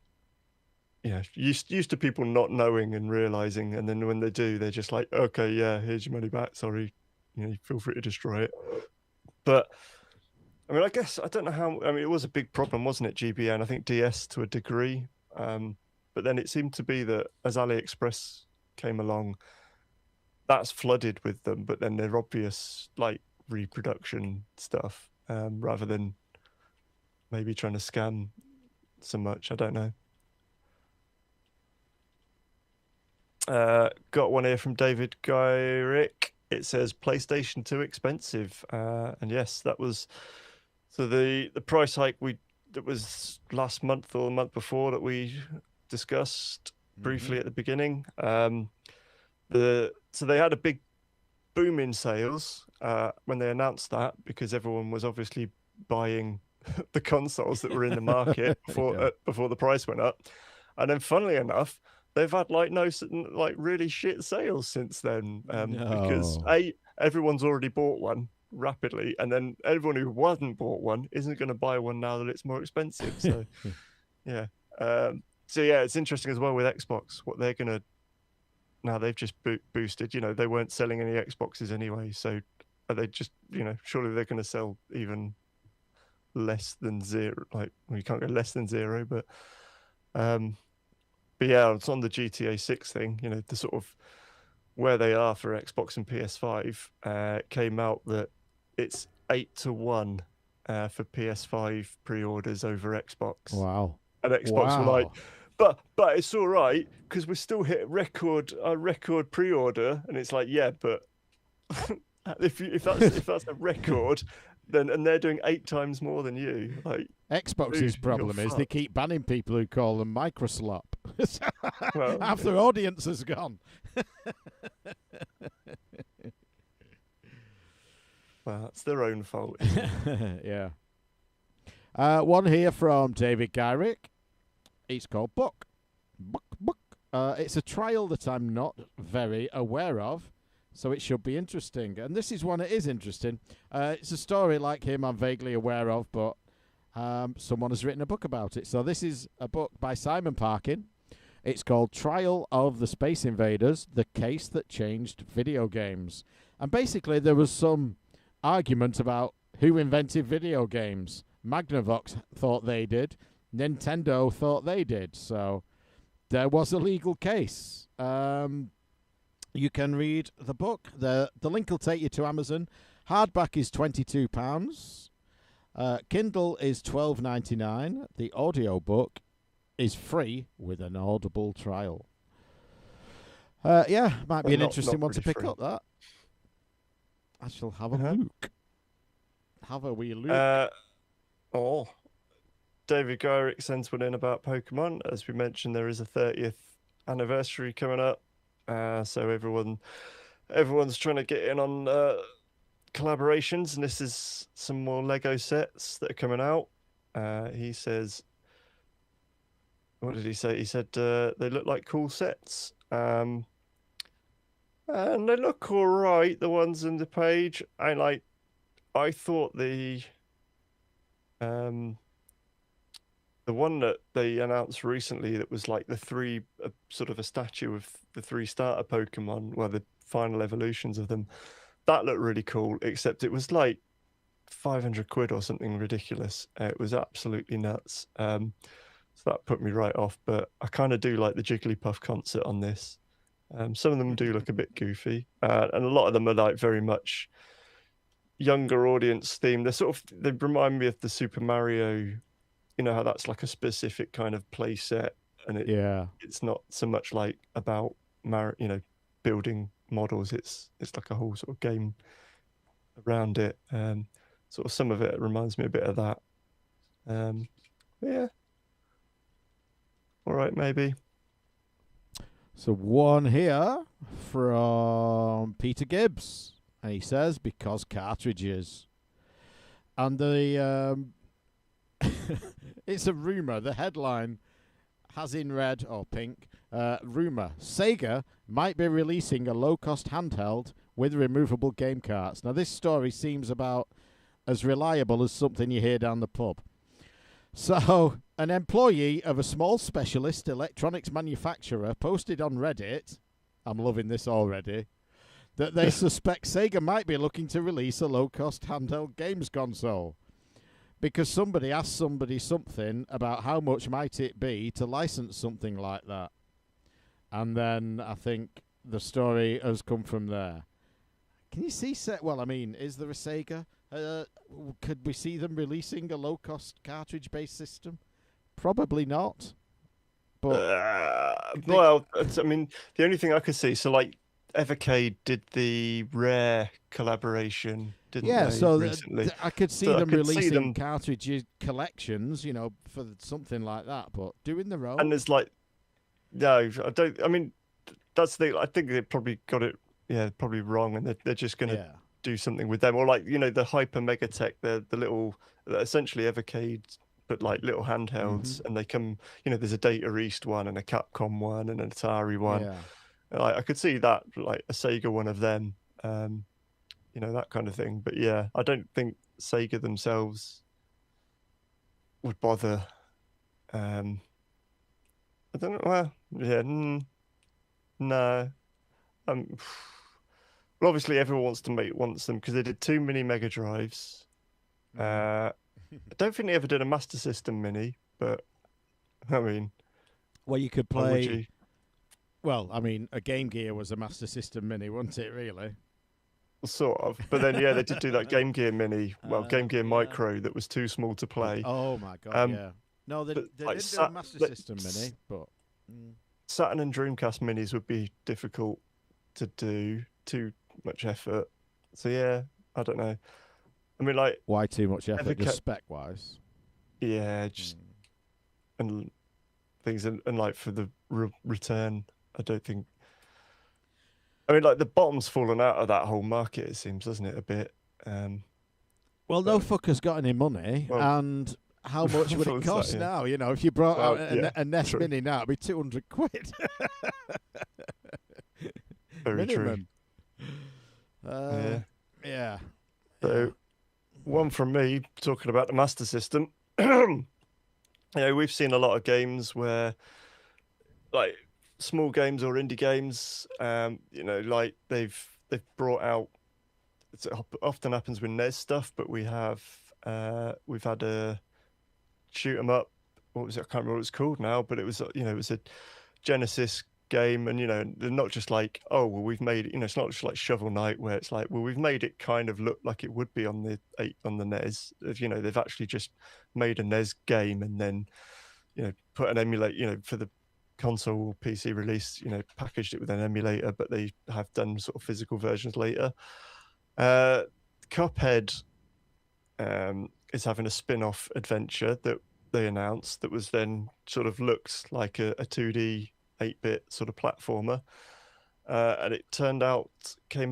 Yeah, used to people not knowing and realizing, and then when they do, they're just like, okay, yeah, here's your money back. Sorry, feel free to destroy it. But I mean, I guess I don't know how. I mean, it was a big problem, wasn't it? GBA and I think DS to a degree. But then it seemed to be that as AliExpress came along, that's flooded with them. But then they're obvious like reproduction stuff, rather than maybe trying to scam so much. I don't know. Got one here from David Gyrick. It says PlayStation 2 expensive, and yes, that was so the price hike that was last month or the month before that we discussed briefly at the beginning. So they had a big boom in sales when they announced that, because everyone was obviously buying the consoles that were in the market before the price went up, and then funnily enough, they've had really shit sales since then, because everyone's already bought one rapidly, and then everyone who hasn't bought one isn't going to buy one now that it's more expensive. So yeah, it's interesting as well with Xbox what they're going to now. They've just boosted. They weren't selling any Xboxes anyway, so are they just surely they're going to sell even less than zero. Like, well, you can't go less than zero, but yeah, it's on the GTA 6 thing, the sort of where they are for Xbox and PS5, came out that it's 8-1 for PS5 pre-orders over Xbox. Wow. And Xbox were like, but it's all right because we still hit a record pre-order, and it's like, yeah, but if that's a record, then and they're doing 8 times more than you. Like, Xbox's problem is they keep banning people who call them microslop. Half their audience has gone. Well, that's their own fault. Yeah. One here from David Gyrick. It's called Book. It's a trial that I'm not very aware of, so it should be interesting. And this is one that is interesting. It's a story like him I'm vaguely aware of, but someone has written a book about it. So this is a book by Simon Parkin. It's called Trial of the Space Invaders, The Case That Changed Video Games. And basically there was some argument about who invented video games. Magnavox thought they did. Nintendo thought they did. So there was a legal case. You can read the book. The link will take you to Amazon. Hardback is £22. Kindle is $12.99. The audiobook is free with an Audible trial. Yeah, might be an interesting one to pick up. That I shall have a look. Have a wee look. David Gyrick sends one in about Pokemon. As we mentioned, there is a 30th anniversary coming up, so everyone's trying to get in on collaborations, and this is some more Lego sets that are coming out. He says, what did he say? He said they look like cool sets, and they look all right. The ones in the page, I thought the one that they announced recently that was like sort of a statue of the 3 starter Pokemon, well, the final evolutions of them, that looked really cool, except it was like 500 quid or something ridiculous. It was absolutely nuts. So that put me right off, but I kind of do like the Jigglypuff concert on this. Some of them do look a bit goofy, and a lot of them are like very much younger audience themed. They remind me of the Super Mario, you know how that's like a specific kind of play set, and it's not so much like about building models. It's like a whole sort of game around it. Sort of some of it reminds me a bit of that. Yeah, all right, maybe. So one here from Peter Gibbs, and he says because cartridges, and the it's a rumor. The headline has in red or pink, rumor, Sega might be releasing a low-cost handheld with removable game carts. Now, this story seems about as reliable as something you hear down the pub. So, an employee of a small specialist electronics manufacturer posted on Reddit, I'm loving this already, that they suspect Sega might be looking to release a low-cost handheld games console. Because somebody asked somebody something about how much might it be to license something like that. And then I think the story has come from there. Can you see... Well, I mean, is there a Sega? Could we see them releasing a low-cost cartridge-based system? Probably not. But well, I mean, the only thing I could see, so like Evercade did the Rare collaboration, didn't they? So recently? I could see them releasing cartridge collections, for something like that. But doing their own, and there's like, no, I don't. I mean, that's the. I think they probably got it, probably wrong, and they're just gonna do something with them, or like the Hyper Megatech, the little, essentially Evercade, but like little handhelds, and they come. There's a Data East one, and a Capcom one, and an Atari one. Yeah. I could see that, like a Sega one of them, that kind of thing. But yeah, I don't think Sega themselves would bother. I don't know. Well, yeah, no. Well, obviously everyone wants them because they did 2 mini Mega Drives. I don't think they ever did a Master System mini, but I mean, well, you could play. Well, I mean, a Game Gear was a Master System mini, wasn't it, really? Sort of. But then, they did do that Game Gear mini, Game Gear Micro that was too small to play. Oh, my God, yeah. No, they didn't do a Master System mini, but... Saturn and Dreamcast minis would be difficult to do, too much effort. So, yeah, I don't know. I mean, like... Why too much effort, just spec-wise? Yeah, just... And things, and like, for the return... I don't think. I mean, like the bottom's fallen out of that whole market. It seems, doesn't it, a bit? Well, no fucker's got any money, and how much would it cost now? If you brought out a NES Mini now, it'd be 200 quid. Very minimum. True. Yeah. So, one from me talking about the Master System. We've seen a lot of games where, like, small games or indie games, like they've brought out. It often happens with NES stuff, but we've had a shoot 'em up. What was it? I can't remember what it's called now, but it was it was a Genesis game, and they're not just like, oh well, we've made it. It's not just like Shovel Knight where it's like, well, we've made it kind of look like it would be on the NES. They've actually just made a NES game and then put an emulate for the console or PC release, packaged it with an emulator, but they have done sort of physical versions later. Cuphead is having a spin-off adventure that they announced that was then sort of looked like a 2D 8-bit sort of platformer, and it came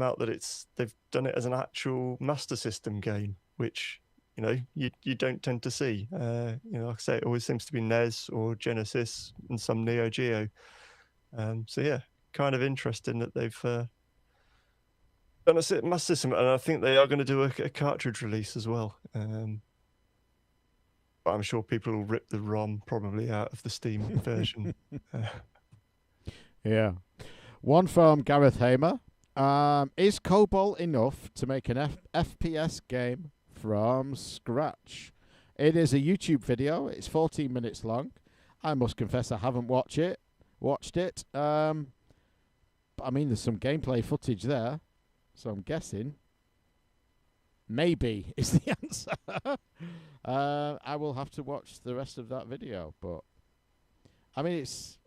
out that they've done it as an actual Master System game, which you don't tend to see. Like I say, it always seems to be NES or Genesis and some Neo Geo. So yeah, kind of interesting that they've done a Master System, and I think they are going to do a cartridge release as well. But I'm sure people will rip the ROM probably out of the Steam version. Yeah. One from Gareth Hamer. Is COBOL enough to make an FPS game from scratch? It is a YouTube video. It's 14 minutes long. I must confess I haven't watched it. But I mean, there's some gameplay footage there, so I'm guessing maybe is the answer. I will have to watch the rest of that video, but I mean, it's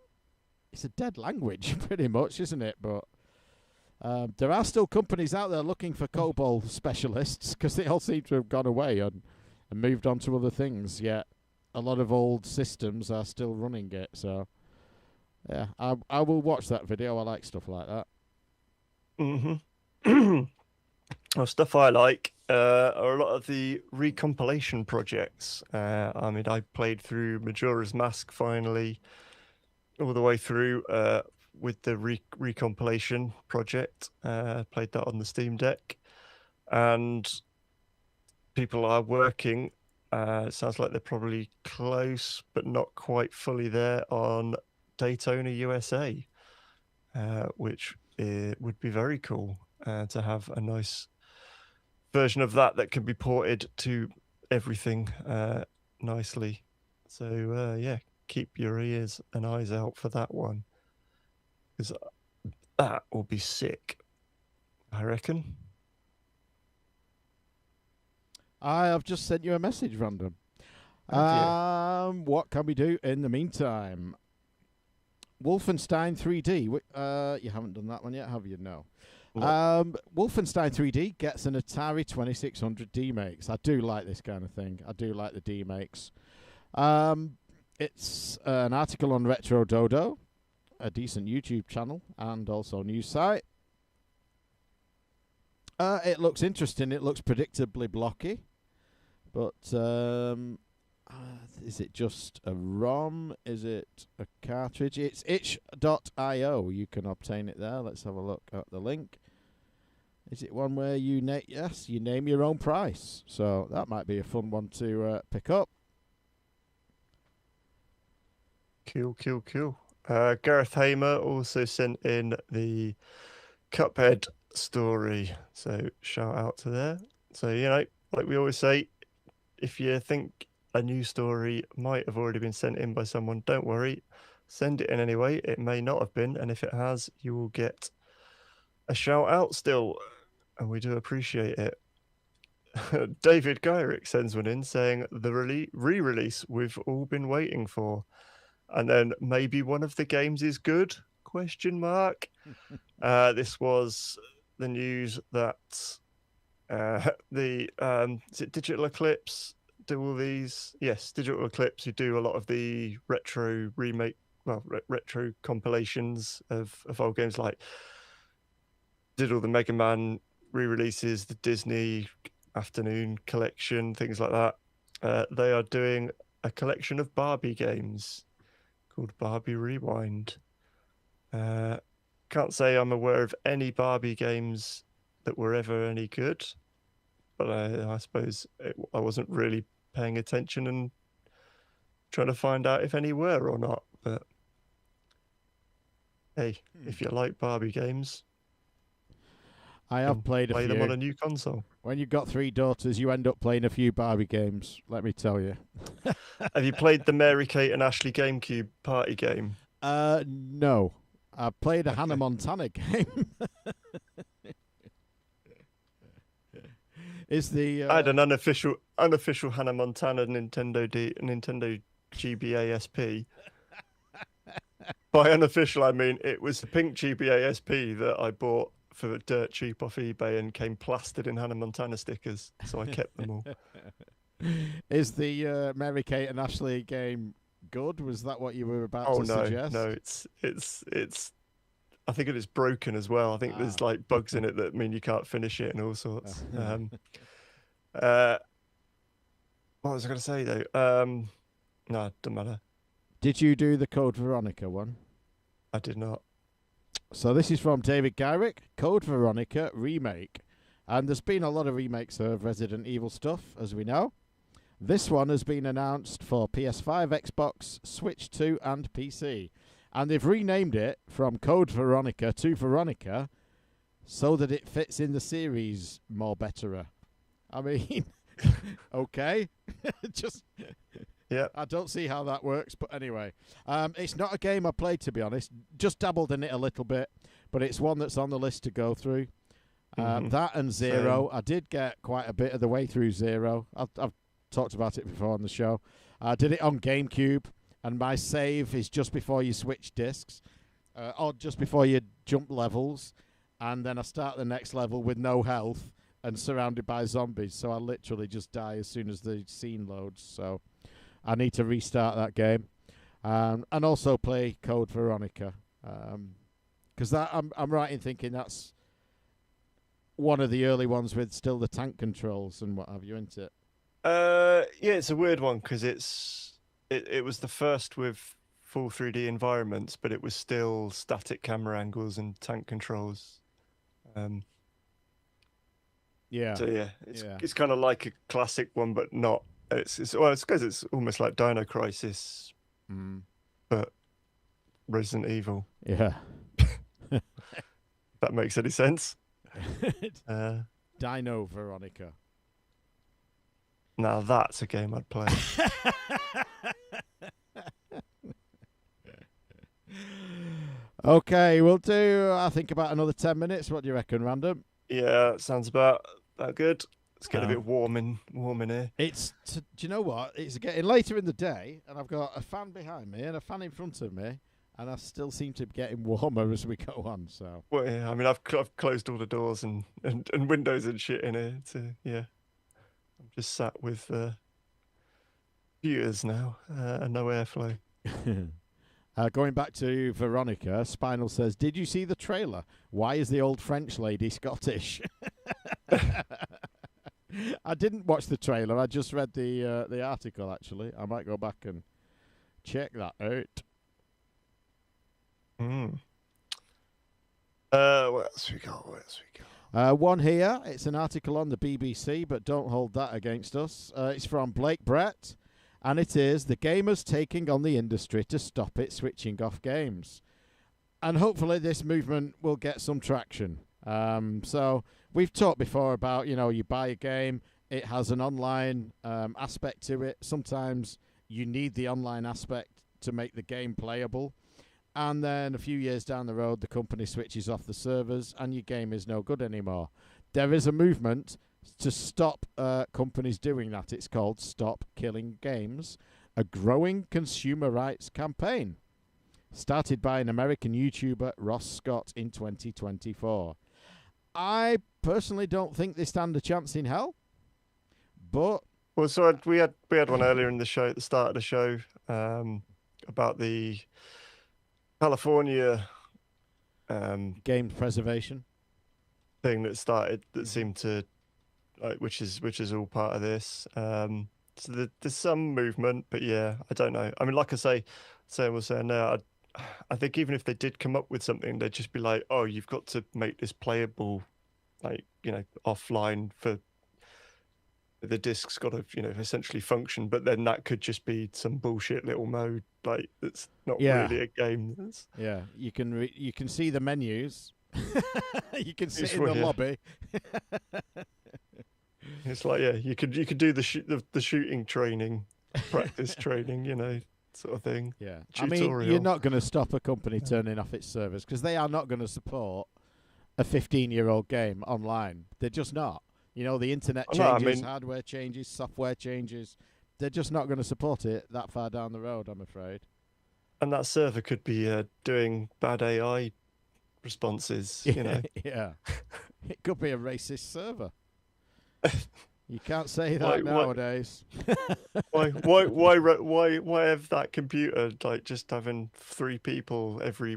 a dead language pretty much, isn't it? But there are still companies out there looking for COBOL specialists because they all seem to have gone away and moved on to other things. Yet a lot of old systems are still running it. So yeah, I will watch that video. I like stuff like that. Mm-hmm. Well, stuff I like are a lot of the recompilation projects. I mean, I played through Majora's Mask finally, all the way through with the recompilation project. Played that on the Steam Deck, and people are working. It sounds like they're probably close, but not quite fully there on Daytona USA, which would be very cool to have a nice version of that can be ported to everything nicely. So yeah, keep your ears and eyes out for that one, because that will be sick, I reckon. I have just sent you a message, Random. What can we do in the meantime? Wolfenstein 3D. You haven't done that one yet, have you? No. Wolfenstein 3D gets an Atari 2600 D-Makes. I do like this kind of thing. I do like the D-Makes. It's an article on Retro Dodo, a decent YouTube channel, and also news site. It looks interesting. It looks predictably blocky. But is it just a ROM? Is it a cartridge? It's itch.io. You can obtain it there. Let's have a look at the link. Is it one where you name your own price? So that might be a fun one to pick up. Cool. Gareth Hamer also sent in the Cuphead story. So shout out to there. So, like we always say, if you think a new story might have already been sent in by someone, don't worry. Send it in anyway. It may not have been, and if it has, you will get a shout out still, and we do appreciate it. David Gyrick sends one in saying the re-release we've all been waiting for, and then maybe one of the games is good? ? This was the news that is it Digital Eclipse do all these? Yes, Digital Eclipse, who do a lot of the retro retro compilations of old games, like did all the Mega Man re-releases, the Disney Afternoon collection, things like that. They are doing a collection of Barbie games called Barbie Rewind. Can't say I'm aware of any Barbie games that were ever any good, but I suppose I wasn't really paying attention and trying to find out if any were or not. But hey, if you like Barbie games, I have played play them on a new console. When you've got 3 daughters, you end up playing a few Barbie games, let me tell you. Have you played the Mary Kate and Ashley GameCube party game? No, I played a Hannah Montana game. Is the I had an unofficial Hannah Montana Nintendo GBA SP. By unofficial, I mean it was a pink GBA SP that I bought for dirt cheap off eBay and came plastered in Hannah Montana stickers, so I kept them all. Is the Mary Kate and Ashley game good? Was that what you were about to suggest? No, it's. I think it is broken as well. I think there's like bugs in it that mean you can't finish it and all sorts. What was I going to say though? No, it doesn't matter. Did you do the Code Veronica one? I did not. So this is from David Gyrick, Code Veronica remake. And there's been a lot of remakes of Resident Evil stuff, as we know. This one has been announced for PS5, Xbox, Switch 2 and PC. And they've renamed it from Code Veronica to Veronica so that it fits in the series more betterer. I mean, okay. Just... Yeah, I don't see how that works, but anyway. It's not a game I played, to be honest. Just dabbled in it a little bit, but it's one that's on the list to go through. That and Zero. I did get quite a bit of the way through Zero. I've talked about it before on the show. I did it on GameCube, and my save is just before you switch discs, or just before you jump levels, and then I start the next level with no health and surrounded by zombies, so I literally just die as soon as the scene loads, so... I need to restart that game, and also play Code Veronica, because I'm right in thinking that's one of the early ones with still the tank controls and what have you, isn't it? Yeah, it's a weird one because it was the first with full 3D environments, but it was still static camera angles and tank controls. Yeah. So yeah, it's kind of like a classic one, but not. It's because it's almost like Dino Crisis, but Resident Evil. Yeah. If that makes any sense. Dino Veronica. Now that's a game I'd play. Okay, we'll do, I think, about another 10 minutes. What do you reckon, Random? Yeah, sounds about that good. It's getting a bit warm in here. Do you know what? It's getting later in the day, and I've got a fan behind me and a fan in front of me, and I still seem to be getting warmer as we go on. So. Well, yeah, I mean, I've closed all the doors and windows and shit in here. Yeah, I'm just sat with computers now and no airflow. Going back to Veronica, Spinal says, "Did you see the trailer? Why is the old French lady Scottish?" I didn't watch the trailer. I just read the article, actually. I might go back and check that out. What else we got? One here. It's an article on the BBC, but don't hold that against us. It's from Blake Brett, and it is the gamers taking on the industry to stop it switching off games. And hopefully this movement will get some traction. So we've talked before about, you buy a game, it has an online aspect to it. Sometimes you need the online aspect to make the game playable. And then a few years down the road, the company switches off the servers and your game is no good anymore. There is a movement to stop companies doing that. It's called Stop Killing Games, a growing consumer rights campaign started by an American YouTuber, Ross Scott, in 2024. I personally don't think they stand a chance in hell, but... Well, so we had one earlier in the show, at the start of the show, about the California game preservation thing that started, that seemed to, which is all part of this. So there's some movement, but yeah, I don't know. I mean, like I was saying now, I think even if they did come up with something, they'd just be like, "Oh, you've got to make this playable, offline for the disc's got to, essentially function." But then that could just be some bullshit little mode, that's not really a game. Yeah, you can see the menus. You can sit in the lobby. It's like, yeah, you could do the shooting training, practice training, sort of thing. Yeah. Tutorial. I mean, you're not going to stop a company turning off its servers because they are not going to support a 15-year-old game online. They're just not. You know, the internet changes, hardware changes, software changes. They're just not going to support it that far down the road, I'm afraid. And that server could be doing bad AI responses, you know. Yeah. It could be a racist server. You can't say that nowadays. Why have that computer like just having 3 people every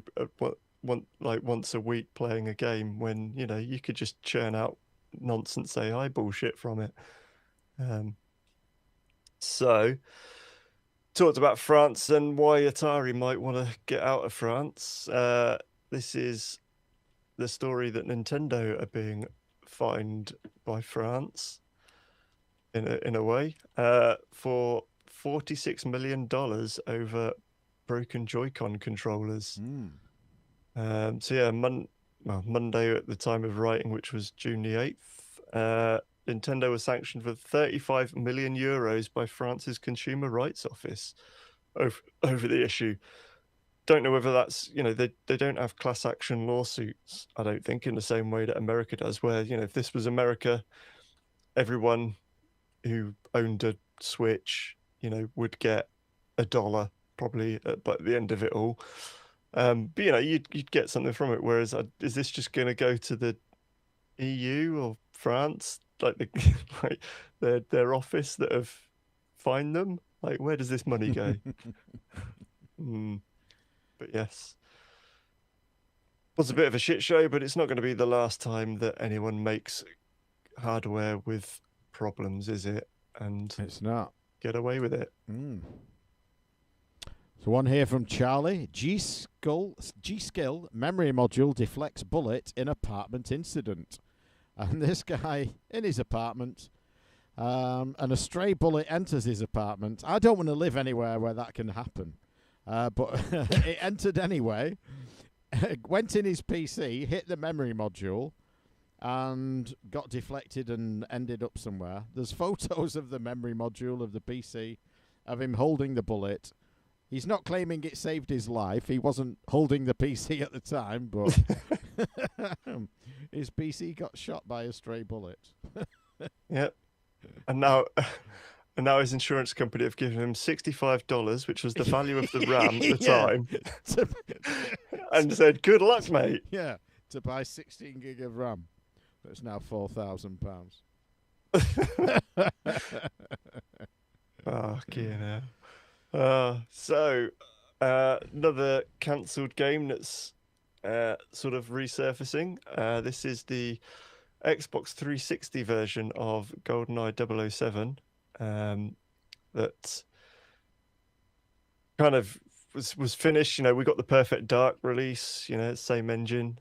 once a week playing a game when, you know, you could just churn out nonsense AI bullshit from it. So talked about France and why Atari might want to get out of France. This is the story that Nintendo are being fined by France in a way for $46 million over broken Joy-Con controllers. So yeah, Monday at the time of writing, which was June the 8th, Nintendo was sanctioned for 35 million euros by France's Consumer Rights Office over the issue. Don't know whether that's, you know, they don't have class action lawsuits, I don't think, in the same way that America does, where, you know, if this was America, everyone who owned a Switch, you know, would get $1 probably by the end of it all. But, you know, you'd get something from it. Whereas, is this just going to go to the EU or France, like their office that have fined them? Like, where does this money go? But yes, it was a bit of a shit show, but it's not going to be the last time that anyone makes hardware with problems, is it? And it's not. Get away with it. So one here from Charlie. G-Skill memory module deflects bullet in apartment incident. And this guy in his apartment, and a stray bullet enters his apartment. I don't want to live anywhere where that can happen. But it entered anyway, went in his PC, hit the memory module, and got deflected and ended up somewhere. There's photos of the memory module of the PC, of him holding the bullet. He's not claiming it saved his life. He wasn't holding the PC at the time, but his PC got shot by a stray bullet. Yep. And now his insurance company have given him $65, which was the value of the RAM at the time, and said, "Good luck, mate." Yeah, to buy 16 gig of RAM. That's now £4,000. Oh, yeah. So another cancelled game that's sort of resurfacing. This is the Xbox 360 version of GoldenEye 007. That kind of was finished. You know, we got the Perfect Dark release, you know, same engine.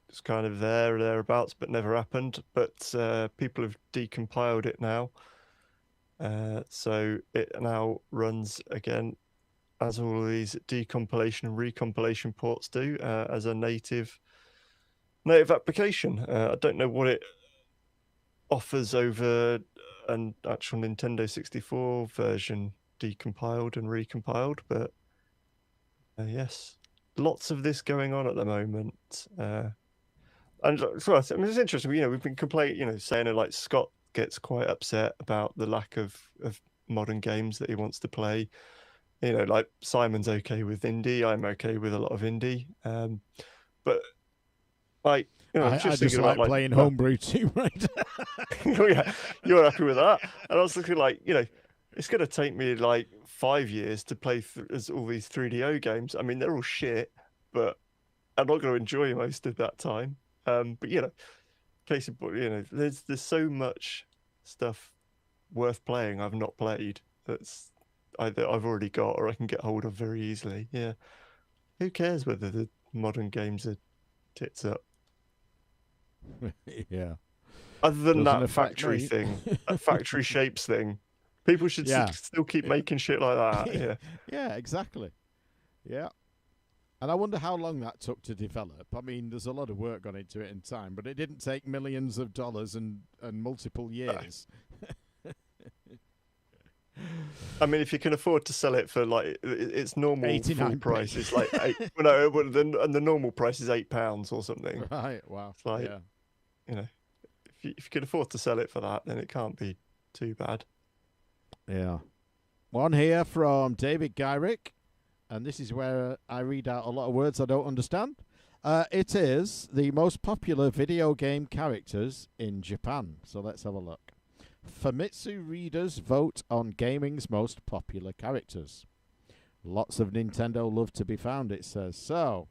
It's kind of there or thereabouts, but never happened. But people have decompiled it now. So it now runs again, as all of these decompilation and recompilation ports do, as a native application. I don't know what it offers over an actual Nintendo 64 version decompiled and recompiled, but yes, lots of this going on at the moment. And so, I mean, it's interesting. You know, we've been complaining, you know, saying like Scott gets quite upset about the lack of modern games that he wants to play. You know, like Simon's okay with indie. I'm okay with a lot of indie. But like, you know, I just like playing homebrew too, right? Oh, yeah, you're happy with that. And I was looking like, you know, it's going to take me like 5 years to play all these 3DO games. I mean, they're all shit, but I'm not going to enjoy most of that time. But you know, case in point, you know, there's so much stuff worth playing I've not played that's either I've already got or I can get hold of very easily. Yeah, who cares whether the modern games are tits up? Yeah. Other than that factory thing, that factory shapes thing, people should still keep making shit like that. Yeah. Yeah, exactly. Yeah. And I wonder how long that took to develop. I mean, there's a lot of work gone into it in time, but it didn't take millions of dollars and multiple years. I mean, if you can afford to sell it for like its normal full 89p. price is like eight. Well, no, and the normal price is £8 or something. Right. Wow. It's like, Yeah. you know, if you can afford to sell it for that, then it can't be too bad. Yeah. One here from David Gyrick, and this is where I read out a lot of words I don't understand. It is the most popular video game characters in Japan. So let's have a look. Famitsu readers vote on gaming's most popular characters. Lots of Nintendo love to be found, it says. So,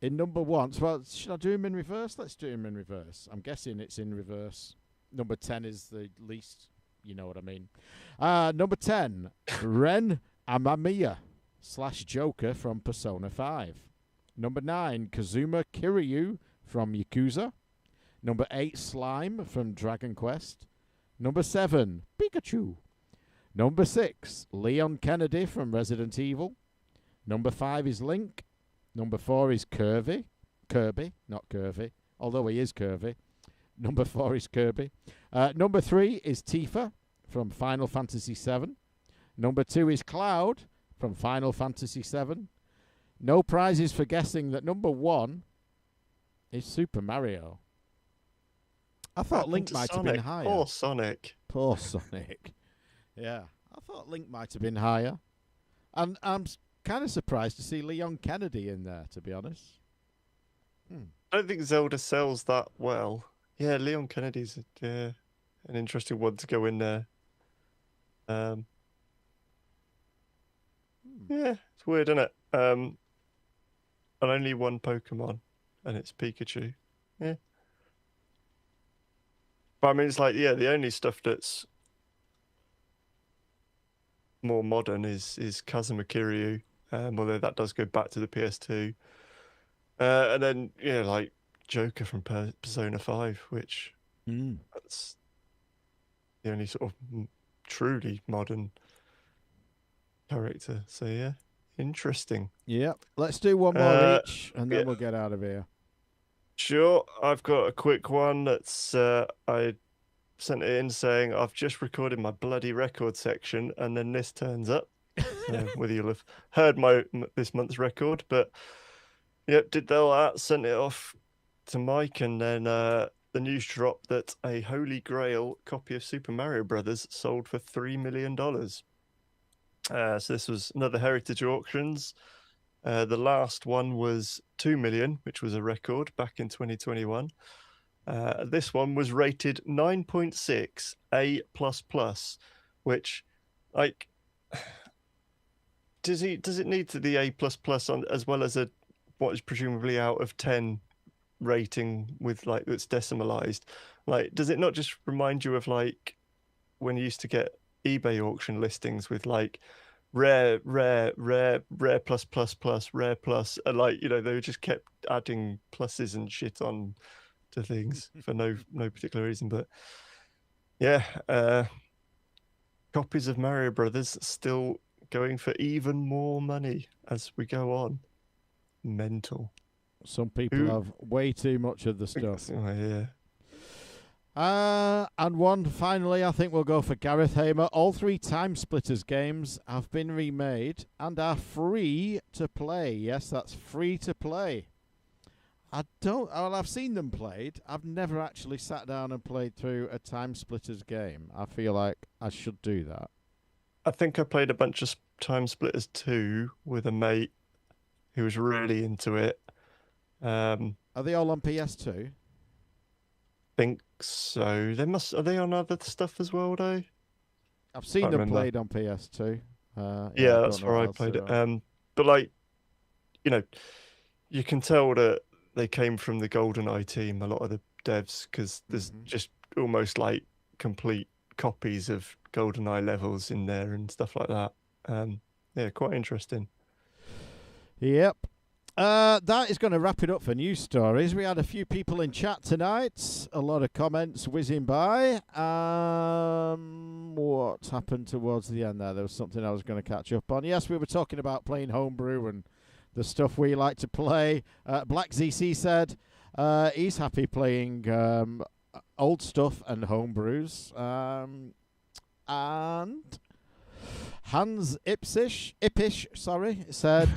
in number 1, well, should I do him in reverse? Let's do him in reverse. I'm guessing it's in reverse. Number 10 is the least, you know what I mean. Number 10, Ren Amamiya / Joker from Persona 5. Number 9, Kazuma Kiryu from Yakuza. Number 8, Slime from Dragon Quest. Number 7, Pikachu. Number 6, Leon Kennedy from Resident Evil. Number 5 is Link. Number 4 is Kirby, not Curvy, although he is curvy. Number 4 is Kirby. Number 3 is Tifa from Final Fantasy VII. Number 2 is Cloud from Final Fantasy VII. No prizes for guessing that number 1 is Super Mario. I thought Link might have been higher. Poor Sonic. Poor Sonic. Yeah, I thought Link might have been higher. And I'm kind of surprised to see Leon Kennedy in there, to be honest. I don't think Zelda sells that well. Yeah, Leon Kennedy's an interesting one to go in there. Yeah, it's weird, isn't it? And only one Pokemon, and it's Pikachu. Yeah. But I mean, it's like, yeah, the only stuff that's more modern is Kazuma Kiryu, although that does go back to the PS2. And then, yeah, like Joker from Persona 5, which that's the only sort of truly modern character. So, yeah, interesting. Yeah, let's do one more each, and then we'll get out of here. Sure, I've got a quick one that's I sent it in saying I've just recorded my bloody record section, and then this turns up. Whether you'll have heard this month's record, but yep, did all that, sent it off to Mike, and then the news dropped that a Holy Grail copy of Super Mario Brothers sold for $3 million. So this was another Heritage Auctions. The last one was 2 million, which was a record back in 2021. This one was rated 9.6 A++, which, like, does it need to be A++ on as well as a what is presumably out of 10 rating with like that's decimalized? Like, does it not just remind you of like when you used to get eBay auction listings with like rare plus plus plus rare plus, and like, you know, they just kept adding pluses and shit on to things for no particular reason. But yeah, copies of Mario Brothers still going for even more money as we go on. Mental. Some people have way too much of the stuff. Oh, yeah. And one finally, I think we'll go for Gareth Hamer. All 3 Time Splitters games have been remade and are free to play. Yes, that's free to play. I've seen them played. I've never actually sat down and played through a Time Splitters game. I feel like I should do that. I think I played a bunch of Time Splitters 2 with a mate who was really into it. Are they all on PS2? Think so. Are they on other stuff as well, though? I've seen them played on PS2. Yeah, that's where I played it. But like, you know, you can tell that they came from the GoldenEye team, a lot of the devs, because there's just almost like complete copies of GoldenEye levels in there and stuff like that. Yeah, quite interesting. Yep. That is going to wrap it up for news stories. We had a few people in chat tonight. A lot of comments whizzing by. What happened towards the end there? There was something I was going to catch up on. Yes, we were talking about playing homebrew and the stuff we like to play. Black ZC said he's happy playing old stuff and homebrews. And Hans Ippish, said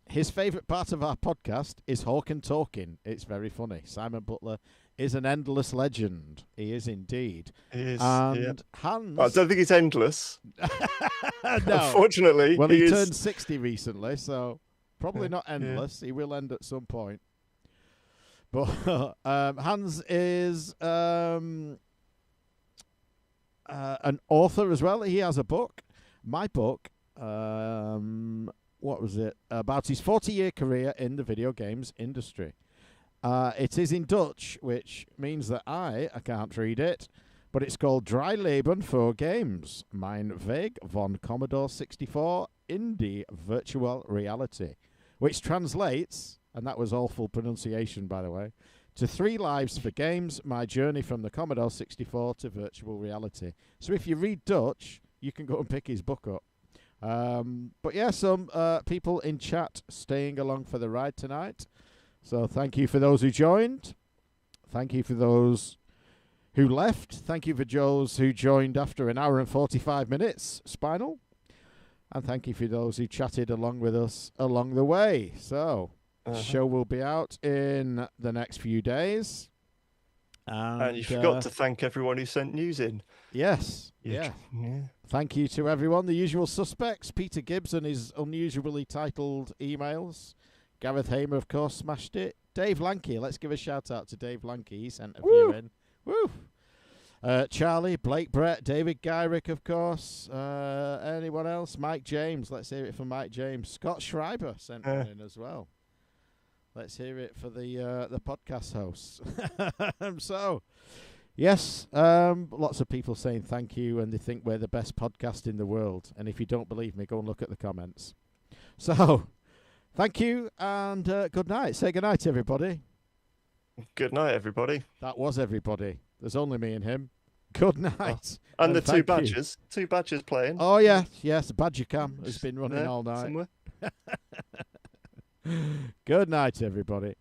his favourite part of our podcast is Hawk and Talking. It's very funny. Simon Butler is an endless legend. He is indeed. He is. And Hans... I don't think he's endless. No. Unfortunately. Well, he turned 60 recently, so probably not endless. He will end at some point. But Hans is an author as well. He has a book. My book, what was it? About his 40-year career in the video games industry. It is in Dutch, which means that I can't read it, but it's called Dry Leben voor Games, Mijn Weg van Commodore 64 in die Virtual Reality, which translates, and that was all full pronunciation, by the way, to 3 Lives for Games, My Journey from the Commodore 64 to Virtual Reality. So if you read Dutch, you can go and pick his book up. But yeah, some people in chat staying along for the ride tonight. So thank you for those who joined. Thank you for those who left. Thank you for those who joined after 1 hour and 45 minutes, Spinal. And thank you for those who chatted along with us along the way. So the show will be out in the next few days. And you forgot to thank everyone who sent news in. Yes. Yeah. Thank you to everyone. The usual suspects. Peter Gibbs and his unusually titled emails. Gareth Hamer, of course, smashed it. Dave Lanky. Let's give a shout out to Dave Lanky. He sent a few in. Woo! Charlie, Blake Brett, David Gyrick, of course. Anyone else? Mike James. Let's hear it for Mike James. Scott Schreiber sent one in as well. Let's hear it for the podcast hosts. So, yes, lots of people saying thank you, and they think we're the best podcast in the world. And if you don't believe me, go and look at the comments. So, thank you, and good night. Say good night, everybody. Good night, everybody. That was everybody. There's only me and him. Good night. Oh. And the 2 badgers. 2 badgers playing. Oh, yeah. Yes, Badger Cam has been running all night. Somewhere. Good night, everybody.